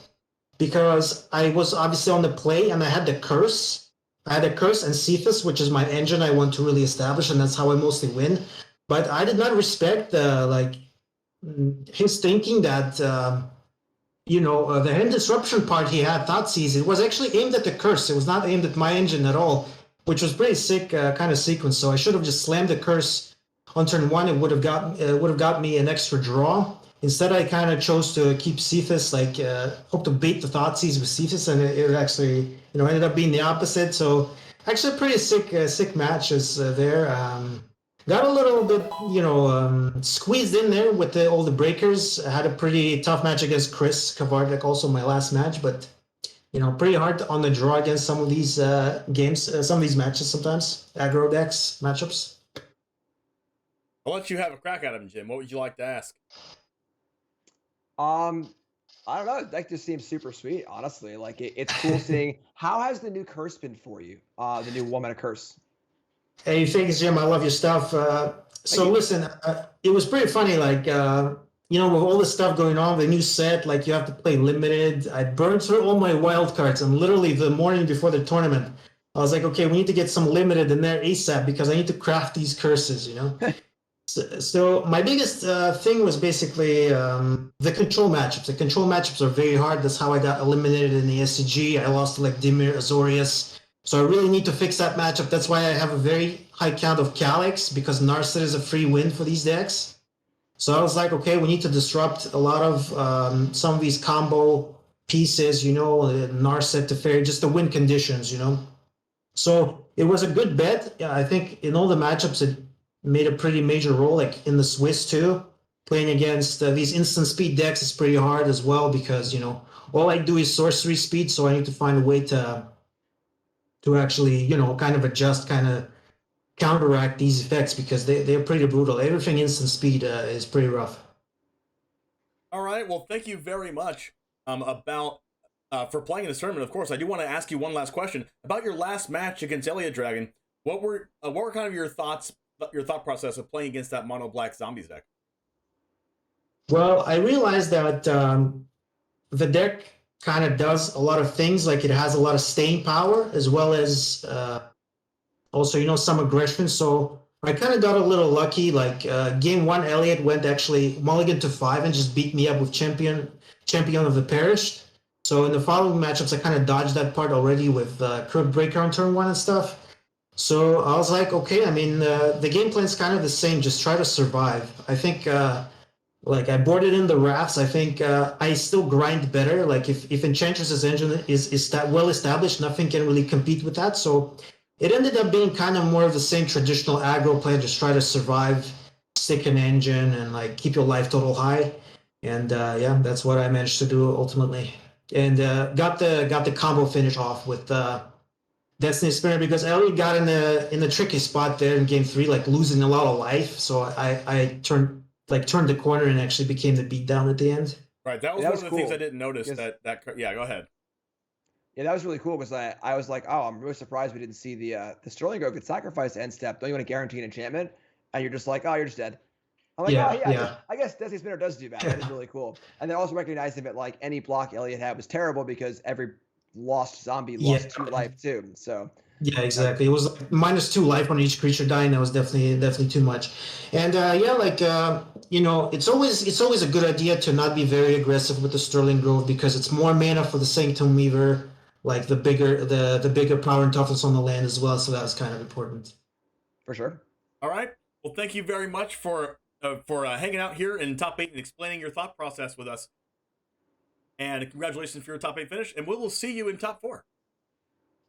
because I was obviously on the play and I had the curse. I had a curse and Cephas, which is my engine I want to really establish, and that's how I mostly win. But I did not respect his thinking that the hand disruption part he had Thoughtseize. It was actually aimed at the curse. It was not aimed at my engine at all, which was pretty sick kind of sequence. So I should have just slammed the curse on turn 1. It would have got me an extra draw. Instead, I kind of chose to keep Cephas, hope to bait the Thoughtseize with Cephas, and it actually ended up being the opposite. So actually, pretty sick matches there. Got a little bit, squeezed in there with all the breakers. I had a pretty tough match against Chris Kavardek, also my last match, but pretty hard on the draw against some of these games, some of these matches sometimes, aggro decks matchups. I'll let you have a crack at him, Jim. What would you like to ask? I don't know. That just seems super sweet, honestly. Like it's cool seeing. How has the new curse been for you? The new 1-mana curse. Hey, thanks, Jim. I love your stuff. Listen, it was pretty funny. With all this stuff going on, the new set, you have to play limited. I burned through all my wild cards, and literally the morning before the tournament, I was like, okay, we need to get some limited in there ASAP because I need to craft these curses, So my biggest thing was basically the control matchups. The control matchups are very hard. That's how I got eliminated in the SCG. I lost to Dimir, Azorius. So I really need to fix that matchup. That's why I have a very high count of Calyx, because Narset is a free win for these decks. So I was like, okay, we need to disrupt a lot of some of these combo pieces, Narset to Fairy, just the win conditions, So it was a good bet. Yeah, I think in all the matchups, it made a pretty major role, in the Swiss too. playing against these instant speed decks is pretty hard as well because all I do is sorcery speed, so I need to find a way to actually kind of adjust, kind of counteract these effects because they're pretty brutal. Everything instant speed is pretty rough. All right. Well, thank you very much about for playing in this tournament. Of course, I do want to ask you one last question about your last match against Elliot Dragon. What were kind of your thought process of playing against that mono black zombies deck? Well, I realized that the deck kind of does a lot of things. Like it has a lot of staying power as well as also some aggression. So I kind of got a little lucky. Like game one, Elliot went actually mulligan to 5 and just beat me up with champion of the Perished. So in the following matchups, I kind of dodged that part already with Crook Breaker on turn 1 and stuff. So I was like, okay, I mean, the game plan is kind of the same. Just try to survive. I think like I boarded in the rafts. I think I still grind better. Like if Enchantress's engine is that well established, nothing can really compete with that. So it ended up being kind of more of the same traditional aggro play. Just try to survive, stick an engine, and like keep your life total high. And yeah, that's what I managed to do ultimately. And got the combo finish off with Destiny Spinner because Elliot got in the tricky spot there in game 3, like losing a lot of life. So I turned the corner and actually became the beatdown at the end. Right, that was one of the things I didn't notice. That yeah, go ahead. Yeah, that was really cool because I was like, oh, I'm really surprised we didn't see the Sterling Grove get sacrificed to end step. Don't you want to guarantee an enchantment? And you're just like, oh, you're just dead. I'm like, yeah. I guess Destiny Spinner does do that. That is really cool. And then also recognizing that like any block Elliot had was terrible because every lost zombie lost 2 life too. So yeah, exactly. It was like -2 life on each creature dying. That was definitely too much. And yeah, like it's always a good idea to not be very aggressive with the Sterling Grove because it's more mana for the Sanctum Weaver, like the bigger power and toughness on the land as well. So that was kind of important. For sure. All right. Well, thank you very much for hanging out here in top 8 and explaining your thought process with us. And congratulations for your top 8 finish. And we will see you in top 4.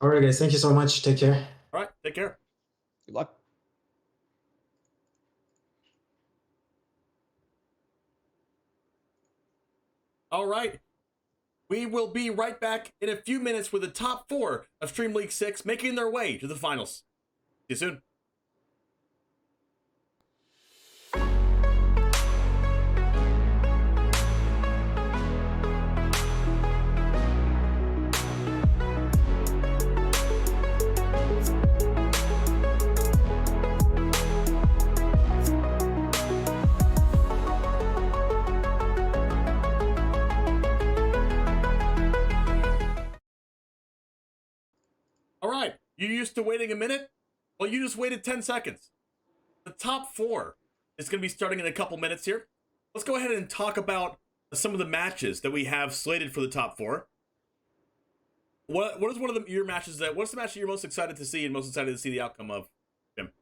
All right, guys. Thank you so much. Take care. All right. Take care. Good luck. All right. We will be right back in a few minutes with the top 4 of Stream League 6 making their way to the finals. See you soon. All right, you used to waiting a minute? Well, you just waited 10 seconds. The top 4 is going to be starting in a couple minutes here. Let's go ahead and talk about some of the matches that we have slated for the top 4. What is one of your matches what's the match that you're most excited to see and most excited to see the outcome of, Jim?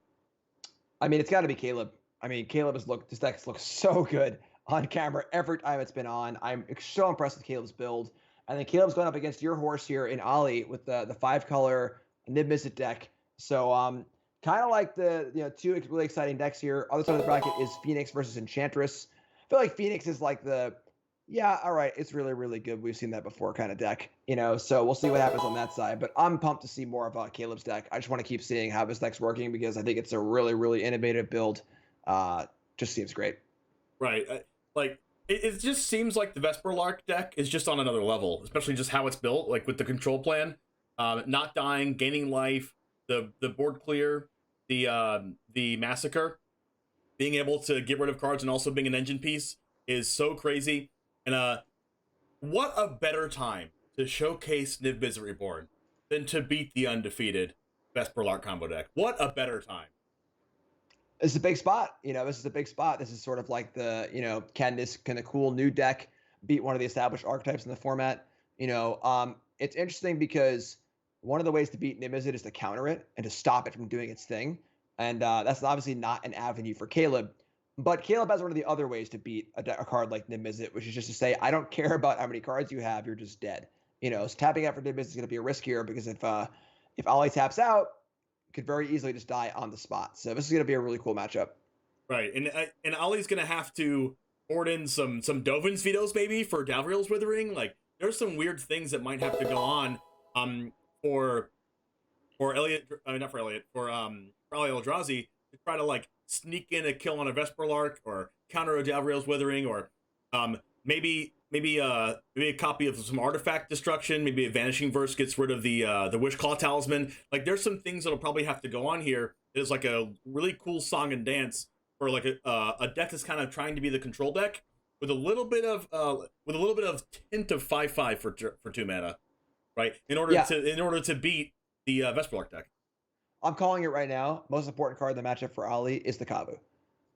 I mean, it's got to be Caleb. I mean, Caleb this deck looks so good on camera every time it's been on. I'm so impressed with Caleb's build. And then Caleb's going up against your horse here in Ollie with the 5-color Nib Mizzet deck. So kind of like the 2 really exciting decks here. Other side of the bracket is Phoenix versus Enchantress. I feel like Phoenix is like all right, it's really, really good. We've seen that before kind of deck, so we'll see what happens on that side. But I'm pumped to see more of Caleb's deck. I just want to keep seeing how this deck's working because I think it's a really, really innovative build. Just seems great. Right. It just seems like the Vesper Lark deck is just on another level, especially just how it's built, like with the control plan, not dying, gaining life, the board clear, the massacre, being able to get rid of cards and also being an engine piece is so crazy. And what a better time to showcase Niv Mizzet Reborn than to beat the undefeated Vesper Lark combo deck. What a better time. This is a big spot. This is a big spot. This is sort of like the, can this kind of cool new deck beat one of the established archetypes in the format? It's interesting because one of the ways to beat Niv Mizzet is to counter it and to stop it from doing its thing. And that's obviously not an avenue for Caleb. But Caleb has one of the other ways to beat a card like Niv Mizzet, which is just to say, I don't care about how many cards you have, you're just dead. So tapping out for Niv Mizzet is going to be a riskier because if Ollie taps out, could very easily just die on the spot. So this is going to be a really cool matchup. Right, and Ollie's gonna have to board in some Dovin's vetoes maybe for Davriel's Withering. Like, there's some weird things that might have to go on for Elliot, not for Elliot, for Ali Eldrazi to try to like sneak in a kill on a Vesperlark or counter a Davriel's Withering, or maybe a copy of some artifact destruction, maybe a Vanishing Verse gets rid of the Wishclaw Talisman. Like, there's some things that'll probably have to go on here. It's like a really cool song and dance for like a deck that's kind of trying to be the control deck with a little bit of tint of 5/5 for 2 mana, right? In order to beat the Vesperlark deck. I'm calling it right now. Most important card in the matchup for Ali is the Kavu,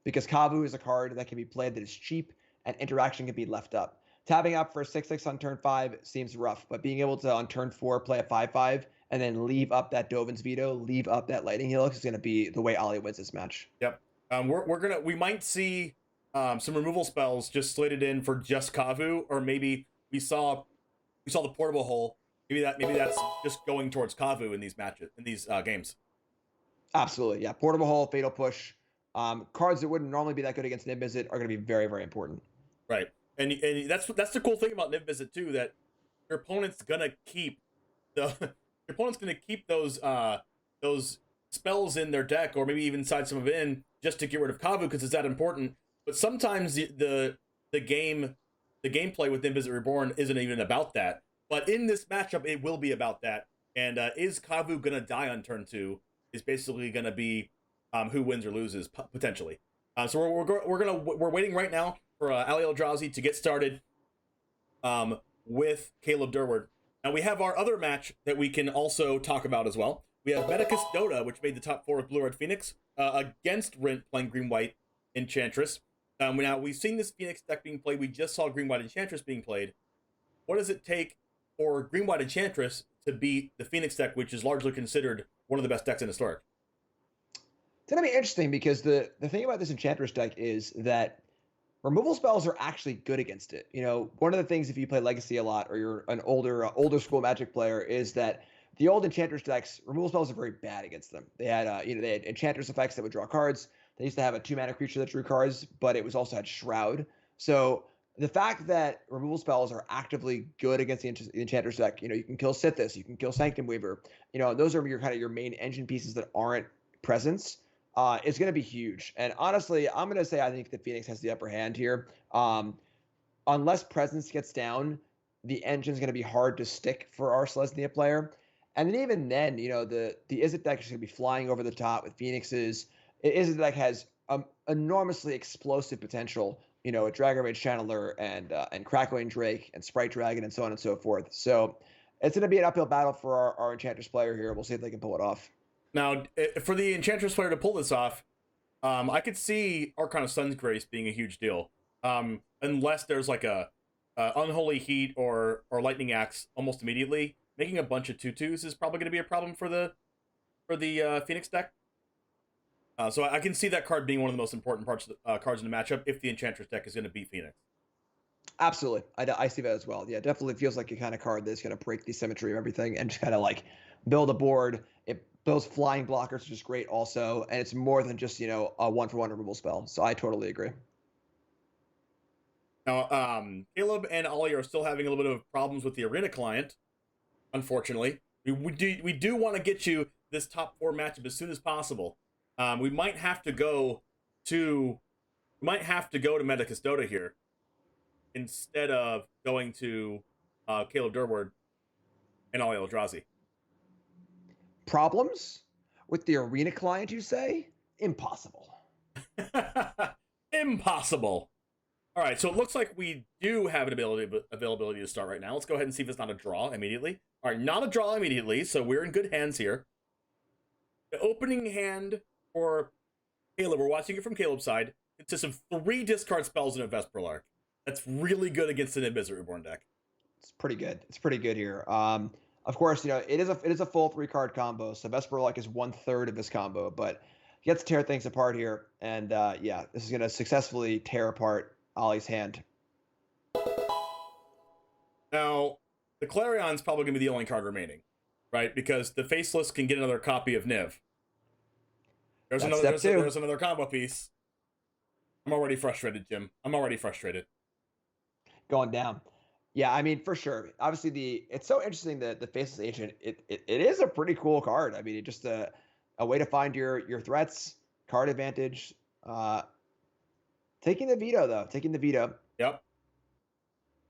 because Kavu is a card that can be played that is cheap and interaction can be left up. Tapping up for a 6/6 on turn 5 seems rough, but being able to on turn 4 play a 5/5 and then leave up that Dovin's Veto, leave up that Lightning Helix is going to be the way Ali wins this match. Yep. We might see some removal spells just slated in for just Kavu, or maybe we saw the Portable Hole. Maybe that's just going towards Kavu in these matches, in these games. Absolutely, yeah. Portable Hole, Fatal Push, cards that wouldn't normally be that good against Niv Mizzet are going to be very, very important. Right, and that's the cool thing about Niv Mizzet too, that your opponent's gonna keep those spells in their deck, or maybe even side some of it in just to get rid of Kavu because it's that important. But sometimes the gameplay with Niv Mizzet Reborn isn't even about that. But in this matchup, it will be about that. And is Kavu gonna die on turn 2? Is basically gonna be who wins or loses potentially. So we're waiting right now for Ali Eldrazi to get started with Caleb Durward. Now we have our other match that we can also talk about as well. We have Medicus Dota, which made the top 4 with Blue Red Phoenix, against Rint playing Green White Enchantress. Now we've seen this Phoenix deck being played. We just saw Green White Enchantress being played. What does it take for Green White Enchantress to beat the Phoenix deck, which is largely considered one of the best decks in Historic? It's going to be interesting because the thing about this Enchantress deck is that removal spells are actually good against it. You know, one of the things if you play Legacy a lot or you're an older school Magic player is that the old Enchantress decks, removal spells are very bad against them. They had they had Enchantress effects that would draw cards. They used to have a 2-mana creature that drew cards, but it was also had Shroud. So the fact that removal spells are actively good against the Enchantress deck, you can kill Sithis, you can kill Sanctum Weaver. Those are your main engine pieces that aren't presence. It's going to be huge. And honestly, I'm going to say I think the Phoenix has the upper hand here. Unless presence gets down, the engine's going to be hard to stick for our Selesnya player. And then even then, the Izzet deck is going to be flying over the top with Phoenixes. Izzet deck has enormously explosive potential, a Dragon Rage Channeler and Crackling Drake and Sprite Dragon and so on and so forth. So it's going to be an uphill battle for our Enchantress player here. We'll see if they can pull it off. Now, for the Enchantress player to pull this off, I could see Arcana Sun's Grace being a huge deal. Unless there's like a Unholy Heat or Lightning Axe almost immediately. Making a bunch of 2/2s is probably going to be a problem for the Phoenix deck. So I can see that card being one of the most important cards in the matchup if the Enchantress deck is going to beat Phoenix. Absolutely. I see that as well. Yeah, definitely feels like a kind of card that's going to break the symmetry of everything and just kind of like build a board. It builds flying blockers, which is great also. And it's more than just, a 1-for-1 removal spell. So I totally agree. Now, Caleb and Ollie are still having a little bit of problems with the Arena client, unfortunately. We do want to get you this top 4 matchup as soon as possible. We might have to go to Medicus Dota here instead of going to Caleb Durward and Ollie Eldrazi. Problems with the Arena client, you say? Impossible. Impossible. All right, so it looks like we do have an availability to start right now. Let's go ahead and see if it's not a draw immediately. All right, not a draw immediately, so we're in good hands here. The opening hand for Caleb, we're watching it from Caleb's side, consists of 3 discard spells and a Vesperlark. That's really good against the Niv Mizzet Reborn deck. It's pretty good. It's pretty good here. Of course, it is a full 3-card combo, so Vesperlark is 1/3 of this combo, but he gets to tear things apart here, and this is going to successfully tear apart Ollie's hand. Now, the Clarion's probably going to be the only card remaining, right? Because the Faceless can get another copy of Niv. There's another combo piece. I'm already frustrated, Jim. I'm already frustrated. Going down. Yeah, I mean, for sure. Obviously, it's so interesting that the Faceless Agent, it is a pretty cool card. I mean, it just a way to find your threats, card advantage. Taking the veto, though. Taking the veto. Yep.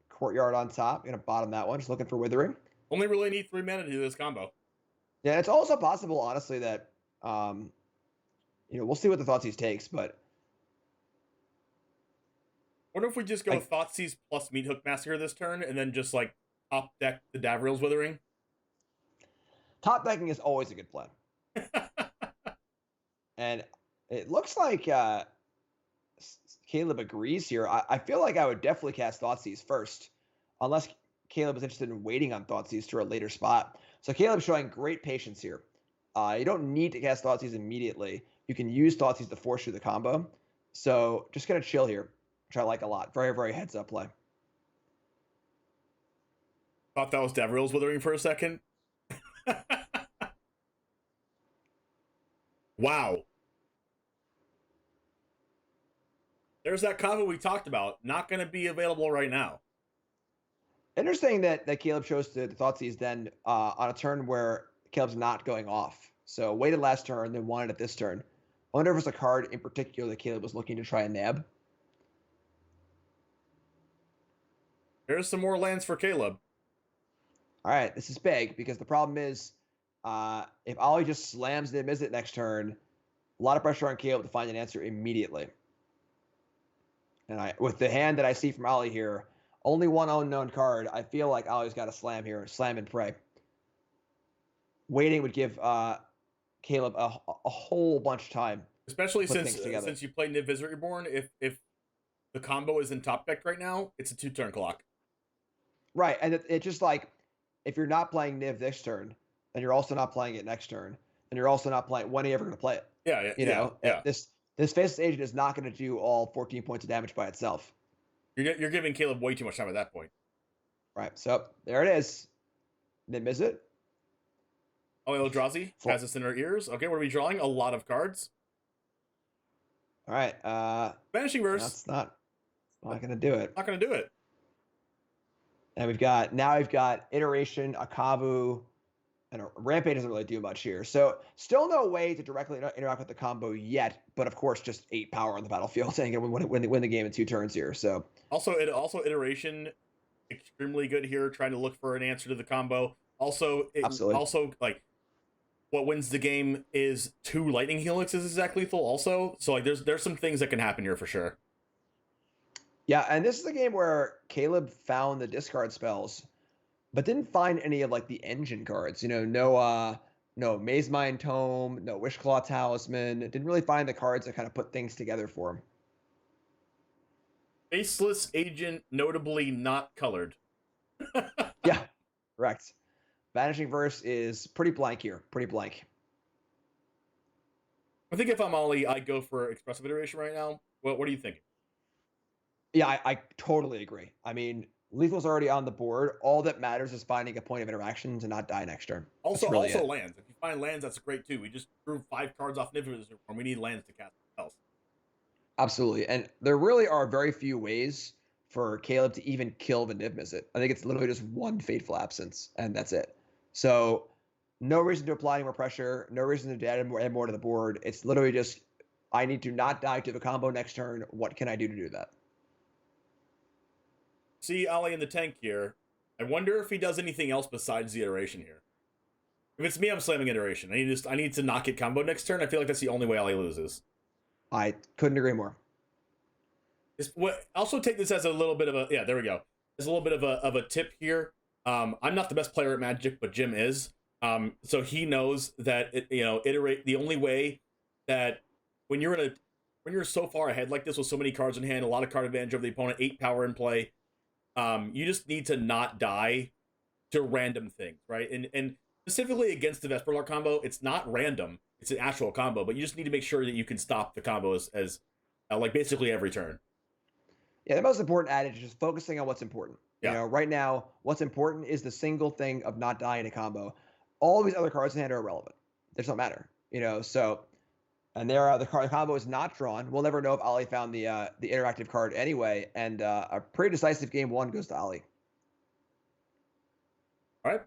Courtyard on top. Gonna bottom that one. Just looking for Withering. Only really need 3 mana to do this combo. Yeah, it's also possible, honestly, that we'll see what the Thoughtseize takes, but Wonder if we just go Thoughtseize plus Meathook Massacre this turn, and then just like top deck the Davriel's Withering. top decking is always a good plan. And it looks like Caleb agrees here. I feel like I would definitely cast Thoughtseize first, unless Caleb is interested in waiting on Thoughtseize to a later spot. So Caleb's showing great patience here. You don't need to cast Thoughtseize immediately. You can use Thoughtseize to force you the combo. So just gonna chill here, which I like a lot. Very, very heads up play. Thought that was Davriel's Withering for a second. Wow. There's that combo we talked about. Not going to be available right now. Interesting that Caleb chose to Thoughtseize then on a turn where Caleb's not going off. So waited last turn, then wanted it this turn. I wonder if it's a card in particular that Caleb was looking to try and nab. There's some more lands for Caleb. All right, this is big because the problem is if Ollie just slams the Mizzet next turn, a lot of pressure on Caleb to find an answer immediately. And with the hand that I see from Ollie here, only one unknown card, I feel like Ollie's got to slam here, slam and pray. Waiting would give Caleb a whole bunch of time. Especially since you play Niv Visit Reborn, if the combo is in top deck right now, it's a 2-turn clock. Right, and it's just like, if you're not playing Niv this turn, and you're also not playing it next turn, and you're also not playing, when are you ever going to play it? Yeah. This Faceless Agent is not going to do all 14 points of damage by itself. You're giving Caleb way too much time at that point. Right, so there it is. Niv Mizzet. Oh, Eldrazi has us in our ears. Okay, what are we drawing? A lot of cards. All right. Vanishing Verse. That's not going to do it. Not going to do it. And we've got Iteration, Akavu, and Rampage doesn't really do much here. So still no way to directly interact with the combo yet, but of course just 8 power on the battlefield and win the game in 2 turns here. So also Iteration, extremely good here, trying to look for an answer to the combo. Absolutely. Also like what wins the game is 2 Lightning Helixes exact lethal also. So like there's some things that can happen here for sure. Yeah, and this is a game where Caleb found the discard spells, but didn't find any of like the engine cards. No Maze Mind Tome, no Wishclaw Talisman. Didn't really find the cards that kind of put things together for him. Faceless Agent, notably not colored. Yeah, correct. Vanishing Verse is pretty blank here. Pretty blank. I think if I'm Ollie, I go for Expressive Iteration right now. What are you thinking? Yeah, I totally agree. I mean, lethal's already on the board. All that matters is finding a point of interaction to not die next turn. Also lands. If you find lands, that's great too. We just drew 5 cards off Niv Visit Reborn. We need lands to cast spells. Absolutely. And there really are very few ways for Caleb to even kill the Niv Mizzet. I think it's literally just 1 Fateful Absence, and that's it. So no reason to apply any more pressure, no reason to add more to the board. It's literally just, I need to not die to the combo next turn. What can I do to do that? See Ollie in the tank here. I wonder if he does anything else besides the Iteration here. If it's me, I'm slamming Iteration. I need to not get combo next turn. I feel like that's the only way Ollie loses. I couldn't agree more. Also take this as a little bit of a, there we go. As a little bit of a tip here. I'm not the best player at Magic, but Jim is. So he knows that iterate. The only way that when you're so far ahead like this with so many cards in hand, a lot of card advantage over the opponent, 8 power in play. You just need to not die to random things, right? And specifically against the Vesperlark combo, it's not random; it's an actual combo. But you just need to make sure that you can stop the combo as like basically every turn. Yeah, the most important adage is just focusing on what's important. Yeah. Right now, what's important is the single thing of not dying a combo. All these other cards in hand are irrelevant. They don't matter. So And the combo is not drawn. We'll never know if Ali found the interactive card anyway. And a pretty decisive game 1 goes to Ali. All right.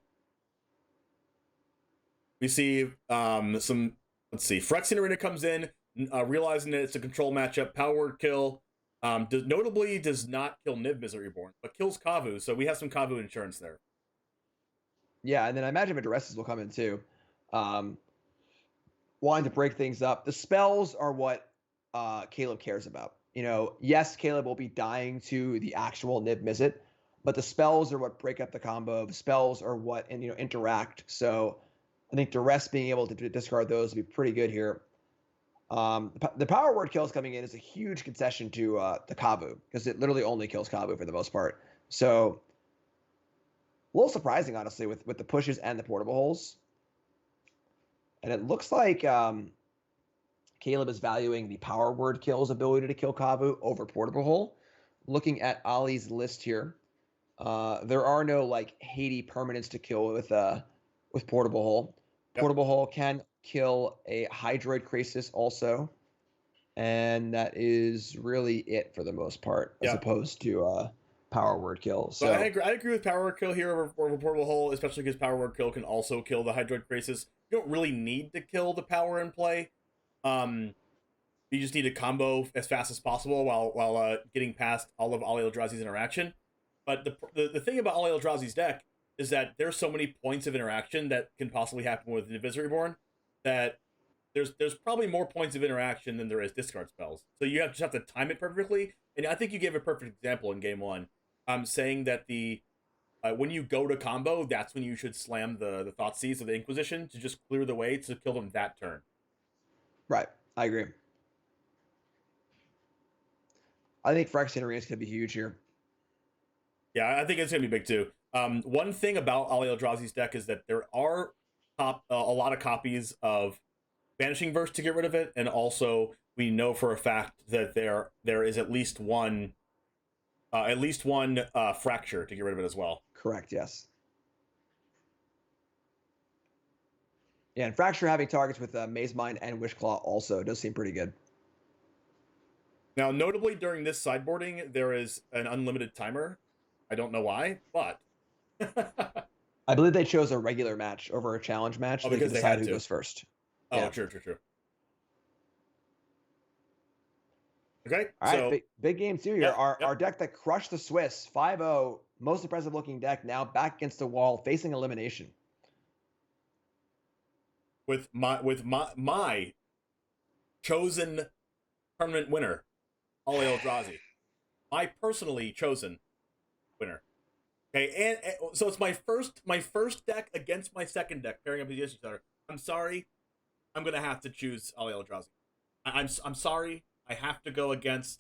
We see some. Let's see. Phyrexian Arena comes in, realizing that it's a control matchup. Power word kill. Notably does not kill Niv Misery Reborn, but kills Kavu. So we have some Kavu insurance there. Yeah, and then I imagine Maduresses will come in too. Wanting to break things up. The spells are what Caleb cares about. You know, yes, Caleb will be dying to the actual Niv Mizzet, but the spells are what break up the combo. The spells are what interact. So I think Duress being able to discard those would be pretty good here. The power word kills coming in is a huge concession to Kavu, because it literally only kills Kavu for the most part. So a little surprising, honestly, with the pushes and the portable holes. And it looks like Caleb is valuing the power word kill's ability to kill Kavu over portable hole. Looking at Ali's list here, there are no like Haiti permanents to kill with portable hole. Yep. Portable hole can kill a Hydroid Krasis also, and that is really it for the most part, as opposed to power word kill. So I agree with power word kill here over portable hole, especially because power word kill can also kill the Hydroid Krasis. You don't really need to kill the power in play. You just need a combo as fast as possible while getting past all of Ali Eldrazi's interaction. But the thing about Ali Eldrazi's deck is that there's so many points of interaction that can possibly happen with Niv Reborn that there's probably more points of interaction than there is discard spells. So you just have to time it perfectly. And I think you gave a perfect example in game 1. Saying that when you go to combo, that's when you should slam the Thoughtseize of the Inquisition to just clear the way to kill them that turn. Right, I agree. I think Phyrexian Arena is going to be huge here. Yeah, I think it's going to be big too. One thing about Ali Eldrazi's deck is that there are a lot of copies of Vanishing Verse to get rid of it, and also we know for a fact that there is at least one Fracture to get rid of it as well. Correct, yes. Yeah, and Fracture having targets with Maze Mind and Wishclaw also does seem pretty good. Now, notably during this sideboarding, there is an unlimited timer. I don't know why, but I believe they chose a regular match over a challenge match. Oh, so because they they decide had who to. goes first. Oh, Yeah. True. Okay, All right, so big game 2 here. Yep, Our deck that crushed the Swiss, 5-0, most impressive looking deck, now back against the wall, facing elimination. with my chosen permanent winner, Ali Eldrazi, my personally chosen winner. Okay, and so it's my first deck against my second deck pairing up against each other. I'm sorry, I'm gonna have to choose Ali Eldrazi. I'm sorry, I have to go against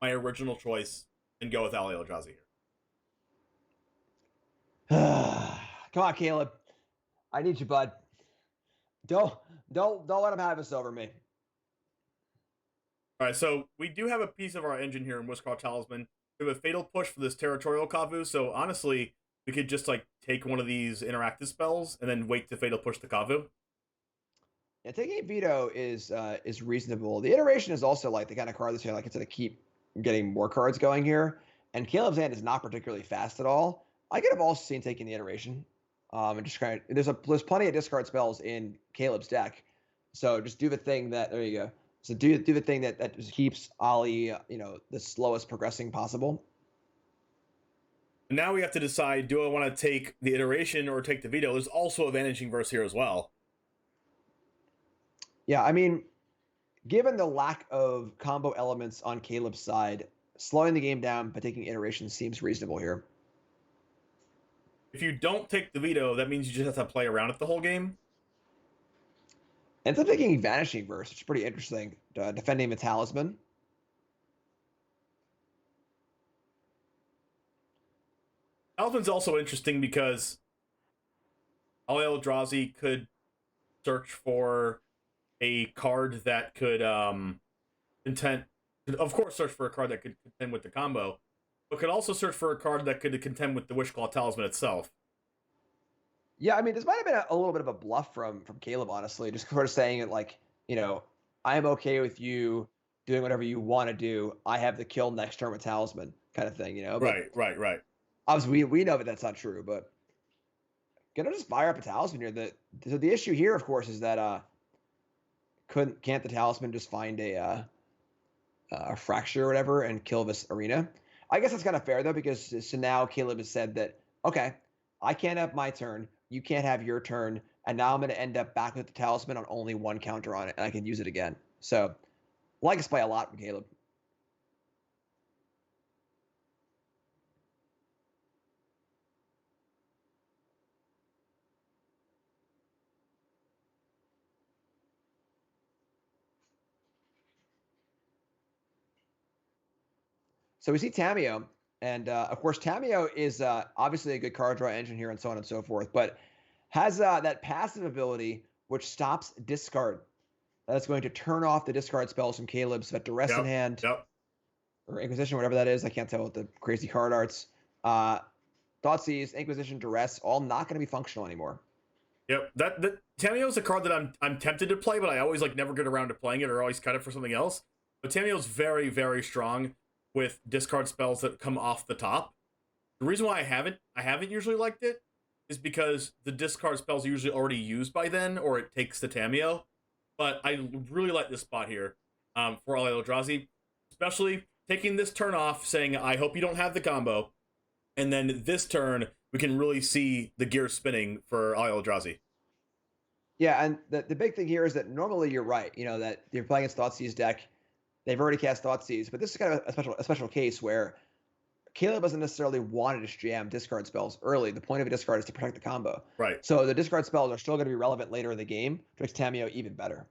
my original choice and go with Ali Eldrazi here. Come on, Caleb. I need you, bud. Don't let him have this over me. All right, so we do have a piece of our engine here in Wishclaw Talisman. We have a Fatal Push for this Territorial Kavu, so honestly, we could just like take one of these interactive spells and then wait to Fatal Push the Kavu. Yeah, taking a veto is reasonable. The iteration is also like the kind of card that's like it's going to keep getting more cards going here. And Caleb's hand is not particularly fast at all. I could have also seen taking the iteration. And just kind of there's plenty of discard spells in Caleb's deck, so just do the thing that there you go. So do the thing that just keeps Ali the slowest progressing possible. Now we have to decide: do I want to take the iteration or take the veto? There's also a Vanishing Verse here as well. Yeah, I mean, given the lack of combo elements on Caleb's side, slowing the game down by taking iteration seems reasonable here. If you don't take the veto, that means you just have to play around it the whole game. Ends up taking Vanishing Verse, which is pretty interesting. Defending the Talisman. Talisman's also interesting because Ali Eldrazi could search for a card that could search for a card that could contend with the combo, but could also search for a card that could contend with the Wishclaw Talisman itself. Yeah, I mean, this might have been a little bit of a bluff from Caleb, honestly, just sort of saying it like, I am okay with you doing whatever you want to do. I have the kill next turn with Talisman kind of thing, you know? But Right. obviously, we know that that's not true, but gonna just fire up a Talisman here. So the issue here, of course, is that can't the Talisman just find a fracture or whatever and kill this arena? I guess that's kind of fair though, because so now Caleb has said that, okay, I can't have my turn, you can't have your turn, and now I'm going to end up back with the Talisman on only one counter on it, and I can use it again. So I like this play a lot from Caleb. So we see Tamio, and of course Tamio is obviously a good card draw engine here and so on and so forth, but has that passive ability which stops discard. That's going to turn off the discard spells from Caleb's Duress in hand, or Inquisition, whatever that is. I can't tell with the crazy card arts. Thoughtseize, Inquisition, Duress, all not going to be functional anymore. Yep, that Tamio is a card that I'm tempted to play, but I always never get around to playing it, or always cut it for something else. But Tamio is very, very strong with discard spells that come off the top. The reason why I haven't usually liked it is because the discard spells are usually already used by then, or it takes the Tamio. But I really like this spot here for Ali Eldrazi, especially taking this turn off, saying, I hope you don't have the combo. And then this turn, we can really see the gears spinning for Ali Eldrazi. Yeah, and the big thing here is that normally you're right, you know, that you're playing against Thoughtseize deck. They've already cast Thoughtseize, but this is kind of a special case where Caleb doesn't necessarily want to just jam discard spells early. The point of a discard is to protect the combo. Right. So the discard spells are still going to be relevant later in the game, which makes Tamio even better.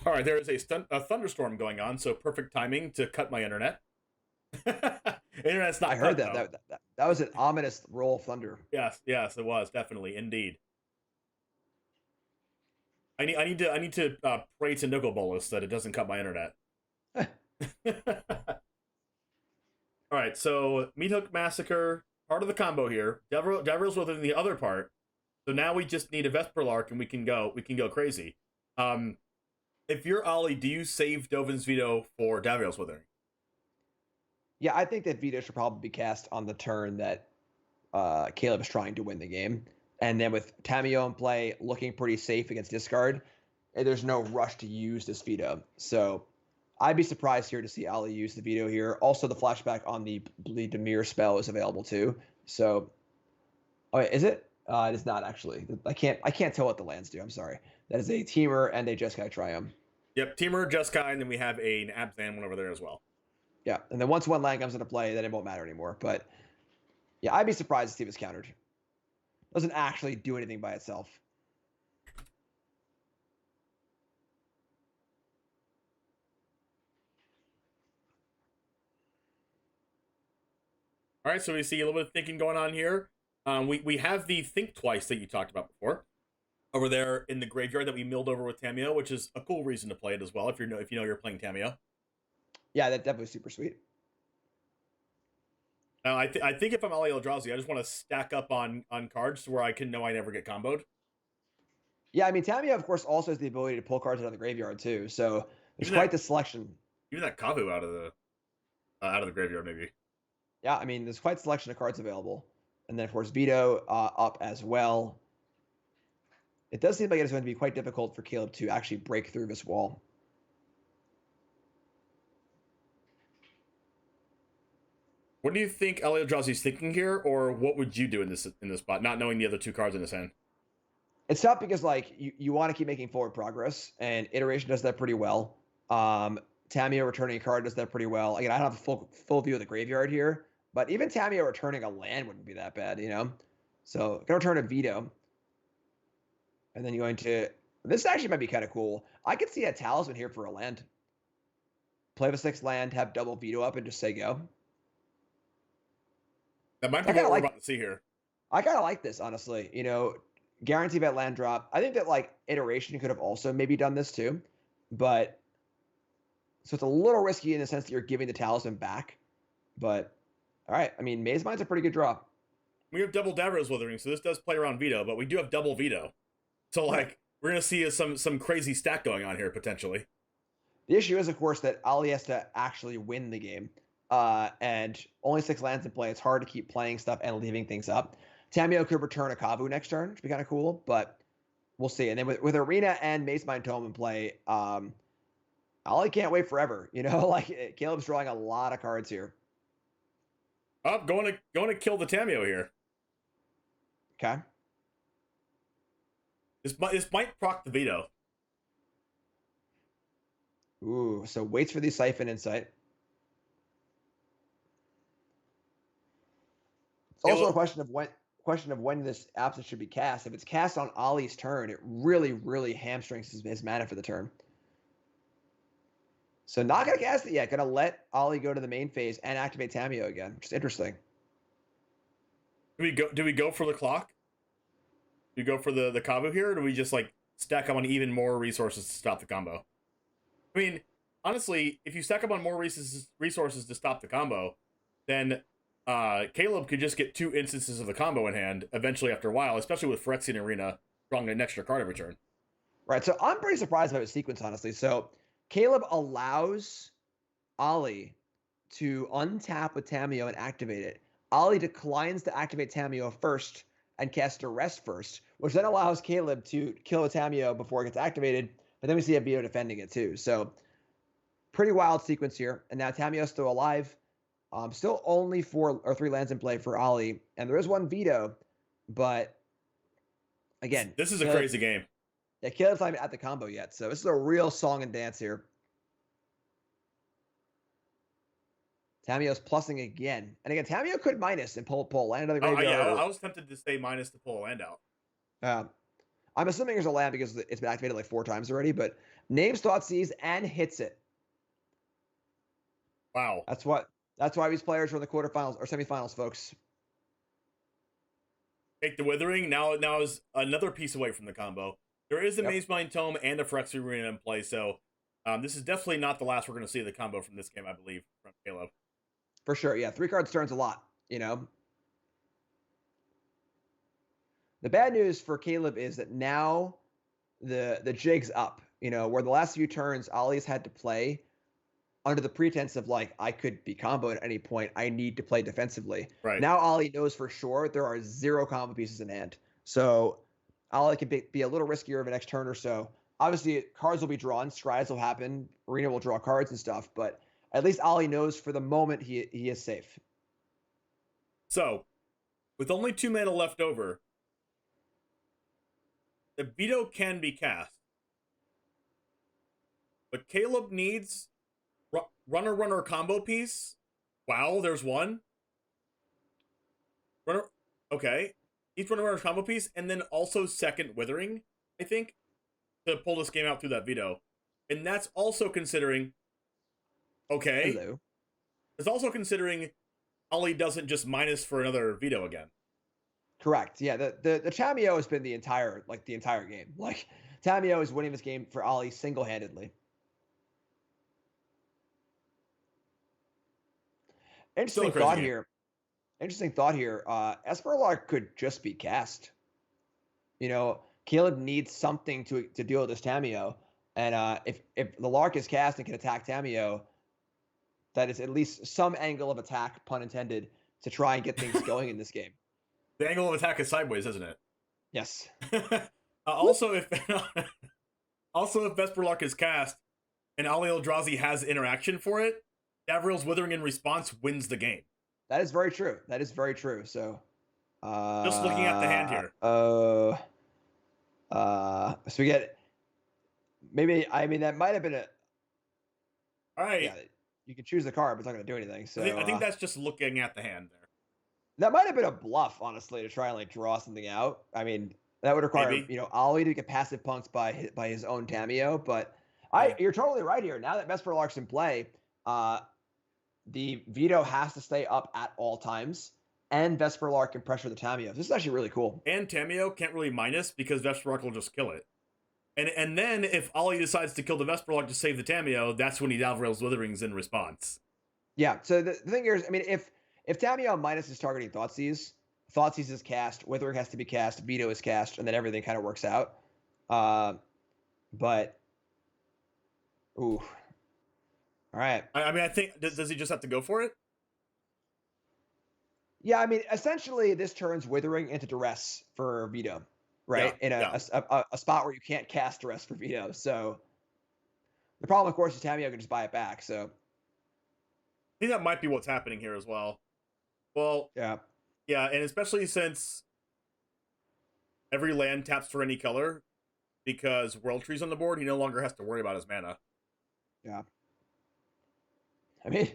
All right, there is a thunderstorm going on, so perfect timing to cut my internet. Internet's not. I heard that. That was an ominous roll of thunder. Yes, it was definitely, indeed. I need to pray to Nicol that it doesn't cut my internet. All right, so Meat Hook Massacre, part of the combo here. Devil's Withering the other part. So now we just need a Vesper Lark and we can go crazy. If you're Ollie, do you save Dovin's Veto for Daviel's Withering? Yeah, I think that Veto should probably be cast on the turn that Caleb is trying to win the game. And then with Tamio in play, looking pretty safe against discard, there's no rush to use this Veto. So I'd be surprised here to see Ali use the Veto here. Also, the flashback on the Bleed Demir spell is available too. So, oh, is it? It is not actually. I can't tell what the lands do. I'm sorry. That is a Teamer and a Jeskai Triumph. Yep, Teamer, Jeskai, and then we have an Abzan one over there as well. Yeah, and then once one land comes into play, then it won't matter anymore. But yeah, I'd be surprised to see this countered. Doesn't actually do anything by itself. All right, so we see a little bit of thinking going on here. We have the Think Twice that you talked about before over there in the graveyard that we milled over with Tamio, which is a cool reason to play it as well if you know you're playing Tamio. Yeah, that's definitely super sweet. I think if I'm Ali Eldrazi, I just want to stack up on cards to where I can know I never get comboed. Yeah, I mean, Tamio, of course, also has the ability to pull cards out of the graveyard, too. So there's quite the selection. Even that Kavu out of the graveyard, maybe. Yeah, I mean, there's quite a selection of cards available. And then, of course, Veto up as well. It does seem like it's going to be quite difficult for Caleb to actually break through this wall. What do you think Ali Eldrazi's thinking here, or what would you do in this spot, not knowing the other two cards in his hand? It's tough because, like, you want to keep making forward progress, and Iteration does that pretty well. Tamio returning a card does that pretty well. Again, I don't have a full view of the graveyard here, but even Tamio returning a land wouldn't be that bad, you know? So, gonna return a Veto. And then you're going to... This actually might be kind of cool. I could see a Talisman here for a land. Play the 6 land, have double Veto up, and just say go. That might be what we're about to see here. I kind of like this, honestly. You know, guarantee that land drop. I think that, like, Iteration could have also maybe done this too. But... So it's a little risky in the sense that you're giving the Talisman back. But, all right. I mean, Maze Mind's a pretty good draw. We have double Daviel's Withering, so this does play around Veto, but we do have double Veto. So like we're gonna see some crazy stack going on here potentially. The issue is, of course, that Ali has to actually win the game. And only 6 lands in play. It's hard to keep playing stuff and leaving things up. Tamiyo could return a Kavu next turn, which would be kind of cool, but we'll see. And then with Arena and Mace Mind Tome in play, Ali can't wait forever. You know, like Caleb's drawing a lot of cards here. Oh, going to kill the Tamiyo here. Okay. This might proc the veto. Ooh, so waits for the Siphon Insight. It's also a question of when this absence should be cast. If it's cast on Ollie's turn, it really, really hamstrings his mana for the turn. So not gonna cast it yet. Gonna let Ollie go to the main phase and activate Tamiyo again, which is interesting. Do we go for the clock? Do we go for the Kavu here, or do we just like stack up on even more resources to stop the combo? I mean, honestly, if you stack up on more resources to stop the combo, then Caleb could just get 2 instances of the combo in hand eventually after a while, especially with Phyrexian Arena drawing an extra card every turn. Right, so I'm pretty surprised by his sequence, honestly. So Caleb allows Ollie to untap with Tamiyo and activate it. Ollie declines to activate Tamiyo first and cast Arrest first, which then allows Caleb to kill a Tamiyo before it gets activated. But then we see a veto defending it too. So pretty wild sequence here. And now Tamiyo's still alive. Still only 4 or 3 lands in play for Ollie. And there is 1 veto. But again, this is a crazy game. Yeah, Caleb's not even at the combo yet. So this is a real song and dance here. Tamiyo's plussing again. And again, Tamiyo could minus and pull land out of the graveyard. Yeah, I was tempted to say minus to pull a land out. I'm assuming there's a land because it's been activated like 4 times already, but names Thoughtseize and hits it. Wow. That's why these players are in the quarterfinals or semifinals, folks. Take the Withering. Now is another piece away from the combo. There is a Maze Mind Tome and a Phyrexian Arena in play, so this is definitely not the last we're going to see of the combo from this game, I believe, from Caleb. For sure, yeah. 3 cards turns a lot, you know. The bad news for Caleb is that now the jig's up, you know, where the last few turns Ollie's had to play under the pretense of like, I could be comboed at any point. I need to play defensively. Right. Now Ollie knows for sure there are 0 combo pieces in hand. So Ollie can be a little riskier of the next turn or so. Obviously, cards will be drawn. Strides will happen. Arena will draw cards and stuff. But at least Ollie knows for the moment he is safe. So, with only 2 mana left over, the veto can be cast. But Caleb needs runner combo piece. Wow, there's 1. Runner, okay. Each runner combo piece, and then also second Withering, I think, to pull this game out through that veto. And that's also considering, okay. Hello. It's also considering Ollie doesn't just minus for another veto again. Correct. Yeah, the Tamiyo has been the entire game. Like, Tamiyo is winning this game for Ollie single-handedly. Interesting thought here. Esperlark could just be cast. You know, Caleb needs something to deal with this Tamiyo. And if the Lark is cast and can attack Tamiyo, that is at least some angle of attack, pun intended, to try and get things going in this game. The angle of attack is sideways, isn't it? Yes. Also, if Vesperlark is cast and Ali Eldrazi has interaction for it, Davriel's Withering in response wins the game. That is very true. So, just looking at the hand here. So we get that might have been a. All right. Yeah, you can choose the card, but it's not going to do anything. So I think that's just looking at the hand there. That might have been a bluff, honestly, to try and like draw something out. I mean, that would require Ollie to get passive punks by his own Tamiyo. But you're totally right here. Now that Vesperlark's in play, the veto has to stay up at all times, and Vesperlark can pressure the Tamiyo. This is actually really cool. And Tamiyo can't really minus because Vesperlark will just kill it. And then if Ollie decides to kill the Vesperlark to save the Tamiyo, that's when he Davriel's Witherings in response. Yeah. So the thing here is, I mean, if Tamiyo minus is targeting Thoughtseize is cast, Withering has to be cast, veto is cast, and then everything kind of works out. But ooh, all right. I mean, I think does he just have to go for it? Yeah, I mean, essentially, this turns Withering into duress for Vito, right? In a spot where you can't cast duress for Vito. So the problem, of course, is Tamiyo can just buy it back. So I think that might be what's happening here as well. Well, yeah, and especially since every land taps for any color, because World Tree's on the board, he no longer has to worry about his mana. yeah. I mean,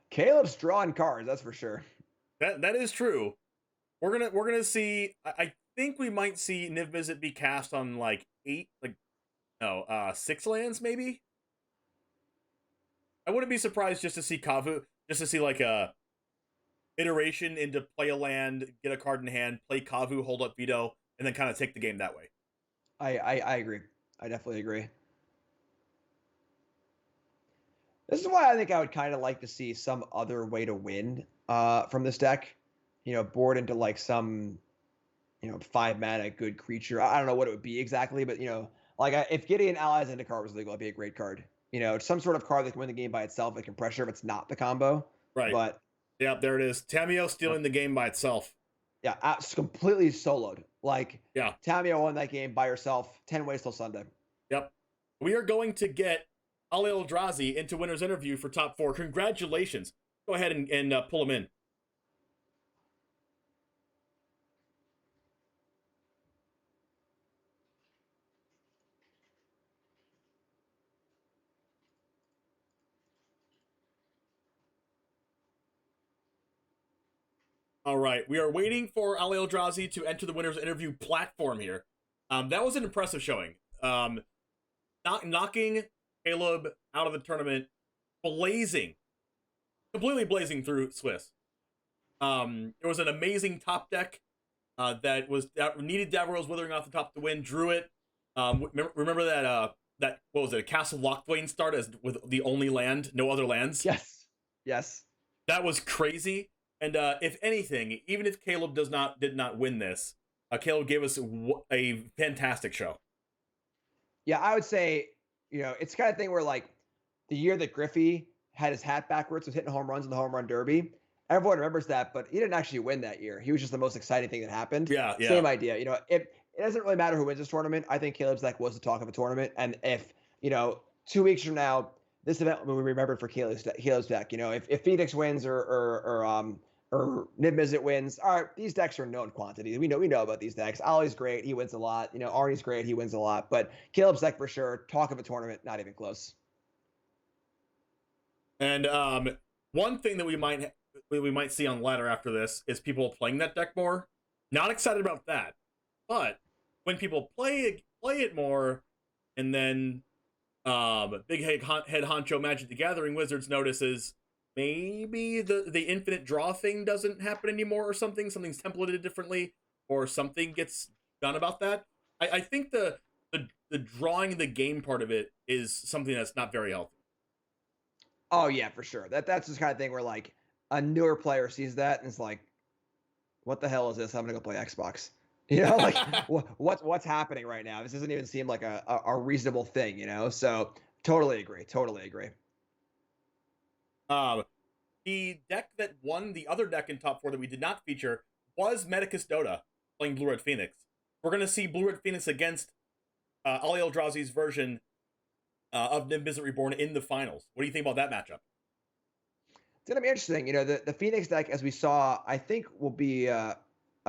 Caleb's drawing cards, that's for sure. That is true. We're gonna see. I think we might see Niv Mizzet be cast on like 6 lands maybe. I wouldn't be surprised just to see Kavu, just to see like a iteration into play a land, get a card in hand, play Kavu, hold up Vito, and then kind of take the game that way. I agree. I definitely agree. This is why I think I would kind of like to see some other way to win from this deck. Board into like some, 5 mana good creature. I don't know what it would be exactly, but like if Gideon Allies into card was legal, it'd be a great card. Some sort of card that can win the game by itself that can pressure if it's not the combo. Right. But yeah, there it is. Tamiyo stealing the game by itself. Yeah, it's completely soloed. Like, yeah, Tamiyo won that game by herself. 10 ways till Sunday. Yep. We are going to get Ali Eldrazi into winner's interview for top 4. Congratulations. Go ahead and pull him in. All right, we are waiting for Ali Eldrazi to enter the winner's interview platform here. That was an impressive showing. Knocking Caleb out of the tournament, completely blazing through Swiss. It was an amazing top deck that needed Davros Withering off the top to win. Drew it. Remember that what was it? A Castle Lockdwain start with the only land, no other lands. Yes. That was crazy. And if anything, even if Caleb did not win this, Caleb gave us a fantastic show. Yeah, I would say, it's kind of thing where like the year that Griffey had his hat backwards was hitting home runs in the home run derby. Everyone remembers that, but he didn't actually win that year. He was just the most exciting thing that happened. Yeah. Same idea. It doesn't really matter who wins this tournament. I think Caleb's deck was the talk of the tournament. And if, 2 weeks from now, this event will be remembered for Caleb's deck. If Phoenix wins or Niv Mizzet wins, all right, these decks are known quantities. We know about these decks. Ollie's great. He wins a lot. Arnie's great. He wins a lot. But Caleb's deck for sure, talk of a tournament, not even close. And one thing that we might see on ladder after this is people playing that deck more. Not excited about that, but when people play it more, and then big head honcho Magic the Gathering Wizards notices maybe the infinite draw thing doesn't happen anymore, or something's templated differently, or something gets done about that. I think the drawing the game part of it is something that's not very healthy. Oh yeah, for sure. That's this kind of thing where like a newer player sees that and is like, "What the hell is this? I'm gonna go play Xbox." Like what's happening right now? This doesn't even seem like a reasonable thing. So totally agree. The deck that won the other deck in top 4 that we did not feature was Medicus Dota playing Blue Red Phoenix. We're going to see Blue Red Phoenix against Ali Eldrazi's version of Niv Mizzet Reborn in the finals. What do you think about that matchup? It's going to be interesting. The Phoenix deck, as we saw, I think will be a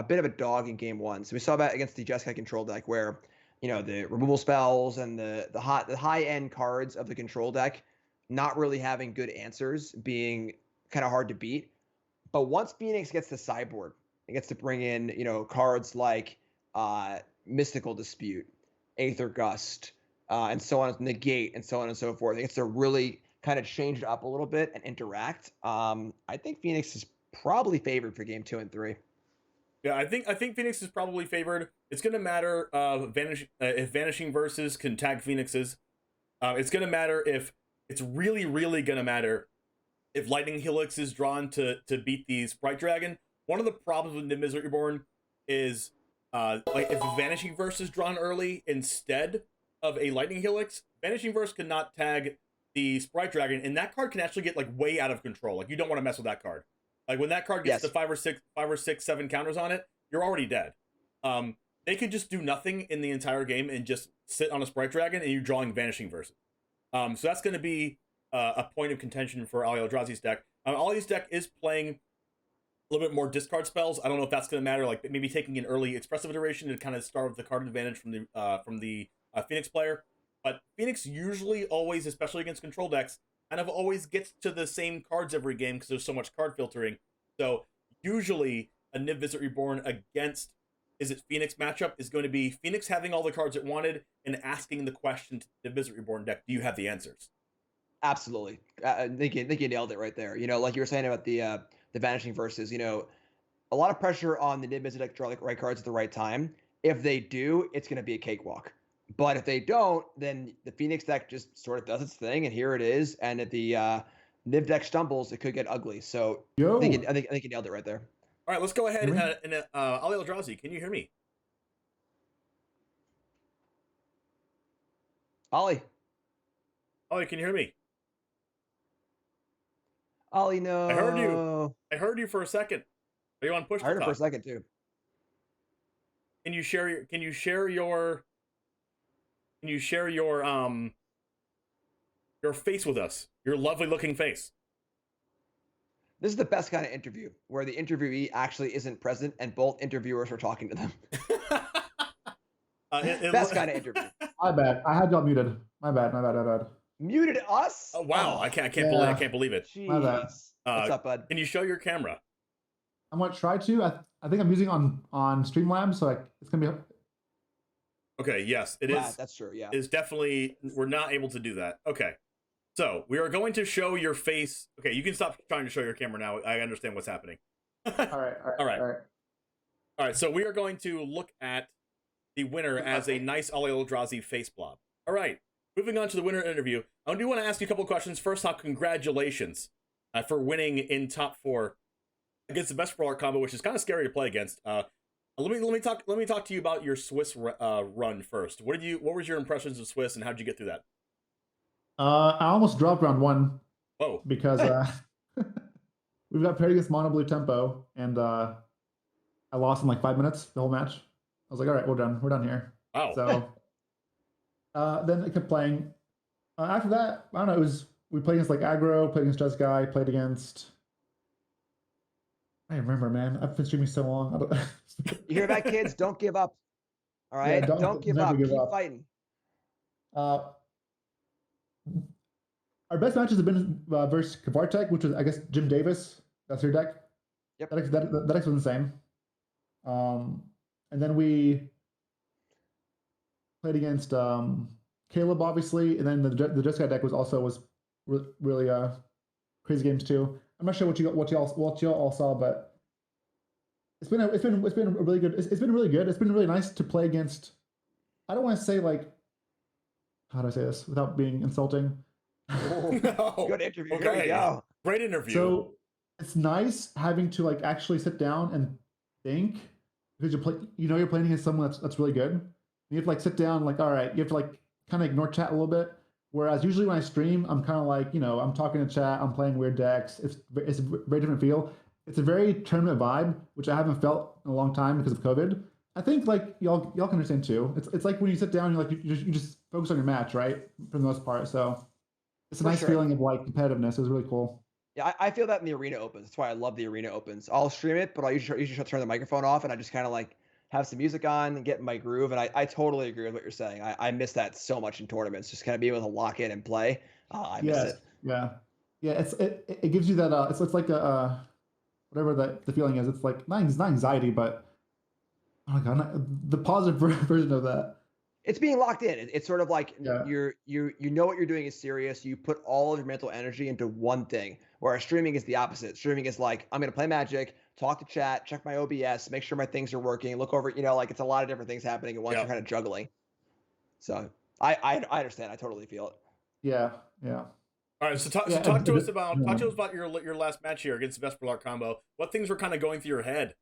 bit of a dog in game 1. So we saw that against the Jeskai control deck where, the removal spells and the high-end cards of the control deck not really having good answers, being kind of hard to beat. But once Phoenix gets to sideboard, it gets to bring in, cards like Mystical Dispute, Aether Gust, and so on, Negate, and so on and so forth. It gets to really kind of change it up a little bit and interact. I think Phoenix is probably favored for game 2 and 3. Yeah, I think Phoenix is probably favored. It's going to matter if Vanishing Verses can tag Phoenixes. It's going to matter if it's really, really going to matter if Lightning Helix is drawn to beat the Sprite Dragon. One of the problems with Niv Mizzet Reborn is like if Vanishing Verse is drawn early instead of a Lightning Helix, Vanishing Verse cannot tag the Sprite Dragon, and that card can actually get like way out of control. Like you don't want to mess with that card. Like when that card gets to 5 or 6, 7 counters on it, you're already dead. They could just do nothing in the entire game and just sit on a Sprite Dragon, and you're drawing Vanishing Verses. So that's going to be a point of contention for Ali Eldrazi's deck. Ali's deck is playing a little bit more discard spells. I don't know if that's going to matter. Like maybe taking an early Expressive Iteration to kind of start with the card advantage from the Phoenix player. But Phoenix usually always, especially against control decks, kind of always gets to the same cards every game because there's so much card filtering. So usually a Niv Visit Reborn against Phoenix matchup is going to be Phoenix having all the cards it wanted and asking the question to the Visit Reborn deck, do you have the answers? Absolutely. I think you nailed it right there. Like you were saying about the Vanishing Verses, a lot of pressure on the Niv Visit deck to draw the right cards at the right time. If they do, it's going to be a cakewalk. But if they don't, then the Phoenix deck just sort of does its thing, and here it is. And if the Niv deck stumbles, it could get ugly. So I think you nailed it right there. All right, let's go ahead and Ali Eldrazi, can you hear me? Ollie, can you hear me? Ollie, no. I heard you for a second. Are you on push to talk? I heard it for a second too. Can you share your face with us? Your lovely looking face. This is the best kind of interview where the interviewee actually isn't present and both interviewers are talking to them. Best kind of interview. My bad. I had y'all muted. My bad. Muted us? Oh wow! I can't believe it. Jeez. My bad. What's up, bud? Can you show your camera? I'm gonna try to. I think I'm using on Streamlabs, so it's gonna be. Okay. Yes, it is. Yeah, that's true. Yeah. Is definitely we're not able to do that. Okay. So we are going to show your face. Okay, you can stop trying to show your camera now. I understand what's happening. All right. So we are going to look at the winner as a nice Ali Eldrazi face blob. All right. Moving on to the winner interview. I do want to ask you a couple of questions. First off, congratulations for winning in top 4 against the best brawler combo, which is kind of scary to play against. Let me talk to you about your Swiss run first. What was your impressions of Swiss, and how did you get through that? I almost dropped round 1. Whoa! Because we've got paired against mono blue tempo, and I lost in like 5 minutes the whole match. I was like, all right, we're done. We're done here. Wow. So then I kept playing. After that, I don't know. We played against like aggro, played against Just Guy, played against. I remember, man. I've been streaming so long. You hear that, kids? Don't give up. All right, Yeah, don't give up. Keep fighting. Our best matches have been versus CovertGoBlue, which was, I guess, Jim Davis. That's your deck. Yep. That deck was insane. And then we played against Caleb, obviously, and then the Just Guy deck was really crazy games too. I'm not sure what y'all all saw, but it's been really good. It's been really good. It's been really nice to play against. I don't want to say like, how do I say this without being insulting? No. Good interview. Okay. Here we go. Great interview. So it's nice having to like actually sit down and think, because you're playing against someone that's really good. You have to like sit down, like, all right, you have to like kind of ignore chat a little bit. Whereas usually when I stream, I'm kind of like, I'm talking to chat, I'm playing weird decks. It's a very different feel. It's a very tournament vibe, which I haven't felt in a long time because of COVID. I think like y'all can understand too. It's like when you sit down, you're like you just focus on your match, right, for the most part. So it's a nice feeling of like competitiveness. It was really cool. Yeah, I feel that in the arena opens. That's why I love the arena opens. I'll stream it, but I usually turn the microphone off and I just kind of like have some music on and get in my groove. And I totally agree with what you're saying. I miss that so much in tournaments, just kind of being able to lock in and play. I miss it. Yeah. It gives you that. It's like a whatever the feeling is. It's like not anxiety, but oh my god, the positive version of that. It's being locked in. It's sort of like you know what you're doing is serious. You put all of your mental energy into one thing. Whereas streaming is the opposite. Streaming is like, I'm gonna play Magic, talk to chat, check my OBS, make sure my things are working, look over. Like it's a lot of different things happening at once. You're kind of juggling. So I understand. I totally feel it. Yeah. All right. So talk to us about your last match here against the Vesperlark combo. What things were kind of going through your head?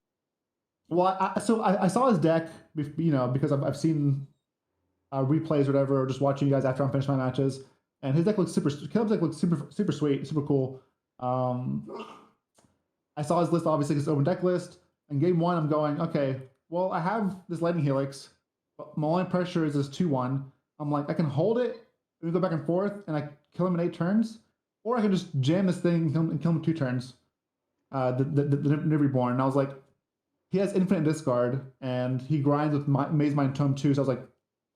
Well, I saw his deck, because I've seen replays or whatever, or just watching you guys after I finish my matches, and his deck looks Caleb's deck looks super sweet, super cool. I saw his list, obviously, his open deck list. And game one, I'm going, okay, well, I have this Lightning Helix, but my only pressure is this 2/1. I'm like, I can hold it, we go back and forth, and I kill him in 8 turns, or I can just jam this thing and kill him in 2 turns. The Niv Reborn. And I was like, he has infinite discard, and he grinds with Maze Mind Tome 2. So I was like,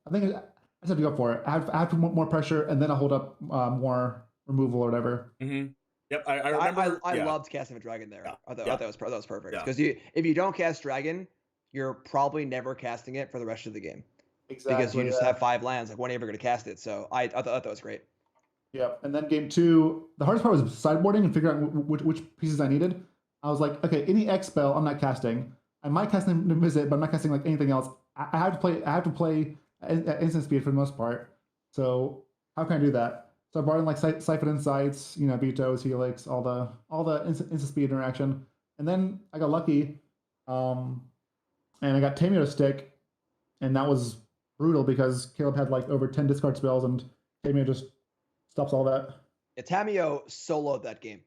I think I just have to go for it. I have to more pressure, and then I'll hold up more removal or whatever. Mm-hmm. Yep, I remember. I loved casting a dragon there. Yeah. I thought that was perfect. Yeah. Because if you don't cast dragon, you're probably never casting it for the rest of the game. Exactly. Because you just have 5 lands. Like, when are you ever going to cast it? So I thought that was great. Yep. And then game 2, the hardest part was sideboarding and figuring out which pieces I needed. I was like, okay, any X spell I'm not casting. I might cast Visit, but I'm not casting like anything else. I have to play at instant speed for the most part. So how can I do that? So I brought in like Siphon Insights, Vetoes, Helix, all the instant speed interaction, and then I got lucky, and I got Tamio to stick, and that was brutal because Caleb had like over 10 discard spells, and Tamio just stops all that. Yeah, Tamio soloed that game.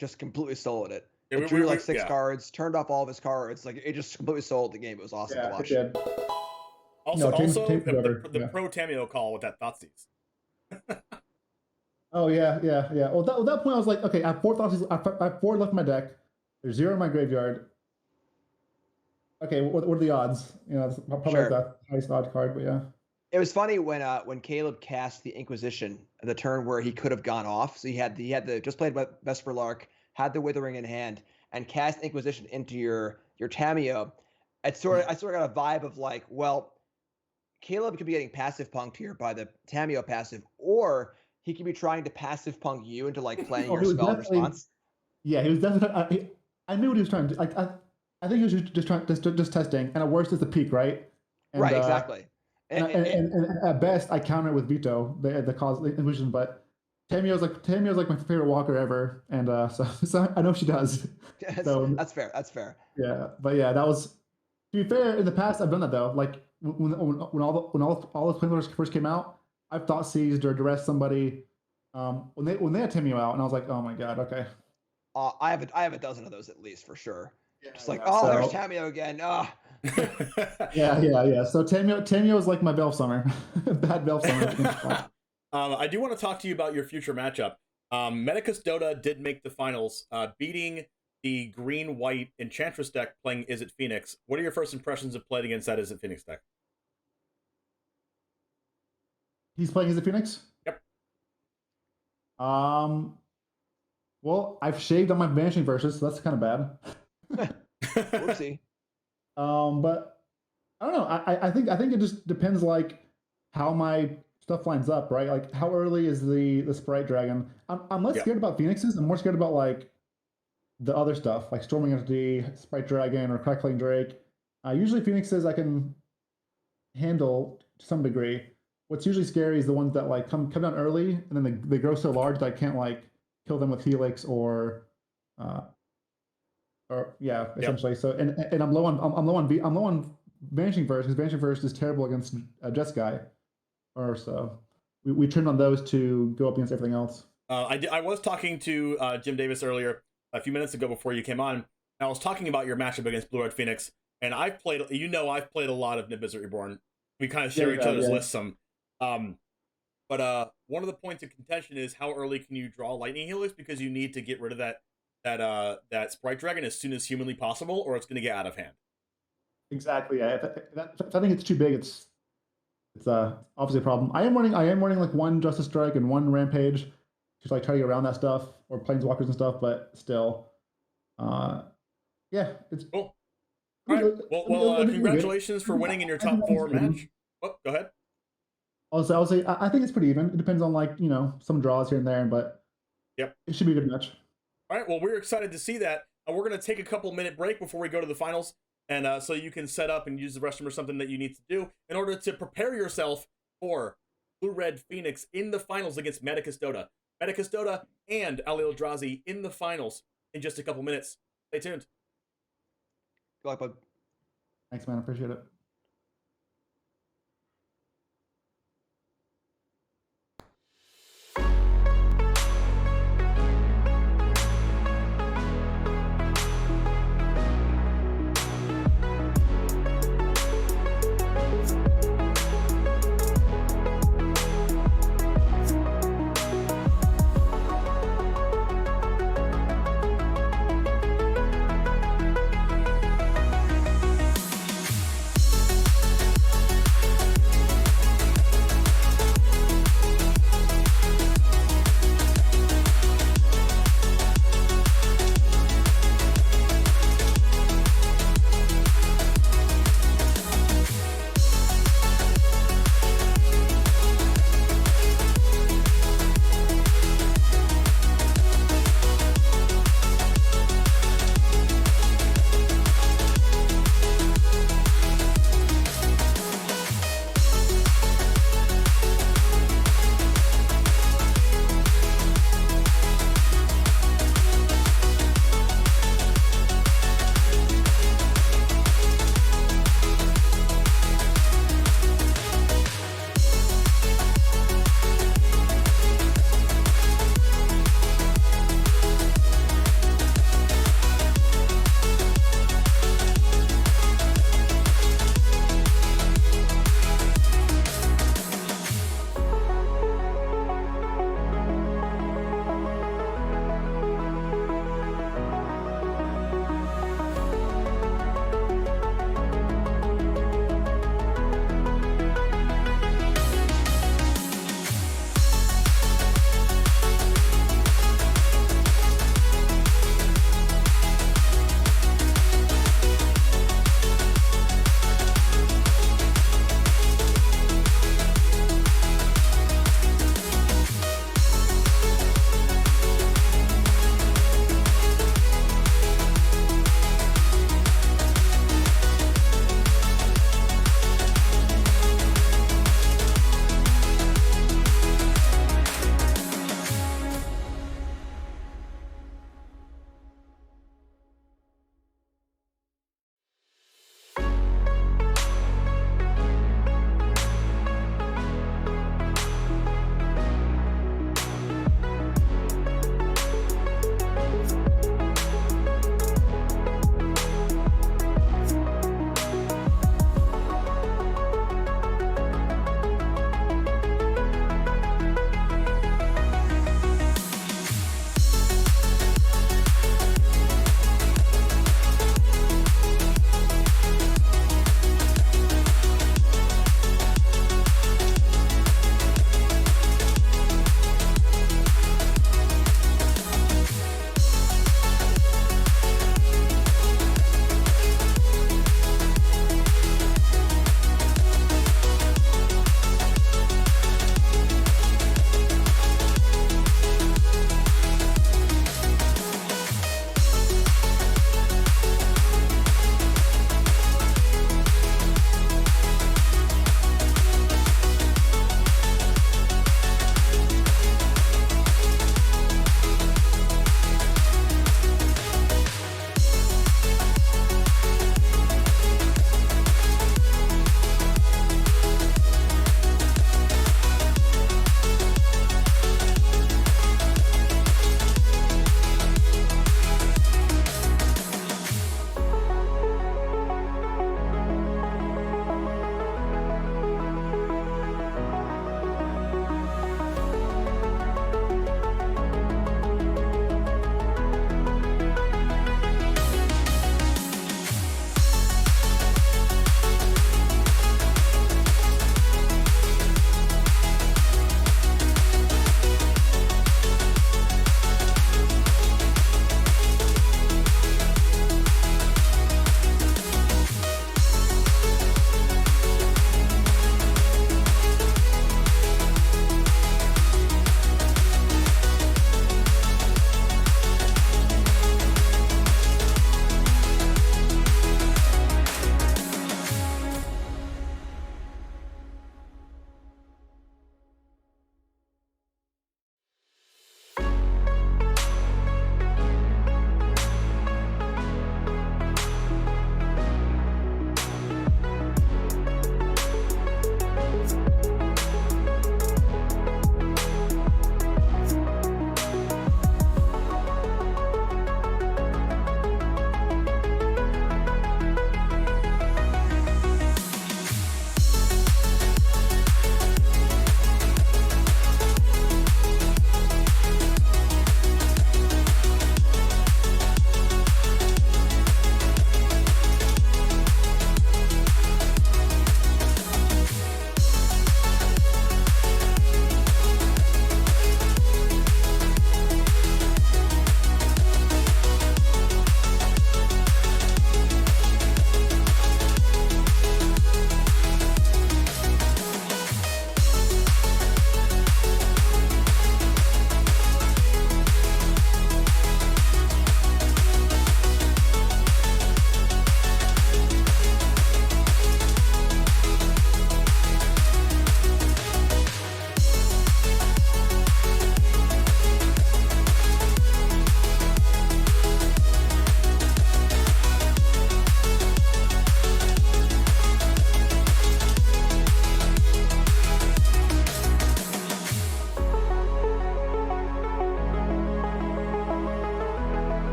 Just completely soloed it. Yeah, It drew like 6 cards, turned off all of his cards. Like, it just completely soloed the game. It was awesome to watch. It did. Also, Tamio the pro Tamio call with that Thoughtseize. Oh yeah. Well, at that point I was like, okay, I have 4 Thoughtseize. I have 4 left in my deck. There's 0 in my graveyard. Okay, what are the odds? It's probably Sure. the highest odd card, but yeah. It was funny when Caleb cast the Inquisition, the turn where he could have gone off. So he had the just played Vesper Lark, had the Withering in hand, and cast Inquisition into your Tamio. I sort of got a vibe of like, well, Caleb could be getting passive punked here by the Tamio passive, or he could be trying to passive punk you into like playing your spell in response. Yeah, he was definitely. I knew what he was trying to do. Like, I think he was just trying just testing, and at worst it's the peak, right? And, right, exactly. And at best, I counter it with Veto, the cause the illusion, but Tamio's like my favorite walker ever, and so I know she does. So that's fair. That's fair. Yeah, but yeah, that was, to be fair. In the past, I've done that though. Like when all the Twin first came out, I've thought seized or duress somebody when they had Tamio out, and I was like, oh my god, okay. I have a dozen of those at least for sure. Yeah, just like, oh, there's Tamio again. Yeah. So Tamio is like my Belf Summer, bad Belf Summer. I do want to talk to you about your future matchup. Medicus Dota did make the finals, beating the green-white Enchantress deck playing Is It Phoenix. What are your first impressions of playing against that Is It Phoenix deck? He's playing Is It Phoenix? Yep. Well, I've shaved on my Vanishing Verses, so that's kind of bad. Whoopsie. But I don't know. I think it just depends like how my stuff lines up, right? Like how early is the Sprite Dragon? I'm less scared about Phoenixes. I'm more scared about like the other stuff, like Storming Entity, Sprite Dragon, or Crackling Drake. Usually Phoenixes I can handle to some degree. What's usually scary is the ones that like come down early and then they grow so large that I can't like kill them with Helix or essentially. So and I'm low on Vanishing Verse, because Vanishing Verse is terrible against Jeskai, or so we turned on those to go up against everything else. I was talking to Jim Davis earlier a few minutes ago before you came on. And I was talking about your matchup against Blue Red Phoenix, and I've played a lot of Niv Reborn. We kind of share each other's lists some. But one of the points of contention is how early can you draw Lightning Helix, because you need to get rid of that Sprite Dragon as soon as humanly possible, or it's going to get out of hand. Exactly. Yeah. If I think it's too big, it's obviously a problem. I am running like one Justice Strike and one Rampage to like try to get around that stuff, or Planeswalkers and stuff, but still, it's cool. All right. Well, congratulations for winning in your top 4 match. Oh, go ahead. I'll say I think it's pretty even. It depends on like some draws here and there, but yep, it should be a good match. All right. Well, we're excited to see that. We're going to take a couple-minute break before we go to the finals, and so you can set up and use the restroom or something that you need to do in order to prepare yourself for Blue Red Phoenix in the finals against Medicus Dota. Medicus Dota and Ali Eldrazi in the finals in just a couple minutes. Stay tuned. Good luck, bud. Thanks, man. I appreciate it.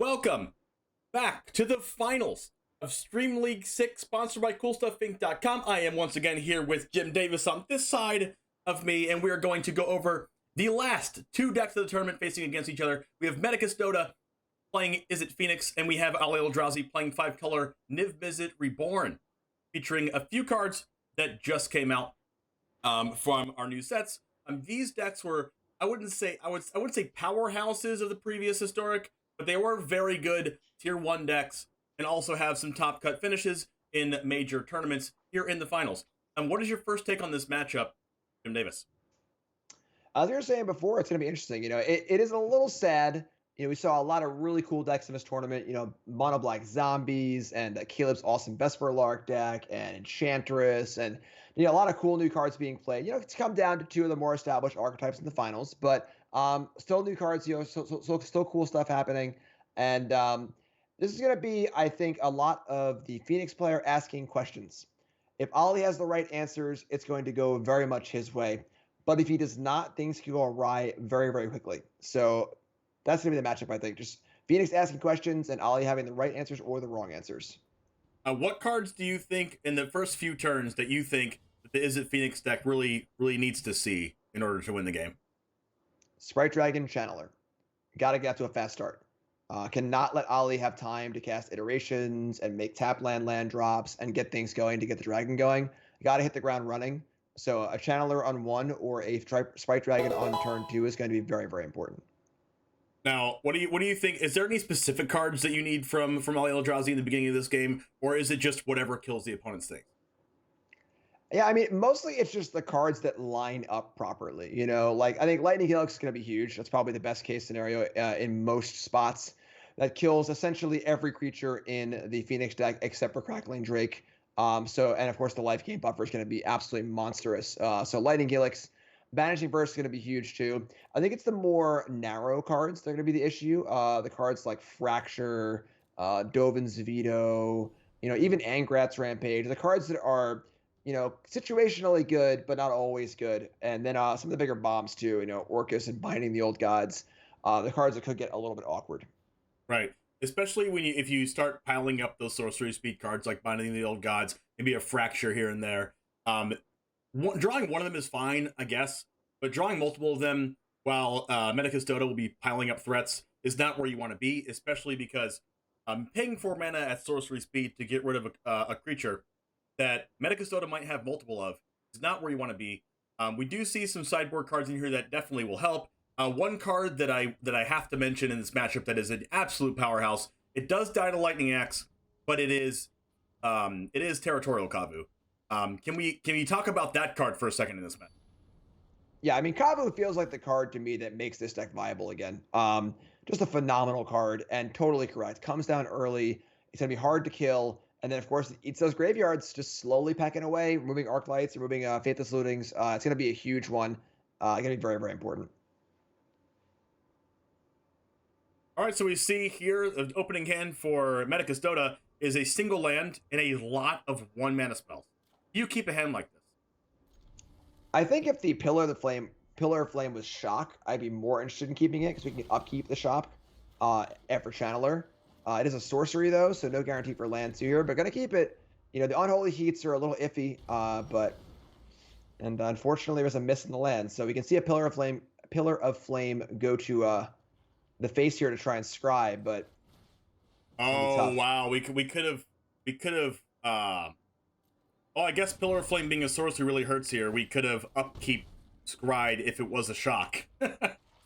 Welcome back to the finals of Stream League 6, sponsored by CoolStuffInc.com. I am once again here with Jim Davis on this side of me, and we are going to go over the last two decks of the tournament facing against each other. We have Medicus Dota playing Is It Phoenix, and we have Ali Eldrazi playing 5-color Niv Mizzet Reborn, featuring a few cards that just came out from our new sets. These decks were, I wouldn't say powerhouses of the previous historic, but they were very good tier 1 decks and also have some top cut finishes in major tournaments here in the finals. What is your first take on this matchup, Jim Davis? As you were saying before, it's going to be interesting. It is a little sad. We saw a lot of really cool decks in this tournament. Mono Black Zombies and Caleb's awesome Vesper Lark deck and Enchantress and a lot of cool new cards being played. It's come down to two of the more established archetypes in the finals, but still new cards. Still cool stuff happening. And this is going to be, I think, a lot of the Phoenix player asking questions. If Ali has the right answers, it's going to go very much his way. But if he does not, things can go awry very, very quickly. So that's going to be the matchup, I think. Just Phoenix asking questions and Ali having the right answers or the wrong answers. What cards do you think in the first few turns that you think that the Is It Phoenix deck really needs to see in order to win the game? Sprite Dragon, Channeler. Got to get to a fast start. Cannot let Ali have time to cast iterations and make tap land drops and get things going to get the dragon going. Got to hit the ground running. So a Channeler on 1 or a Sprite Dragon on turn 2 is going to be very, very important. Now, what do you think? Is there any specific cards that you need from Ali Eldrazi in the beginning of this game, or is it just whatever kills the opponent's thing? Yeah, I mean, mostly it's just the cards that line up properly. I think Lightning Helix is going to be huge. That's probably the best case scenario in most spots. That kills essentially every creature in the Phoenix deck except for Crackling Drake. And of course the life gain buffer is going to be absolutely monstrous. So Lightning Helix, Banishing Burst is going to be huge too. I think it's the more narrow cards that are going to be the issue. The cards like Fracture, Dovin's Veto, even Angrat's Rampage. The cards that are, situationally good, but not always good. And then some of the bigger bombs too, Orcus and Binding the Old Gods. The cards that could get a little bit awkward. Right. Especially if you start piling up those sorcery speed cards like Binding the Old Gods, maybe a Fracture here and there. Drawing one of them is fine, I guess, but drawing multiple of them while Medicus Dota will be piling up threats is not where you want to be, especially because paying 4 mana at sorcery speed to get rid of a creature that Medicus Dota might have multiple of is not where you want to be. We do see some sideboard cards in here that definitely will help. One card that I have to mention in this matchup that is an absolute powerhouse. It does die to Lightning Axe, but it is Territorial Kavu. Can we talk about that card for a second in this match? Yeah, I mean, Kavu feels like the card to me that makes this deck viable again. Just a phenomenal card and totally correct. Comes down early. It's going to be hard to kill. And then, of course, it's those graveyards just slowly packing away, removing Arclights, removing Faithless Lootings. It's going to be a huge one. Going to be very, very important. All right, so we see here the opening hand for Medicus Dota is a single land and a lot of 1-mana spells. Do you keep a hand like this? I think if the Pillar of Flame was Shock, I'd be more interested in keeping it because we can upkeep the Shock after Channeler. It is a sorcery though, so no guarantee for land 2 here, but gonna keep it. The Unholy Heats are a little iffy, and unfortunately there's a miss in the land, so we can see a Pillar of Flame go to the face here to try and scry, but oh wow, we could have I guess Pillar of Flame being a sorcery really hurts here. We could have upkeep scryed if it was a shock. Right,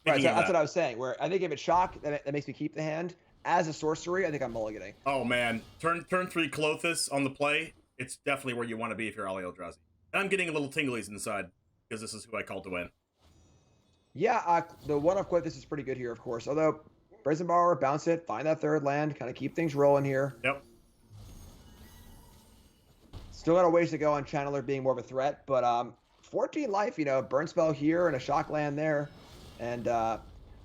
so that's what I was saying, where I think if it's Shock, that makes me keep the hand. As a sorcery, I think I'm mulliganing. Oh man, turn 3 Clothis on the play. It's definitely where you want to be if you're Ali Eldrazi. And I'm getting a little tinglies inside because this is who I called to win. Yeah, the one-off Clothis is pretty good here, of course. Although, Brazen Borrower, bounce it, find that 3rd land, kind of keep things rolling here. Yep. Still got a ways to go on Channeler being more of a threat, but 14 life, burn spell here and a shock land there. And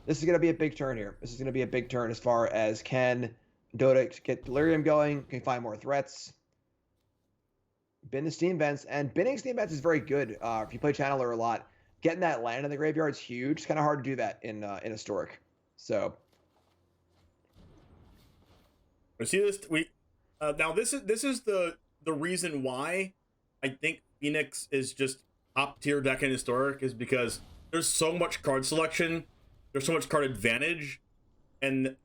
this is going to be a big turn here. This is going to be a big turn as far as can Dota get Delirium going, can find more threats. Bin the Steam Vents, and binning Steam Vents is very good if you play Channeler a lot. Getting that land in the graveyard is huge. It's kind of hard to do that in Historic. So We see this. Now this is the reason why I think Phoenix is just top tier deck in Historic, is because there's so much card selection, there's so much card advantage, and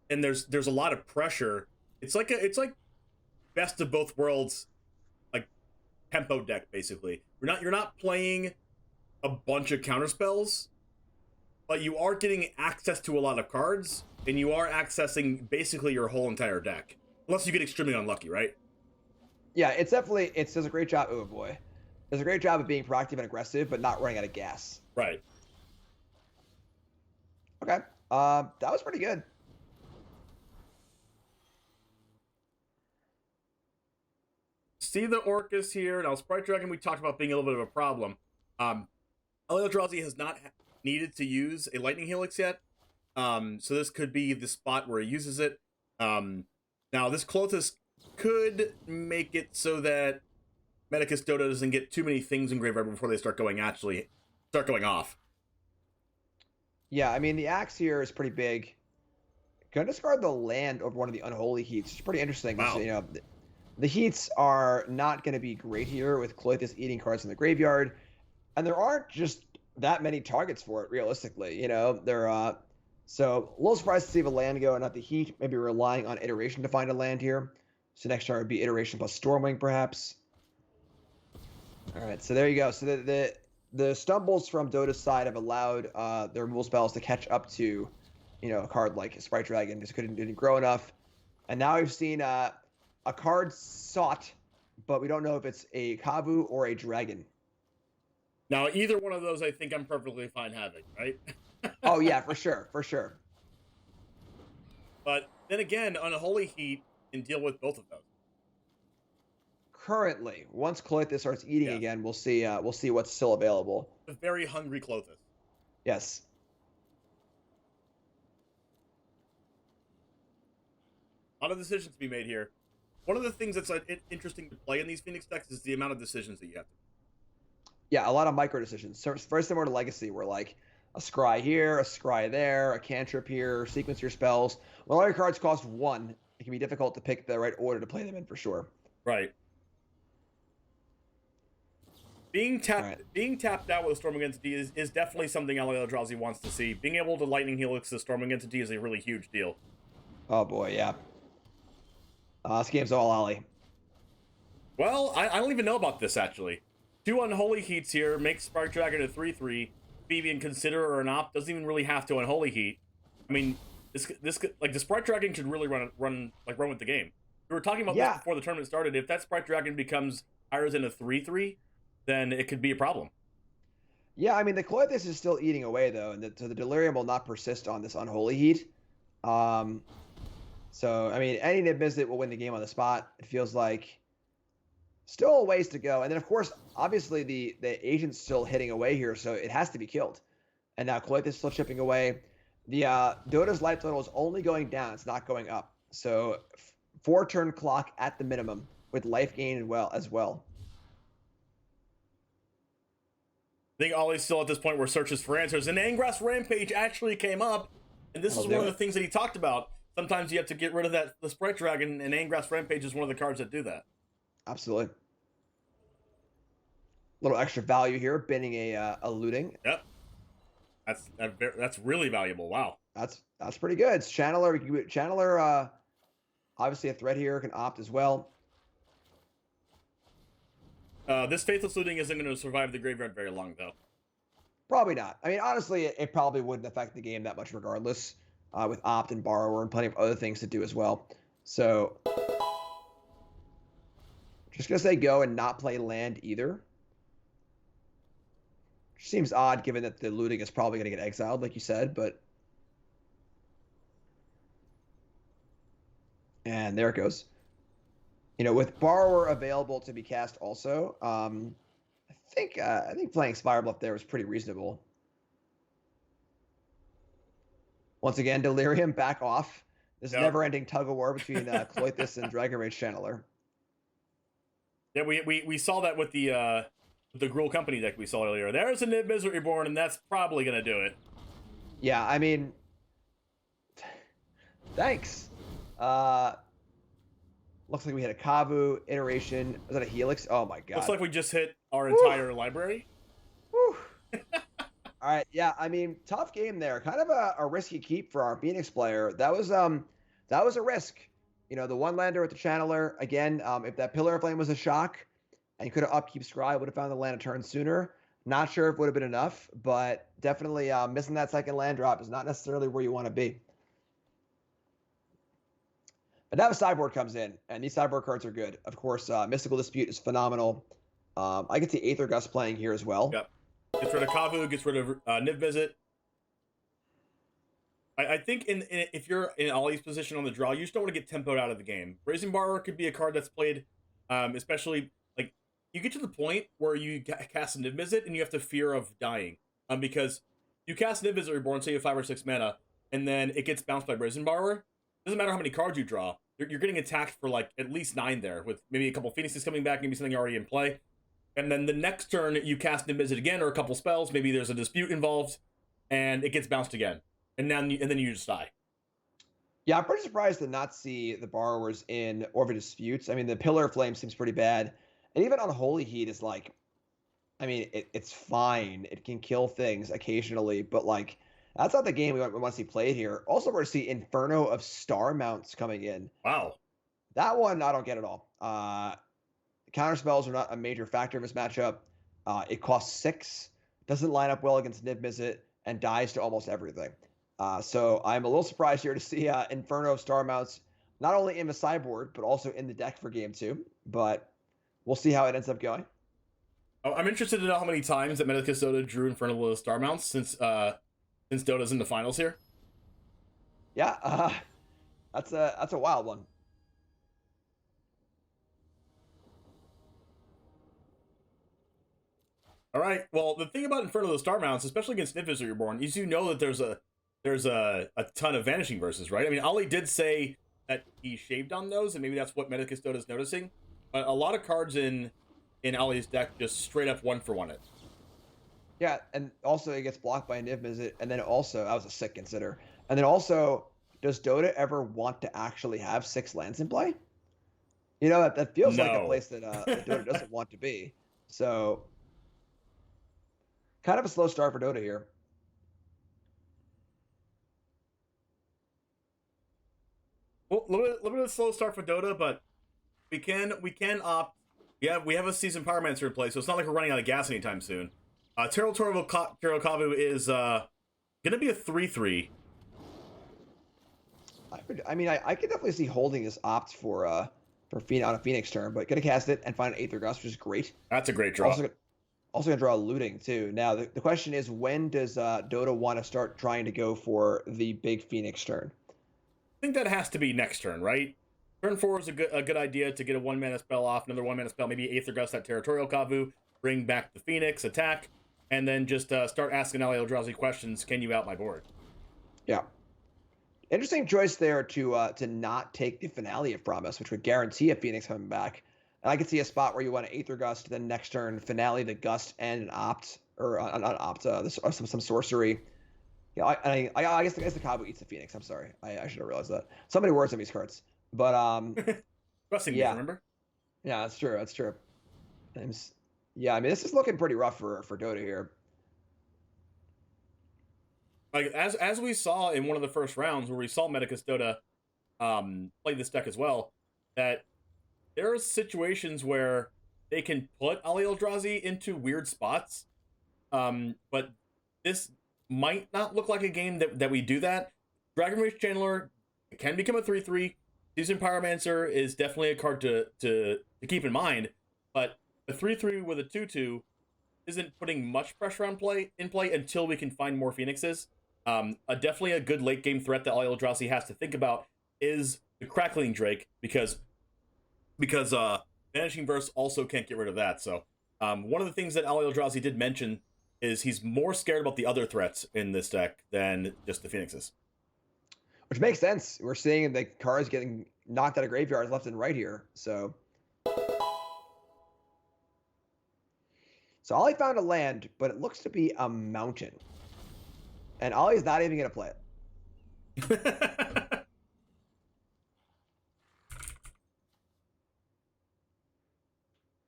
there's a lot of pressure. It's like best of both worlds, like tempo deck basically. You're not playing a bunch of counter spells, but you are getting access to a lot of cards, and you are accessing basically your whole entire deck, unless you get extremely unlucky, right? Yeah, it does a great job. Oh boy, does a great job of being proactive and aggressive, but not running out of gas. Right. Okay, that was pretty good. See the Orcus here. Now, Sprite Dragon, we talked about being a little bit of a problem. Eldrazi has not needed to use a Lightning Helix yet, so this could be the spot where he uses it. Now, this Clothis could make it so that Medicus Dodo doesn't get too many things in graveyard before they start going off. Yeah, I mean, the axe here is pretty big. Gonna discard the land over one of the Unholy Heats. It's pretty interesting. Wow. You know, the Heats are not going to be great here with Clothis eating cards in the graveyard, and there aren't just that many targets for it, realistically. You know, so a little surprised to see the land go and not the Heat. Maybe relying on iteration to find a land here. So next turn would be iteration plus Stormwing, perhaps. All right, so there you go. So the stumbles from Dota's side have allowed their removal spells to catch up to, you know, a card like Sprite Dragon just didn't grow enough, and now we've seen a card sought, but we don't know if it's a Kavu or a dragon. Now, either one of those, I think I'm perfectly fine having, right? Oh yeah, for sure. But then again, Unholy Heat can deal with both of those. Currently, once Clothis starts eating again, we'll see what's still available. A very hungry Clothis. Yes. A lot of decisions to be made here. One of the things that's interesting to play in these Phoenix decks is the amount of decisions that you have to make. Yeah, a lot of micro decisions. So very similar to Legacy, where like a scry here, a scry there, a cantrip here, sequence your spells. When all your cards cost 1, it can be difficult to pick the right order to play them in for sure. Right. Being tapped out with a Storming Entity is definitely something Eldrazi wants to see. Being able to Lightning Helix the Storming Entity is a really huge deal. Oh boy, yeah. This game's all Ollie. Well, I don't even know about this, actually. 2 Unholy Heats here, makes Spark Dragon a 3/3. Even consider or an opt, doesn't even really have to Unholy Heat. I mean, this like the Spark Dragon should really run with the game. We were talking about this before the tournament started. If that Spark Dragon becomes higher than a 3/3, then it could be a problem. Yeah, I mean, the Clothis is still eating away, though, and so the Delirium will not persist on this Unholy Heat. So, I mean, any Nib Mizzet will win the game on the spot. It feels like still a ways to go. And then, of course, obviously the agent's still hitting away here, so it has to be killed. And now Clothis is still chipping away. The Dota's life total is only going down. It's not going up. So 4-turn clock at the minimum with life gain as well. I think Ollie's still at this point where searches for answers. And Angrass Rampage actually came up, and this is one of the things that he talked about. Sometimes you have to get rid of the Sprite Dragon, and Angrass Rampage is one of the cards that do that. Absolutely. Little extra value here, binning a looting. Yep. That's really valuable. Wow. That's pretty good. It's Channeler, obviously a threat here, can opt as well. This Faithless Looting isn't going to survive the graveyard very long, though. Probably not. I mean, honestly, it probably wouldn't affect the game that much regardless, with opt and borrower and plenty of other things to do as well. So, just going to say go and not play land either. Seems odd given that the looting is probably going to get exiled, like you said, but... And there it goes. You know, with borrower available to be cast also, I think playing Spirebluff there was pretty reasonable. Once again, Delirium back off. This never-ending tug-of-war between Clothis and Dragon Rage Channeler. Yeah, we saw that with the Gruul Company deck we saw earlier. There's a Nib Mizzet Reborn, and that's probably going to do it. Yeah, I mean... Thanks. Looks like we hit a Kavu iteration. Was that a Helix? Oh my god. Looks like we just hit our entire library. Whew. All right, yeah, I mean, tough game there. Kind of a risky keep for our Phoenix player. That was a risk. You know, the one lander with the Channeler, again, if that Pillar of Flame was a shock and you could have upkeep Scry, would have found the land a turn sooner. Not sure if it would have been enough, but definitely missing that second land drop is not necessarily where you want to be. But now the sideboard comes in, and these sideboard cards are good. Of course, Mystical Dispute is phenomenal. I can see Aether Gust playing here as well. Yep. Gets rid of Kavu, gets rid of Niv Visit. I think if you're in Ollie's position on the draw, you just don't want to get tempoed out of the game. Brazen Borrower could be a card that's played, especially, like, you get to the point where you cast a Niv Visit and you have to fear of dying. Because you cast Niv Visit Reborn, say you have 5 or 6 mana, and then it gets bounced by Brazen Borrower. Doesn't matter how many cards you draw, you're getting attacked for like at least 9 there, with maybe a couple Phoenixes coming back, maybe something already in play. And then the next turn you cast Niv Visit again, or a couple spells, maybe there's a dispute involved, and it gets bounced again. And then you just die. Yeah, I'm pretty surprised to not see the borrowers in Orvid Disputes. I mean, the Pillar of Flame seems pretty bad. And even Unholy Heat is like, I mean, it's fine. It can kill things occasionally, but like, that's not the game we want to see played here. Also, we're going to see Inferno of Star Mounts coming in. Wow. That one, I don't get at all. Counter spells are not a major factor in this matchup. It costs 6, doesn't line up well against Niv Mizzet, and dies to almost everything. So I'm a little surprised here to see Inferno of Star Mounts not only in the sideboard, but also in the deck for game 2. But we'll see how it ends up going. I'm interested to know how many times that Medicus Dota drew Inferno of Star Mounts since Dota's in the finals here. Yeah, that's a wild one. All right. Well, the thing about Inferno of the Star Mounts, especially against Niv Visit Reborn, is you know that there's a ton of Vanishing Verses, right? I mean, Ollie did say that he shaved on those, and maybe that's what Medicus Dota is noticing. But a lot of cards in Ollie's deck just straight up 1-for-1 it. Yeah, and also it gets blocked by a Niv Mizzet, and then also, that was a sick consider. And then also, does Dota ever want to actually have 6 lands in play? You know, that feels like a place that Dota doesn't want to be. So, kind of a slow start for Dota here. Well, a little bit of a slow start for Dota, but we can opt. Yeah, we have a Seasoned Pyromancer in play, so it's not like we're running out of gas anytime soon. Territorial Kavu is gonna be a 3/3. I could definitely see holding this opt for on a Phoenix turn, but gonna cast it and find an Aether Gust, which is great. That's a great draw. Also gonna draw looting too. Now the question is, when does Dota want to start trying to go for the big Phoenix turn? I think that has to be next turn, right? Turn 4 is a good idea to get a 1-mana spell off, another 1-mana spell, maybe Aether Gust, that Territorial Kavu, bring back the Phoenix, attack, and then just start asking Ali Eldrazi questions. Can you out my board? Yeah. Interesting choice there to not take the Finale of Promise, which would guarantee a Phoenix coming back. And I could see a spot where you want to Aether Gust, then next turn Finale the Gust and an opt, or not opt, some sorcery. Yeah, I guess the Kavu eats the Phoenix. I'm sorry, I should have realized that. So many words on these cards, but Yeah, remember? Yeah, that's true. That's true. Yeah, I mean, this is looking pretty rough for Dota here. Like as we saw in one of the first rounds where we saw Medicus Dota play this deck as well, that there are situations where they can put Ali Eldrazi into weird spots, but this might not look like a game that we do that. Dragon Rage Channeler can become a 3/3. Seasoned Pyromancer is definitely a card to keep in mind, but a 3/3 with a 2/2 isn't putting much pressure on play until we can find more Phoenixes. Definitely a good late game threat that Ali Eldrazi has to think about is the Crackling Drake, because Vanishing Verse also can't get rid of that. So one of the things that Ali Eldrazi did mention is he's more scared about the other threats in this deck than just the Phoenixes. Which makes sense. We're seeing the cards getting knocked out of graveyards left and right here. So Ollie found a land, but it looks to be a mountain. And Ollie's not even going to play it.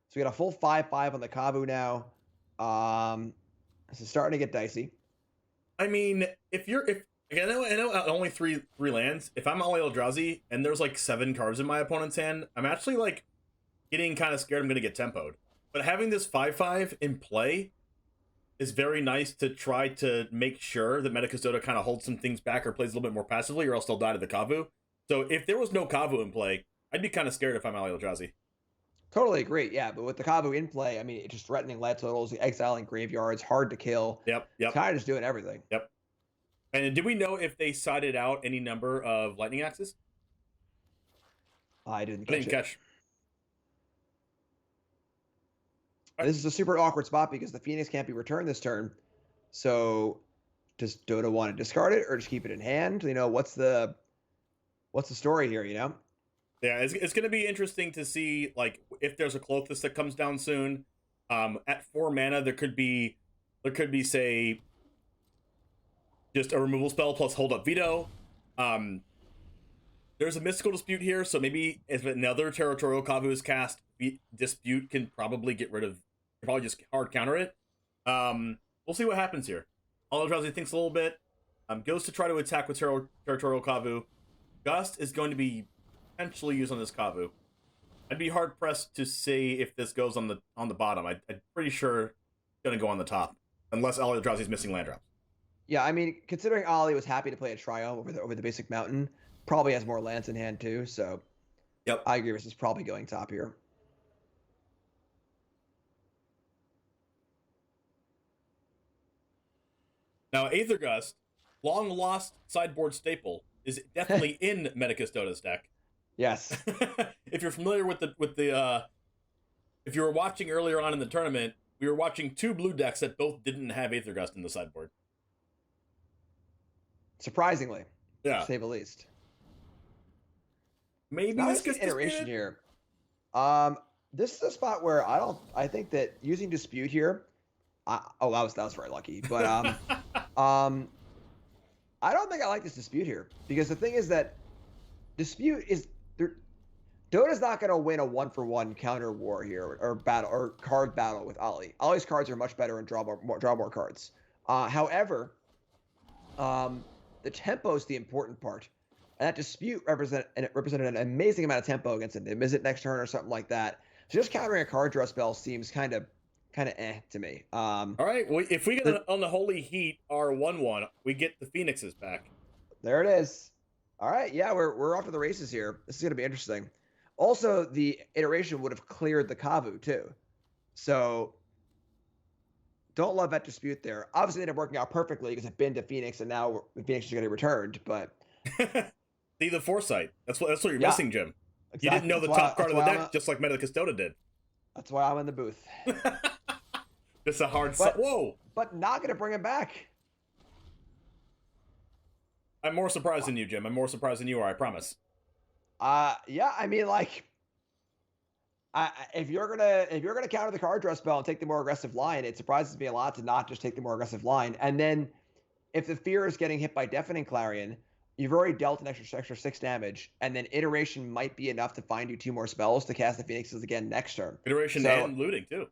So we got a full 5/5 on the Kavu now. This is starting to get dicey. I mean, if I know only three lands. If I'm Ali Eldrazi and there's like 7 cards in my opponent's hand, I'm actually like getting kind of scared I'm gonna get tempoed. But having this 5/5 in play is very nice to try to make sure that Metacustota kind of holds some things back or plays a little bit more passively, or else they'll die to the Kavu. So if there was no Kavu in play, I'd be kind of scared if I'm Ali Eldrazi. Totally agree. Yeah, but with the Kavu in play, I mean, it's just threatening land totals, exiling graveyards, hard to kill. Yep. Kind of just doing everything. Yep. And did we know if they sided out any number of lightning axes? I didn't I didn't catch it. catch. This is a super awkward spot because the Phoenix can't be returned this turn. So does Dota want to discard it or just keep it in hand? You know, what's the story here, you know? Yeah, it's going to be interesting to see, like, if there's a Clothis that comes down soon. At 4 mana, there could be, say, just a removal spell plus hold up veto. There's a mystical dispute here, so maybe if another territorial Kavu is cast, dispute can probably get rid of, probably just hard counter it. We'll see what happens here. Eldrazi thinks a little bit, goes to try to attack with territorial Kavu. Gust is going to be potentially used on this Kavu. I'd be hard pressed to say if this goes on the bottom. I'm pretty sure it's going to go on the top, unless Eldrazi's missing land drops. Yeah, I mean, considering Ali was happy to play a trio over the basic mountain, probably has more lands in hand too. So, yep, I agree. This is probably going top here. Now, Aether Gust, long lost sideboard staple, is definitely in Metacustoda's deck. Yes. If you're familiar with the if you were watching earlier on in the tournament, we were watching 2 blue decks that both didn't have Aether Gust in the sideboard. Surprisingly, yeah, to say the least. Maybe Nice this gets iteration disputed here. This is a spot where I think that using dispute here. That was very lucky, but I don't think I like this dispute here because the thing is that dispute is there. Dota's not going to win a 1-for-1 counter war here or battle or card battle with Ali. Ali's cards are much better and draw more cards. However, the tempo is the important part, and that dispute represented an amazing amount of tempo against a Mizzet next turn or something like that. So just countering a card draw spell seems kind of to me. All right, well, if we get on the Holy Heat our 1/1, we get the Phoenixes back. There it is. All right, yeah, we're off to the races here. This is going to be interesting. Also, the iteration would have cleared the Kavu too, so don't love that dispute there. Obviously, it ended up working out perfectly because it binned to Phoenix, and now the Phoenix is getting returned. But see the foresight. That's what you're missing, Jim. Exactly. You didn't know the top card of the deck, just like Metacustoda did. That's why I'm in the booth. It's a hard. Whoa! But not going to bring him back. I'm more surprised than you, Jim. I'm more surprised than you are. I promise. Yeah. I mean, like, if you're gonna counter the card draw spell and take the more aggressive line, it surprises me a lot to not just take the more aggressive line. And then, if the fear is getting hit by Deafening Clarion, you've already dealt an extra 6 damage, and then iteration might be enough to find you 2 more spells to cast the Phoenixes again next turn. Iteration and looting too.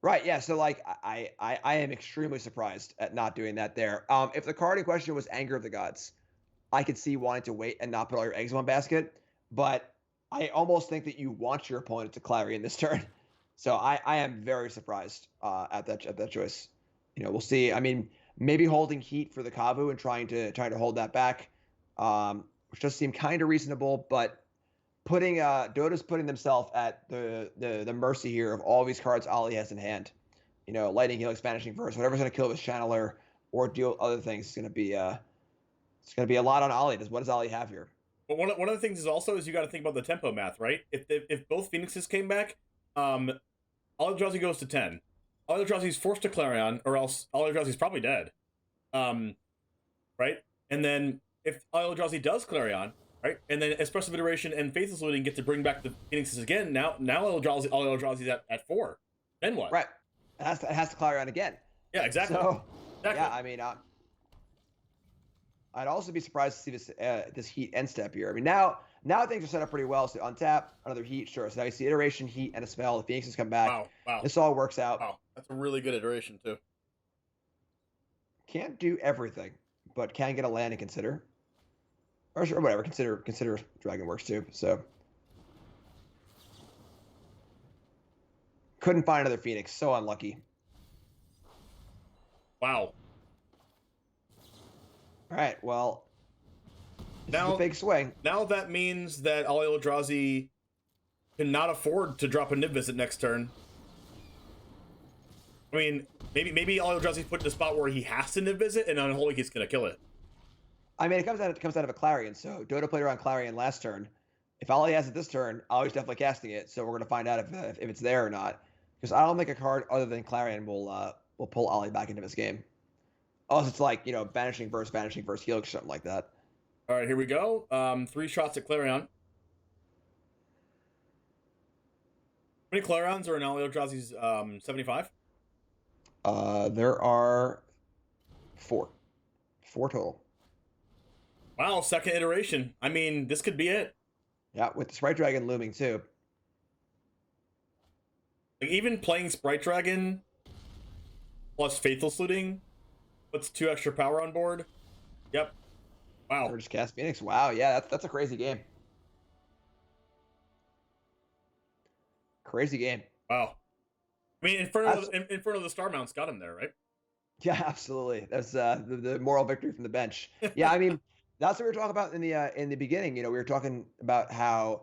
Right, yeah. So like, I am extremely surprised at not doing that there. If the card in question was Anger of the Gods, I could see wanting to wait and not put all your eggs in one basket. But I almost think that you want your opponent to Clarion this turn. So I am very surprised at that choice. You know, we'll see. I mean, maybe holding Heat for the Kavu and trying to hold that back, which does seem kind of reasonable, but. Dota's putting themselves at the mercy here of all these cards Ali has in hand. You know, Lightning, Helix, Vanishing Verse, whatever's going to kill this Channeler or deal other things is going to be a lot on Ali. What does Ali have here? But one of the things is also you got to think about the tempo math, right? If both Phoenixes came back, Eldrazi goes to 10. Eldrazi's forced to Clarion, or else Eldrazi's probably dead. Right? And then if Eldrazi does Clarion. Right, and then Expressive Iteration and Faithless Looting get to bring back the Phoenixes again. Now Eldrazi's at 4. Then what? Right, it has to Clarion again. Yeah, exactly. So exactly. yeah, I mean, I'd also be surprised to see this Heat end step here. I mean, now things are set up pretty well. So untap, another Heat, sure. So now you see iteration, Heat, and a spell. The Phoenixes come back. Wow. This all works out. Wow. That's a really good iteration, too. Can't do everything, but can get a land and consider. Or sure, whatever. Consider Dragon works too. So couldn't find another Phoenix. So unlucky. Wow. All right. Well, this Now- is a big swing. Now that means that Ali Eldrazi cannot afford to drop a Niv Visit next turn. I mean, maybe Ali Eldrazi's put in a spot where he has to Niv Visit, and Unholy He's going to kill it. I mean, it comes out of a Clarion. So Dota played around Clarion last turn. If Ali has it this turn, Ali's definitely casting it. So we're going to find out if it's there or not. Because I don't think a card other than Clarion will pull Ali back into this game. Unless it's like, Banishing Verse, Helix, something like that. All right, here we go. 3 shots at Clarion. How many Clarions are in Ali Eldrazi's 75? There are 4. 4 total. Wow, second iteration. I mean, this could be it. Yeah, with the Sprite Dragon looming too. Like, even playing Sprite Dragon plus Faithful Saluting puts 2 extra power on board. Yep. Wow. Or just cast Phoenix. Wow, yeah, that's a crazy game. Crazy game. Wow. I mean, Inferno of the Star Mounts got him there, right? Yeah, absolutely. That's the moral victory from the bench. Yeah, I mean, that's what we were talking about in the beginning. We were talking about how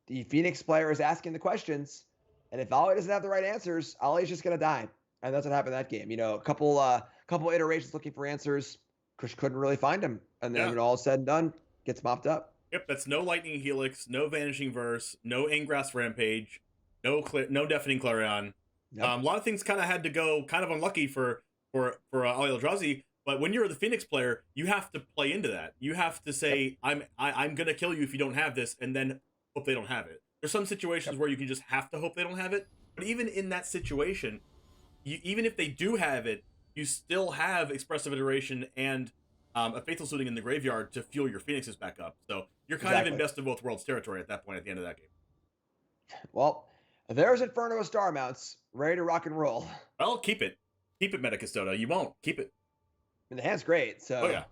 the Phoenix player is asking the questions, and if Ali doesn't have the right answers, Ali's just gonna die, and that's what happened in that game. A couple iterations looking for answers, couldn't really find them, and then when all is said and done, gets mopped up. Yep, that's no Lightning Helix, no Vanishing Verse, no Ingrass Rampage, no Deafening Clarion. Yep. A lot of things kind of had to go kind of unlucky for Ali Eldrazi, but when you're the Phoenix player, you have to play into that. You have to say, I'm gonna kill you if you don't have this, and then hope they don't have it. There's some situations where you can just have to hope they don't have it, but even in that situation, even if they do have it, you still have Expressive Iteration and a Faithful Saluting in the graveyard to fuel your Phoenixes back up. So you're kind of in best of both worlds territory at that point at the end of that game. Well, there's Inferno of Star Mounts, ready to rock and roll. Well, keep it. Keep it, Meta Custoda. You won't. Keep it. I mean, the hand's great, so... Oh, yeah.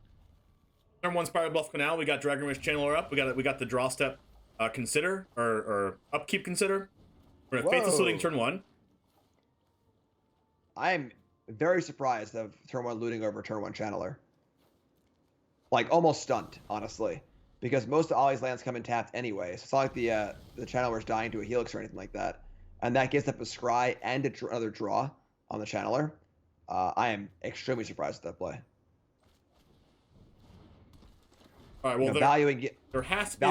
Turn 1 Spiral Bluff Canal. We got Dragon Wish Channeler up. We got the draw step consider, or upkeep consider. We're going to Faithful Saluting turn 1. I'm very surprised of turn 1 looting over turn 1 Channeler. Like, almost stunned, honestly. Because most of Ollie's lands come in tapped anyway. So it's not like the Channeler's dying to a Helix or anything like that. And that gives up a Scry and another draw on the Channeler. I am extremely surprised at that play. All right, well, there has to be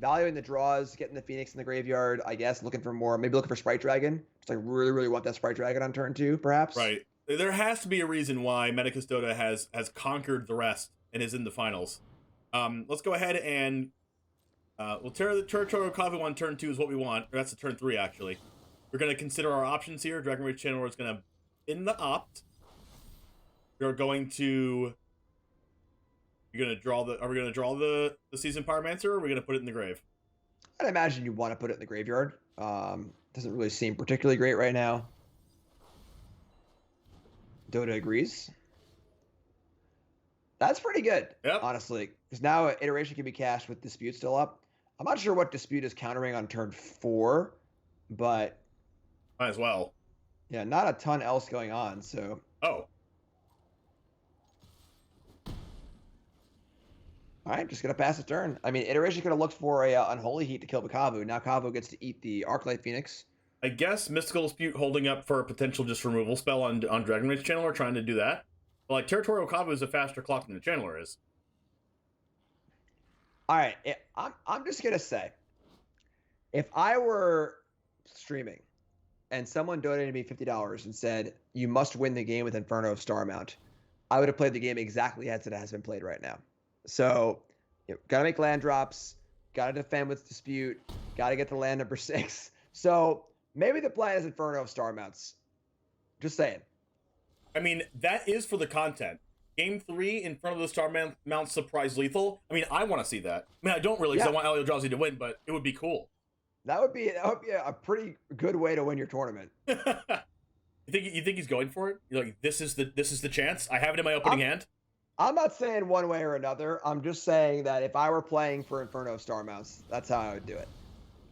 valuing the draws, getting the Phoenix in the graveyard, I guess, looking for more, maybe looking for Sprite Dragon. Just like really, really want that Sprite Dragon on turn 2, perhaps. Right. There has to be a reason why Meta Custoda has conquered the rest and is in the finals. Let's go ahead and we'll Territorial Kavu on turn 2 is what we want. Or that's a turn 3, actually. We're going to consider our options here. Dragon Rage Channeler is going to, in the opt, we're going to... Are we going to draw the Seasoned Pyromancer, or are we going to put it in the grave? I'd imagine you want to put it in the graveyard. Doesn't really seem particularly great right now. Dota agrees. That's pretty good, honestly. Because now iteration can be cast with Dispute still up. I'm not sure what Dispute is countering on turn 4, but... Might as well. Yeah, not a ton else going on, so... Oh. All right, just going to pass a turn. I mean, iteration could have looked for a Unholy Heat to kill the Kavu. Now Kavu gets to eat the Arclight Phoenix. I guess Mystical Dispute holding up for a potential just removal spell on Dragon Rage Channeler, trying to do that. But, like, Territorial Kavu is a faster clock than the Channeler is. All right, I'm just going to say, if I were streaming and someone donated me $50 and said, you must win the game with Inferno of Starmount, I would have played the game exactly as it has been played right now. So, got to make land drops, got to defend with Dispute, got to get to land number 6. So, maybe the plan is Inferno of Starmounts. Just saying. I mean, that is for the content. Game 3 in front of the Star Mount surprise lethal. I mean, I want to see that. I mean, I don't really, because I want Eldrazi to win, but it would be cool. That would be a pretty good way to win your tournament. You think he's going for it? You're like, this is the chance. I have it in my opening hand. I'm not saying one way or another. I'm just saying that if I were playing for Inferno of Star Mounts, that's how I would do it.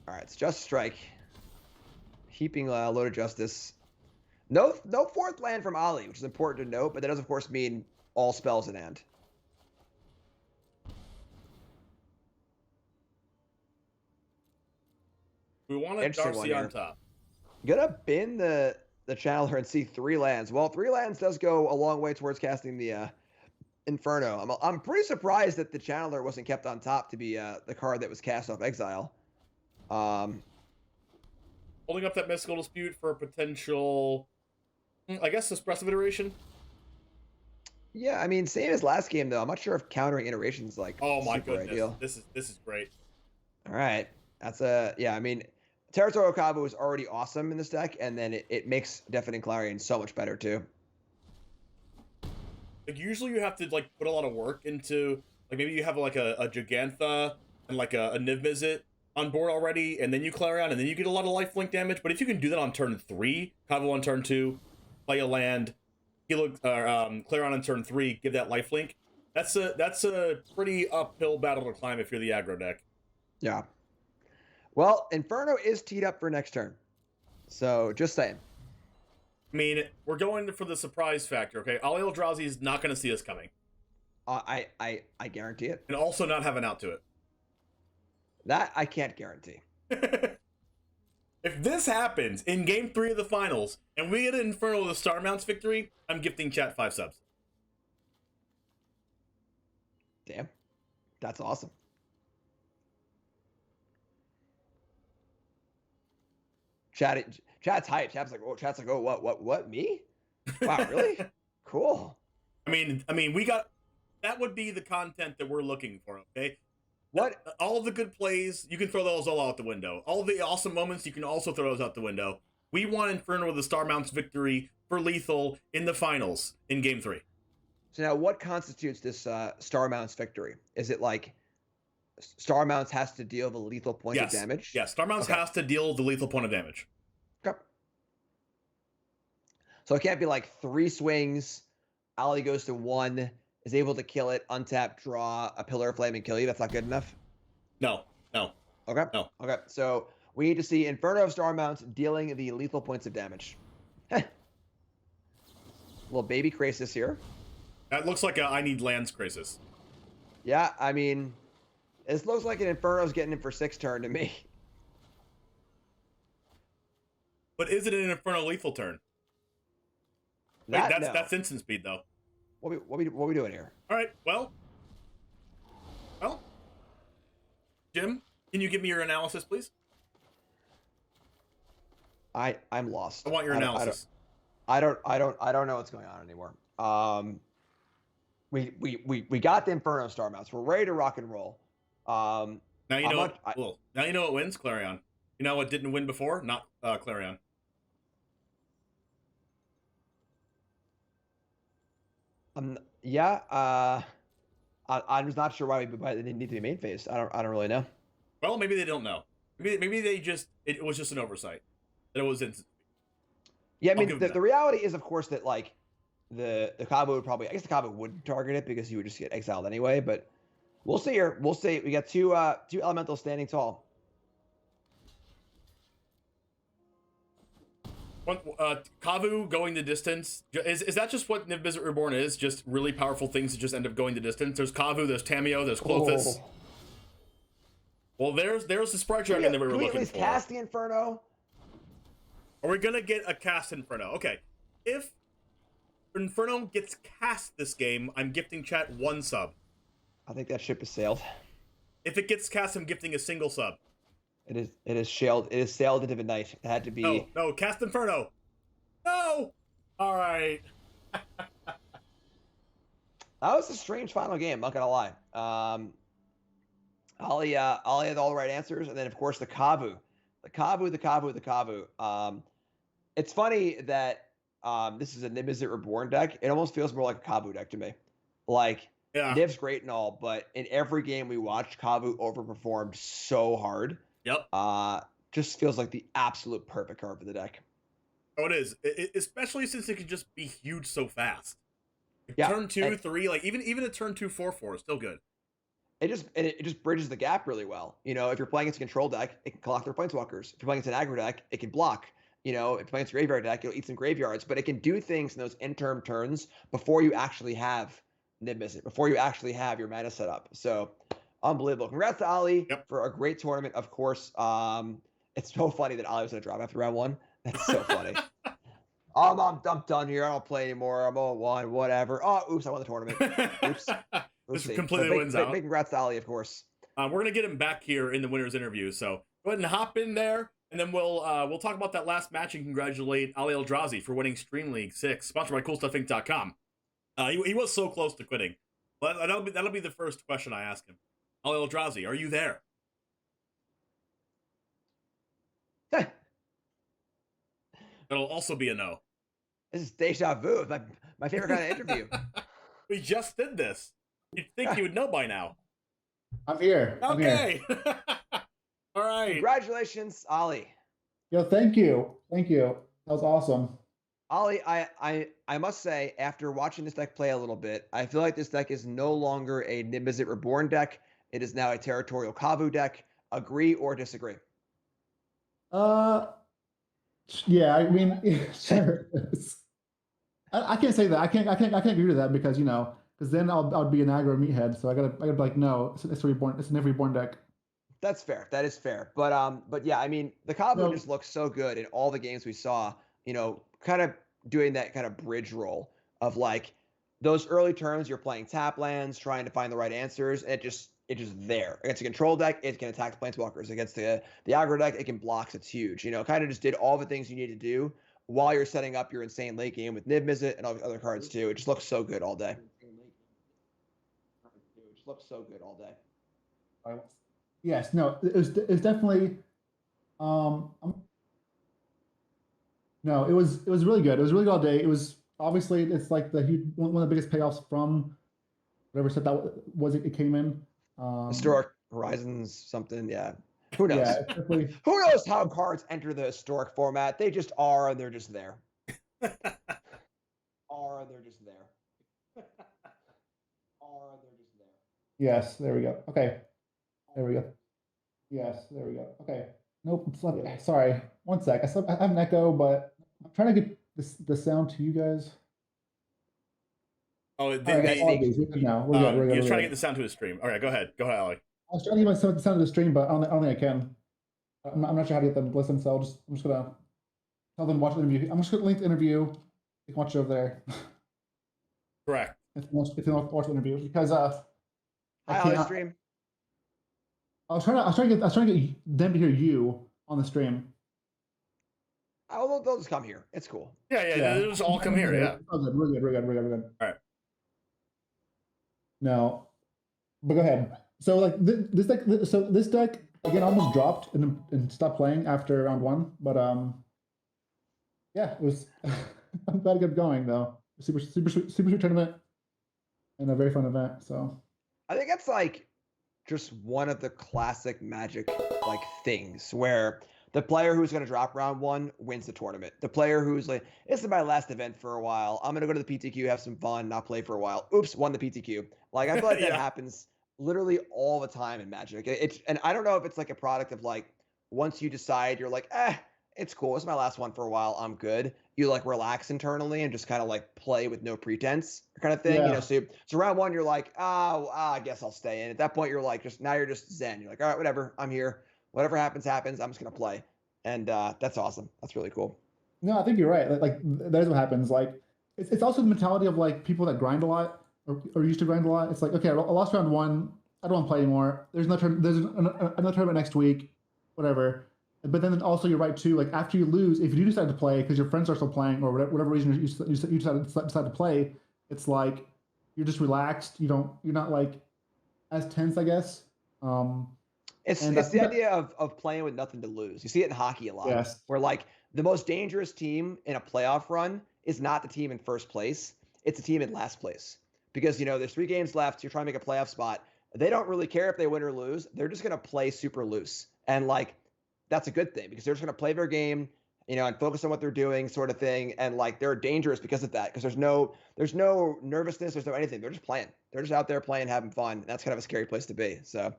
All right, it's Just Strike. Heaping Load of Justice. No fourth land from Ali, which is important to note, but that does, of course, mean all spells in hand. We want a Darcy on top. Gonna bin the Channeler and see 3 lands. Well, 3 lands does go a long way towards casting the Inferno. I'm pretty surprised that the Channeler wasn't kept on top to be the card that was cast off exile. Holding up that Mystical Dispute for a potential, I guess, expressive iteration. Yeah, I mean, same as last game though. I'm not sure if countering iterations like. Oh my goodness, ideal. This is great. All right, that's I mean, Territorial Kavu is already awesome in this deck, and then it makes Deafening Clarion so much better too. Like usually you have to like put a lot of work into, like maybe you have like a Gigantha and like a Niv Mizzet on board already, and then you Clarion, and then you get a lot of lifelink damage. But if you can do that on turn 3, Kavu on turn 2, play a land, Clarion on turn 3, give that lifelink. That's a pretty uphill battle to climb if you're the aggro deck. Yeah. Well, Inferno is teed up for next turn, so just saying. I mean, we're going for the surprise factor, okay? Ali Eldrazi is not going to see us coming. I guarantee it. And also not have an out to it. That I can't guarantee. If this happens in Game 3 of the finals, and we get an Inferno of the Star Mounts victory, I'm gifting chat 5 subs. Damn. That's awesome. Chat's hyped. Chat's like, oh, what, me? Wow, really? Cool. I mean, that would be the content that we're looking for, okay? What? All of the good plays, you can throw those all out the window. All the awesome moments, you can also throw those out the window. We want Inferno with the Star Mounts victory for lethal in the finals in Game 3. So now what constitutes this Star Mounts victory? Is it like Star Mounts has to deal the lethal point of damage? Yes, Star Mounts has to deal the lethal point of damage. Okay. So it can't be like 3 swings, Ali goes to 1, is able to kill it, untap, draw a Pillar of Flame and kill you. That's not good enough? No. Okay. No. Okay. So we need to see Inferno of Star Mounts dealing the lethal points of damage. Little baby Crokeyz here. That looks like a I need lands Crokeyz. Yeah, I mean, this looks like an Inferno's getting in for 6 turn to me. But is it an Inferno lethal turn? That's instant speed though. What we doing here? All right. Well, Jim, can you give me your analysis, please? I'm lost. I want your analysis. I don't know what's going on anymore. We got the Inferno Star Mounts. We're ready to rock and roll. Now you know. Now you know what wins, Clarion. You know what didn't win before? Not Clarion. I'm just not sure why they didn't need to be main phased. I don't really know. Well, maybe they don't know. Maybe it was just an oversight. That it was instant. Yeah, I mean the reality is of course that like the Kavu would probably, I guess the Kavu wouldn't target it because you would just get exiled anyway, but we'll see here. We'll see. We got two elementals standing tall. Kavu going the distance, is that just what Niv Mizzet Reborn is? Just really powerful things that just end up going the distance? There's Kavu, there's Tameo, there's Klothys. Oh. Well, there's the Sprite Dragon that we were looking for. Can we at least cast the Inferno? Are we gonna get a cast Inferno? Okay. If Inferno gets cast this game, I'm gifting chat 1 sub. I think that ship has sailed. If it gets cast, I'm gifting a single sub. It is sailed into the night. It had to be. No, cast Inferno. No. All right. That was a strange final game. Not gonna lie. Ali had all the right answers, and then of course the Kavu. It's funny that this is a Niv Mizzet Reborn deck. It almost feels more like a Kavu deck to me. Like, Yeah. Niv's great and all, but in every game we watched, Kavu overperformed so hard. Yep. Just feels like the absolute perfect card for the deck. Oh, it is. Especially since it can just be huge so fast. Like, Yeah, turn 2, and 3, like even a turn 2, 4 is still good. it just bridges the gap really well. You know, if you're playing against a control deck, it can collect their planeswalkers. If you're playing against an aggro deck, it can block. You know, if you're playing against a graveyard deck, it'll eat some graveyards, but it can do things in those interim turns before you actually have Niv Mizzet, before you actually have your mana set up. So unbelievable. Congrats to Ali for a great tournament, of course. It's so funny that Ali was going to drop after round 1. That's so funny. I'm done here. I don't play anymore. I'm 0-1, whatever. Oh, oops, I won the tournament. Oops. This completely wins out. Big congrats to Ali, of course. We're going to get him back here in the winner's interview, so go ahead and hop in there, and then we'll talk about that last match and congratulate Ali Eldrazi for winning Stream League 6, sponsored by CoolStuffInc.com. He was so close to quitting. But that'll be the first question I ask him. Ali Eldrazi, are you there? That'll also be a no. This is deja vu. My favorite kind of interview. We just did this. You'd think you would know by now. I'm here. Okay. All right. Congratulations, Ali. Yo, thank you. Thank you. That was awesome. Ali, I must say, after watching this deck play a little bit, I feel like this deck is no longer a Niv Mizzet Reborn deck. It is now a Territorial Kavu deck. Agree or disagree? Yeah, I mean, sure. I can't say that. I can't agree to that because because then I'll be an aggro meathead. So I gotta be like, no, it's reborn. It's an every reborn deck. That's fair. That is fair. But yeah, I mean, the Kavu just looks so good in all the games we saw. Kind of doing that kind of bridge role of like those early turns. You're playing tap lands, trying to find the right answers. And it's just there. Against a control deck, it can attack the planeswalkers. Against the aggro deck, it can block. It's huge. Kind of just did all the things you need to do while you're setting up your insane late game with Niv Mizzet and all the other cards too. It just looks so good all day. It just looks so good all day. Yes, no, it's definitely no, it was really good. It was really good all day. It was obviously it's like one of the biggest payoffs from whatever set that was it came in. Historic Horizons something, yeah. Who knows? Yeah, definitely. Who knows how cards enter the historic format? They just are, and they're just there. They're just there. Yes, there we go. Okay. There we go. Yes, there we go. Okay. Nope, sorry. One sec. I have an echo, but I'm trying to get the sound to you guys. Oh, We're good now. We're good. He was trying to get the sound to his stream. All right, go ahead. Go ahead, Ali. I was trying to get the sound to the stream, but I don't think I can. I'm not sure how to get them to listen, so I'm just gonna tell them to watch the interview. I'm just gonna link the interview. You can watch it over there. Correct. If you want to watch the interview, because Hi, Ali stream. I was trying to get them to hear you on the stream. Oh, they'll just come here. It's cool. Yeah. They'll just all come here. Yeah. Oh, good. We're good. All right. No, but go ahead. So like this deck again almost dropped and stopped playing after round 1, but yeah, it was. I'm glad it kept going though. Super sweet tournament and a very fun event. So I think that's like just one of the classic Magic like things where the player who's going to drop round 1 wins the tournament. The player who's like, this is my last event for a while. I'm going to go to the PTQ, have some fun, not play for a while. Oops, won the PTQ. Like, I feel like that happens literally all the time in Magic. And I don't know if it's like a product of like, once you decide you're like, it's cool. It's my last one for a while. I'm good. You like relax internally and just kind of like play with no pretense kind of thing. Yeah. So round 1, you're like, I guess I'll stay in. At that point, you're like, you're just zen. You're like, all right, whatever. I'm here. Whatever happens. I'm just going to play. And that's awesome. That's really cool. no, I think you're right. Like that is what happens. Like it's also the mentality of like people that grind a lot or used to grind a lot. It's like, okay, I lost round 1. I don't want to play anymore. There's another tournament next week, whatever. But then also you're right too. Like after you lose, if you do decide to play because your friends are still playing or whatever reason you decide to play, it's like you're just relaxed. You're not like as tense, I guess. It's the idea of playing with nothing to lose. You see it in hockey a lot, yes. Where like the most dangerous team in a playoff run is not the team in first place; it's the team in last place because there's 3 games left. You're trying to make a playoff spot. They don't really care if they win or lose. They're just going to play super loose, and like that's a good thing because they're just going to play their game, and focus on what they're doing, sort of thing. And like they're dangerous because of that, because there's no nervousness, there's no anything. They're just playing. They're just out there playing, having fun. And that's kind of a scary place to be. So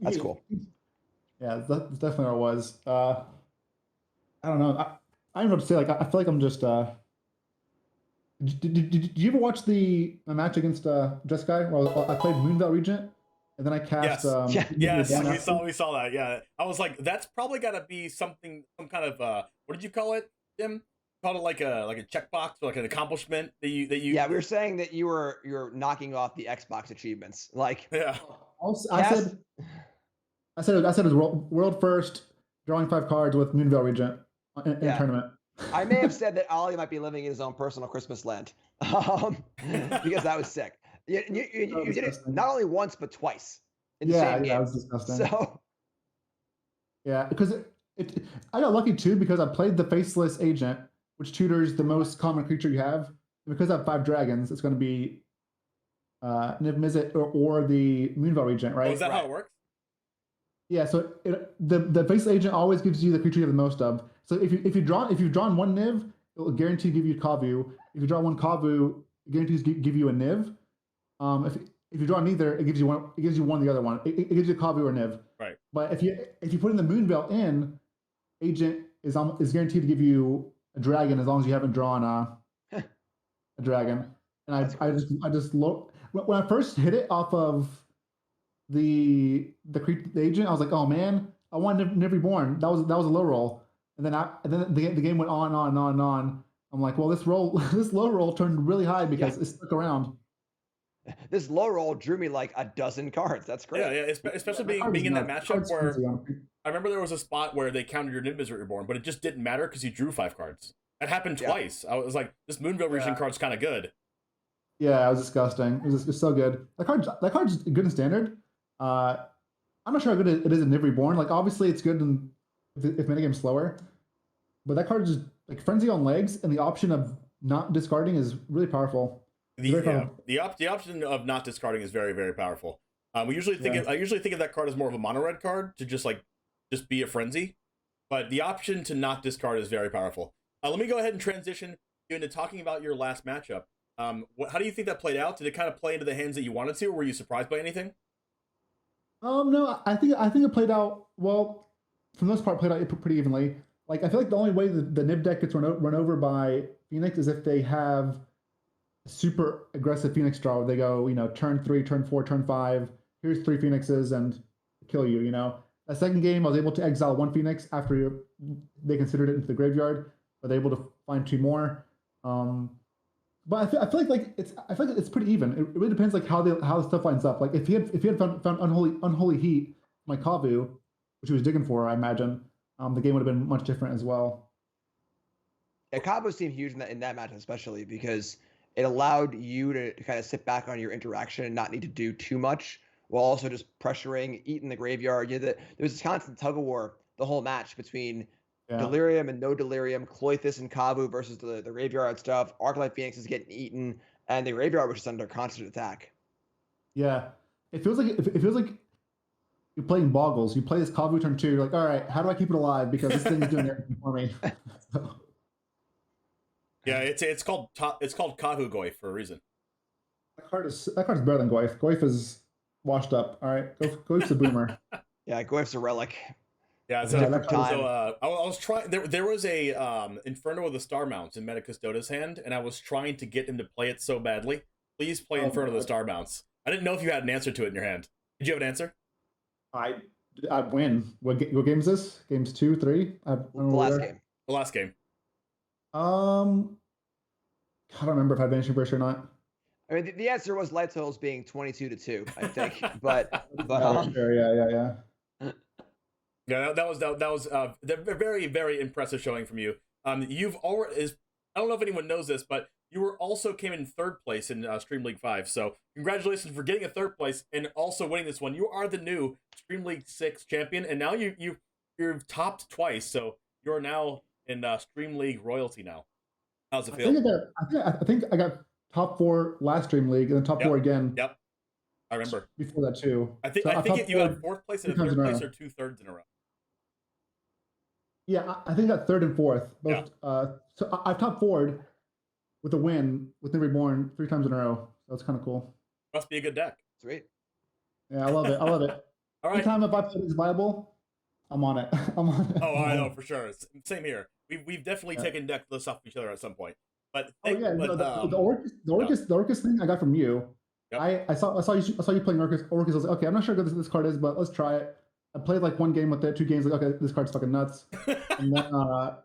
that's cool. Yeah, that's definitely what it was. I don't know. I don't know what to say. Like, I feel like I'm just. Did you ever watch the match against Jeskai? Well, I played Moonvale Regent, and then I cast. Yes, we saw that. Yeah, I was like, that's probably got to be some kind of what did you call it, Jim? Called it like a checkbox or like an accomplishment that you. Yeah, we were saying that you're knocking off the Xbox achievements. Like, yeah. I said it was world first, drawing 5 cards with Moonvale Regent in a tournament. I may have said that Ollie might be living in his own personal Christmas land, because that was sick. You did it not only once but twice in the same game. Yeah, that was disgusting. So yeah, because I got lucky too because I played the Faceless Agent, which tutors the most common creature you have. And because I have 5 dragons, it's going to be Niv Mizzet or the Moonvale Regent, right? Oh, is that how it works? Yeah, so the Faceless Agent always gives you the creature you have the most of. So if you've drawn 1 Niv, it will guarantee give you Kavu. If you draw 1 Kavu, it guarantees give you a Niv. If you draw neither, it gives you one. It gives you one the other one. It gives you Kavu or Niv. Right. But if you put in the Moonvale in, Agent is guaranteed to give you a dragon as long as you haven't drawn a dragon. And I just look when I first hit it off of the agent, I was like, oh man, I want Niv Reborn. That was a low roll. And then the game went on. I'm like, well, this low roll turned really high because it stuck around. This low roll drew me like a dozen cards. That's great. Yeah. Especially being in that matchup where I remember there was a spot where they countered your Niv Mizzet Reborn, but it just didn't matter because you drew 5 cards. That happened twice. I was like, this Moonvale Regent card's kind of good. Yeah, it was disgusting. It was so good. That card's good in standard. I'm not sure how good it is in Niv Reborn. Like obviously it's good if minigame's slower, but that card is just like Frenzy on legs, and the option of not discarding is really powerful. The option of not discarding is very, very powerful. I usually think of that card as more of a mono red card to just be a frenzy, but the option to not discard is very powerful. Let me go ahead and transition into talking about your last matchup. How do you think that played out? Did it kind of play into the hands that you wanted to, or were you surprised by anything? No, I think it played out well. For the most part, played out pretty evenly. Like I feel like the only way the Niv deck gets run over by Phoenix is if they have super aggressive Phoenix draw. Where they go, turn 3, turn 4, turn 5. Here's 3 Phoenixes and kill you. That second game, I was able to exile 1 Phoenix after they considered it into the graveyard, but they were able to find 2 more. But I feel like it's pretty even. It really depends like how the stuff lines up. Like if he had found unholy heat, my Kavu, which he was digging for, I imagine, the game would have been much different as well. Yeah, Kavu seemed huge in that match, especially because it allowed you to kind of sit back on your interaction and not need to do too much, while also just pressuring, eating the graveyard. There was this constant tug of war the whole match between Delirium and no Delirium, Cloythus and Kavu versus the graveyard stuff. Arclight Phoenix is getting eaten, and the graveyard was just under constant attack. Yeah, it feels like you're playing Boggles. You play this Kavu turn 2. You're like, all right, how do I keep it alive? Because this thing is doing everything for me. Yeah, it's called Kavu Goyf for a reason. That card is better than Goyf. Goyf is washed up. All right, Goyf's a boomer. Yeah, Goyf's a relic. Yeah, so I was trying. There was a Inferno of the Star Mounts in Meta Custoda's hand, and I was trying to get him to play it so badly. Please play Inferno of the Star Mounts. I didn't know if you had an answer to it in your hand. Did you have an answer? I win. What game is this? Games 2, 3? The last game. The last game. I don't remember if I had Vanishing Bridge or not. I mean, the answer was Light Souls being 22-2, I think. but sure, yeah. Yeah, that was very, very impressive showing from you. You've already I don't know if anyone knows this, but you also came in 3rd place in Stream League 5. So congratulations for getting a 3rd place and also winning this one. You are the new Stream League 6 champion, and now you're topped twice. So you're now in Stream League royalty now. How's it feel? I think I got top 4 last Dream League, and then top 4 again. Yep, I remember. Before that too. I think So I think you got 4th place and a 3rd place or 2 thirds in a row. Yeah, I think that 3rd and 4th. Both. Yeah. So I've top 4'd with a win with Never Reborn 3 times in a row. So that's kind of cool. Must be a good deck. Sweet. Yeah, I love it. I love it. All right. Anytime if I play is viable, I'm on it. I'm on it. Oh, I know for sure. Same here. We've definitely taken deck lists off each other at some point. But the Orcus thing I got from you. Yep. I saw you playing Orcus. I was like, okay, I'm not sure what this card is, but let's try it. I played like 1 game with it, 2 games. Like, okay, this card's fucking nuts. And then I'll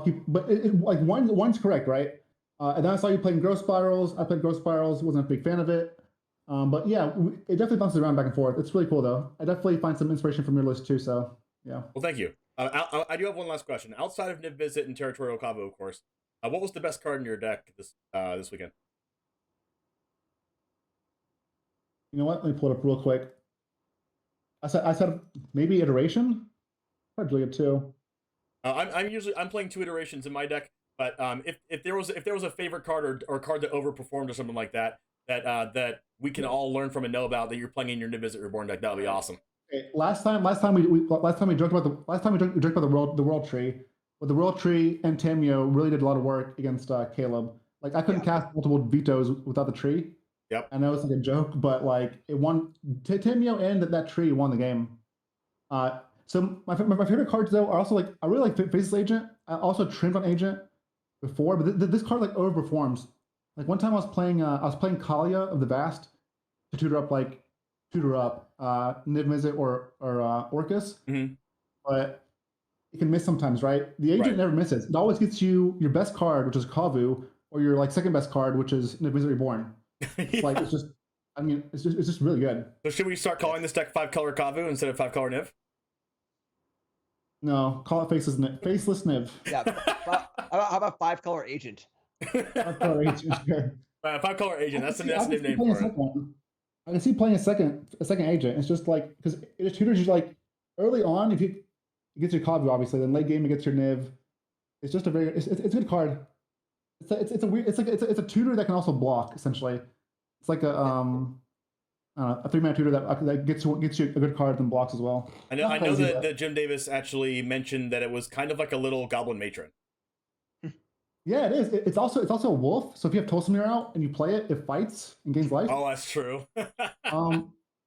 keep. But like one's correct, right? And then I saw you playing Growth Spirals. I played Growth Spirals. Wasn't a big fan of it. But yeah, it definitely bounces around back and forth. It's really cool though. I definitely find some inspiration from your list too. So yeah. Well, thank you. I do have one last question. Outside of Niv Visit and Territorial Kavu, of course, what was the best card in your deck this weekend? You know what? Let me pull it up real quick. I said maybe Iteration. That's really good too. I'm playing 2 iterations in my deck, but if there was a favorite card or a card that overperformed or something like that we can all learn from and know about that you're playing in your Niv Visit Reborn deck, that would be awesome. Okay, last time we joked about the World Tree. But the World Tree and Tamio really did a lot of work against Caleb. Like I couldn't cast multiple vetoes without the tree. Yep. I know it's like a joke, but like it won. Tamio and that tree won the game. So my favorite cards though are also like I really like Faceless Agent. I also trimmed on Agent before, but this card like overperforms. Like one time I was playing Kalia of the Vast to tutor up Niv Mizzet or Orcus. Mm-hmm. But it can miss sometimes, right? The Agent never misses. It always gets you your best card, which is Kavu, or your like second best card, which is Niv Mizzet Reborn. It's like it's just really good. So should we start calling this deck 5-color Kavu instead of 5-color Niv? No, call it Faceless Niv. Yeah. How about 5-color Agent? 5-color Agent. Sure. 5-color Agent. That's the name for it. I can see playing a second Agent. It's just like because it tutors you like early on if you it gets your Kavu obviously, then late game it gets your Niv. It's just it's a good card. It's a tutor that can also block essentially. It's like a 3-mana tutor that gets you a good card and blocks as well. I know that Jim Davis actually mentioned that it was kind of like a little Goblin Matron. Yeah, it is. It's also a wolf. So if you have Tolsimir out and you play it, it fights and gains life. Oh, that's true.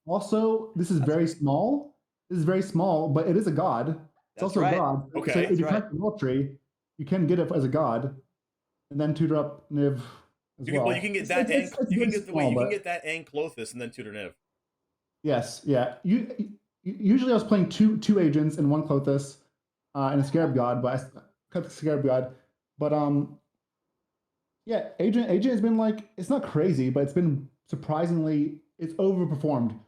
Also, this is very small. This is very small, but it is a god. It's also a god. Okay. So if you crack the World Tree, you can get it as a god, and then tutor up Niv as well. Well, you can get that you can get that and Clothis and then tutor Niv. Yes, yeah. Usually I was playing two agents and 1 Clothis and a Scarab God, but I cut the Scarab God. But yeah, agent has been like it's not crazy, but it's been surprisingly it's overperformed.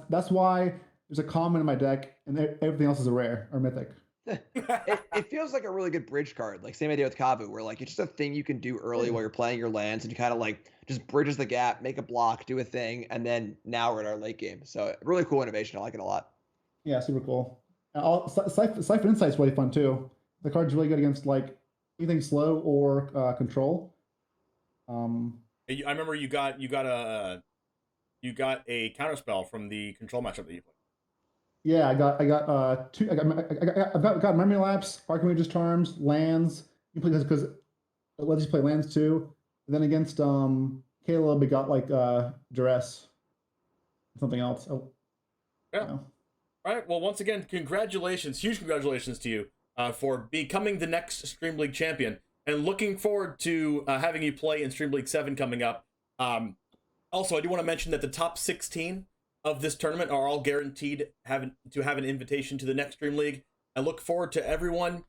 That's why there's a common in my deck, and everything else is a rare or mythic. It feels like a really good bridge card. Like same idea with Kavu, where like it's just a thing you can do early while you're playing your lands, and you kind of like just bridges the gap, make a block, do a thing, and then now we're at our late game. So really cool innovation. I like it a lot. Yeah, super cool. And Siphon Insight's really fun too. The card's really good against like anything slow or control. I remember you got a counterspell from the control matchup that you played. Yeah, I've got Memory Lapse, Archmage's Charms, lands. You play because it lets you play lands too. And then against Caleb, we got like Duress, something else. Oh, yeah. You know. All right. Well, once again, congratulations, huge congratulations to you for becoming the next Stream League champion, and looking forward to having you play in Stream League 7 coming up. Also, I do want to mention that the top 16 of this tournament are all guaranteed to have an invitation to the next Stream League. I look forward to everyone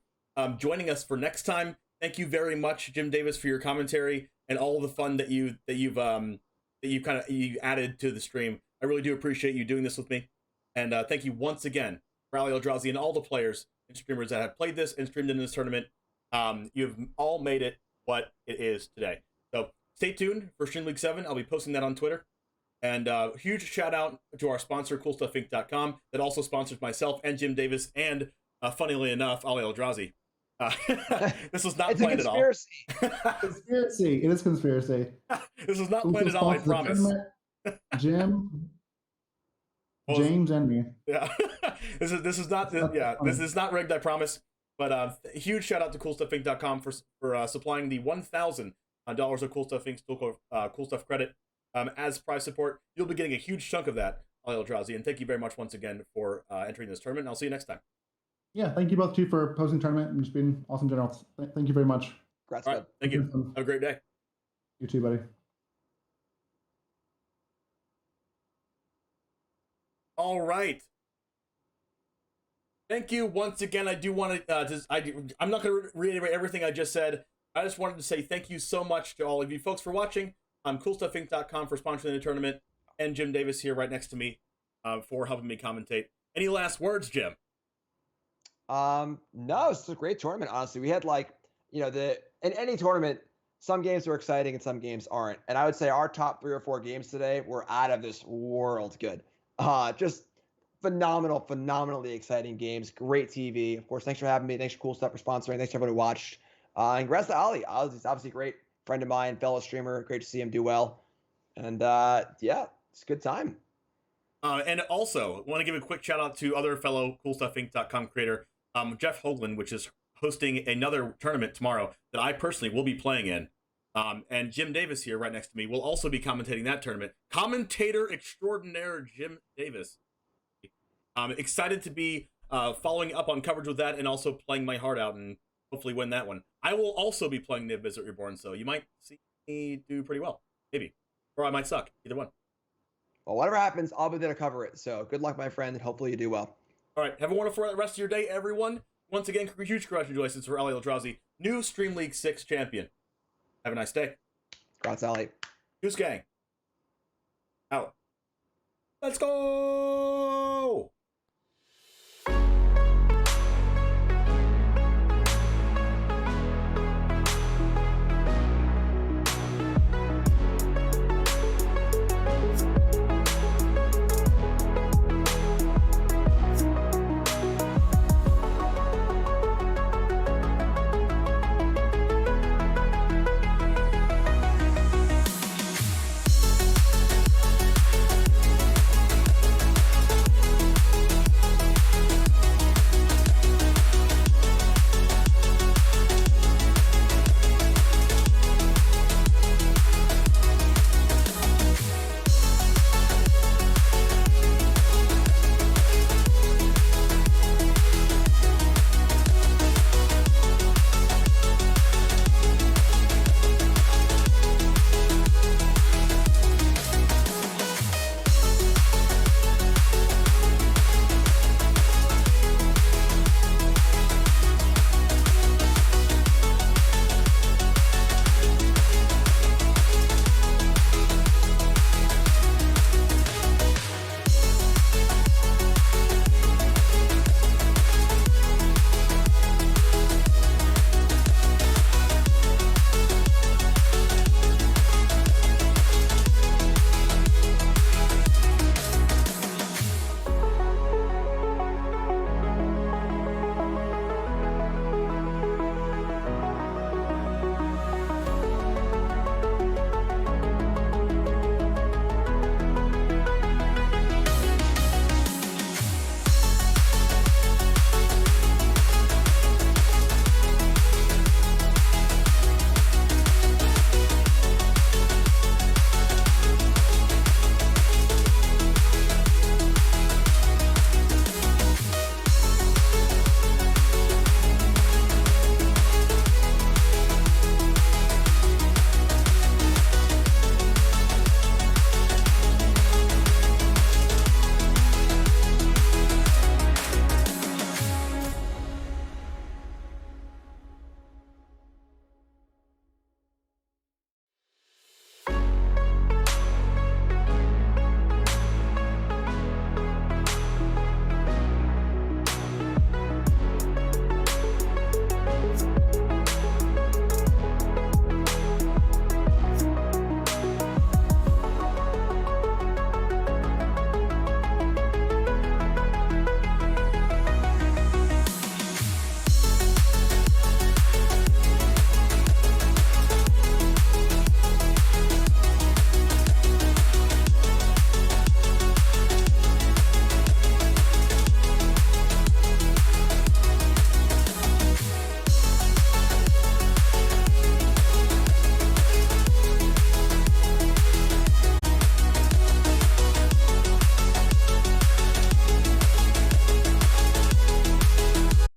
joining us for next time. Thank you very much, Jim Davis, for your commentary and all of the fun that you've added to the stream. I really do appreciate you doing this with me, and thank you once again, Rally Eldrazi, and all the players and streamers that have played this and streamed in this tournament. You've all made it what it is today. So stay tuned for Stream League 7. I'll be posting that on Twitter. And huge shout out to our sponsor, CoolStuffInc.com, that also sponsors myself and Jim Davis and, funnily enough, Ali Eldrazi. This was not It's a planned at all. conspiracy. Conspiracy. It is conspiracy. This was not planned at all, I promise. Jim, Well, James, and me. Yeah, this is not this is not rigged, I promise. But huge shout out to CoolStuffInc.com for supplying the $1,000 of Cool Stuff Inc. Cool Stuff credit as prize support. You'll be getting a huge chunk of that, Ali Eldrazi, and thank you very much once again for entering this tournament. And I'll see you next time. Yeah, thank you both too for posting the tournament and just being awesome generals. Thank you very much. Congrats, All right, thank you. Have a great day. You too, buddy. All right. Thank you once again. I do want to. I'm not going to reiterate everything I just said. I just wanted to say thank you so much to all of you folks for watching. CoolStuffInc.com for sponsoring the tournament, and Jim Davis here right next to me for helping me commentate. Any last words, Jim? No, it's a great tournament. Honestly, we had in any tournament, some games were exciting and some games aren't. And I would say our top 3 or 4 games today were out of this world good. Just phenomenally exciting games. Great TV. Of course, thanks for having me. Thanks for Cool Stuff for sponsoring. Thanks to everyone who watched. And congrats to Ali. Ali's obviously a great friend of mine, fellow streamer. Great to see him do well. And yeah, it's a good time. And also, I want to give a quick shout out to other fellow CoolStuffInc.com creator, Jeff Hoogland, which is hosting another tournament tomorrow that I personally will be playing in. And Jim Davis here right next to me will also be commentating that tournament. Commentator extraordinaire Jim Davis. I'm excited to be following up on coverage with that and also playing my heart out and hopefully win that one. I will also be playing Niv Mizzet Reborn, so you might see me do pretty well. Maybe. Or I might suck. Either one. Well, whatever happens, I'll be there to cover it. So good luck, my friend, and hopefully you do well. All right. Have a wonderful rest of your day, everyone. Once again, huge congratulations for Ali Eldrazi, new Stream League 6 champion. Have a nice day. Congrats, Ali. Goose Gang. Out. Let's go!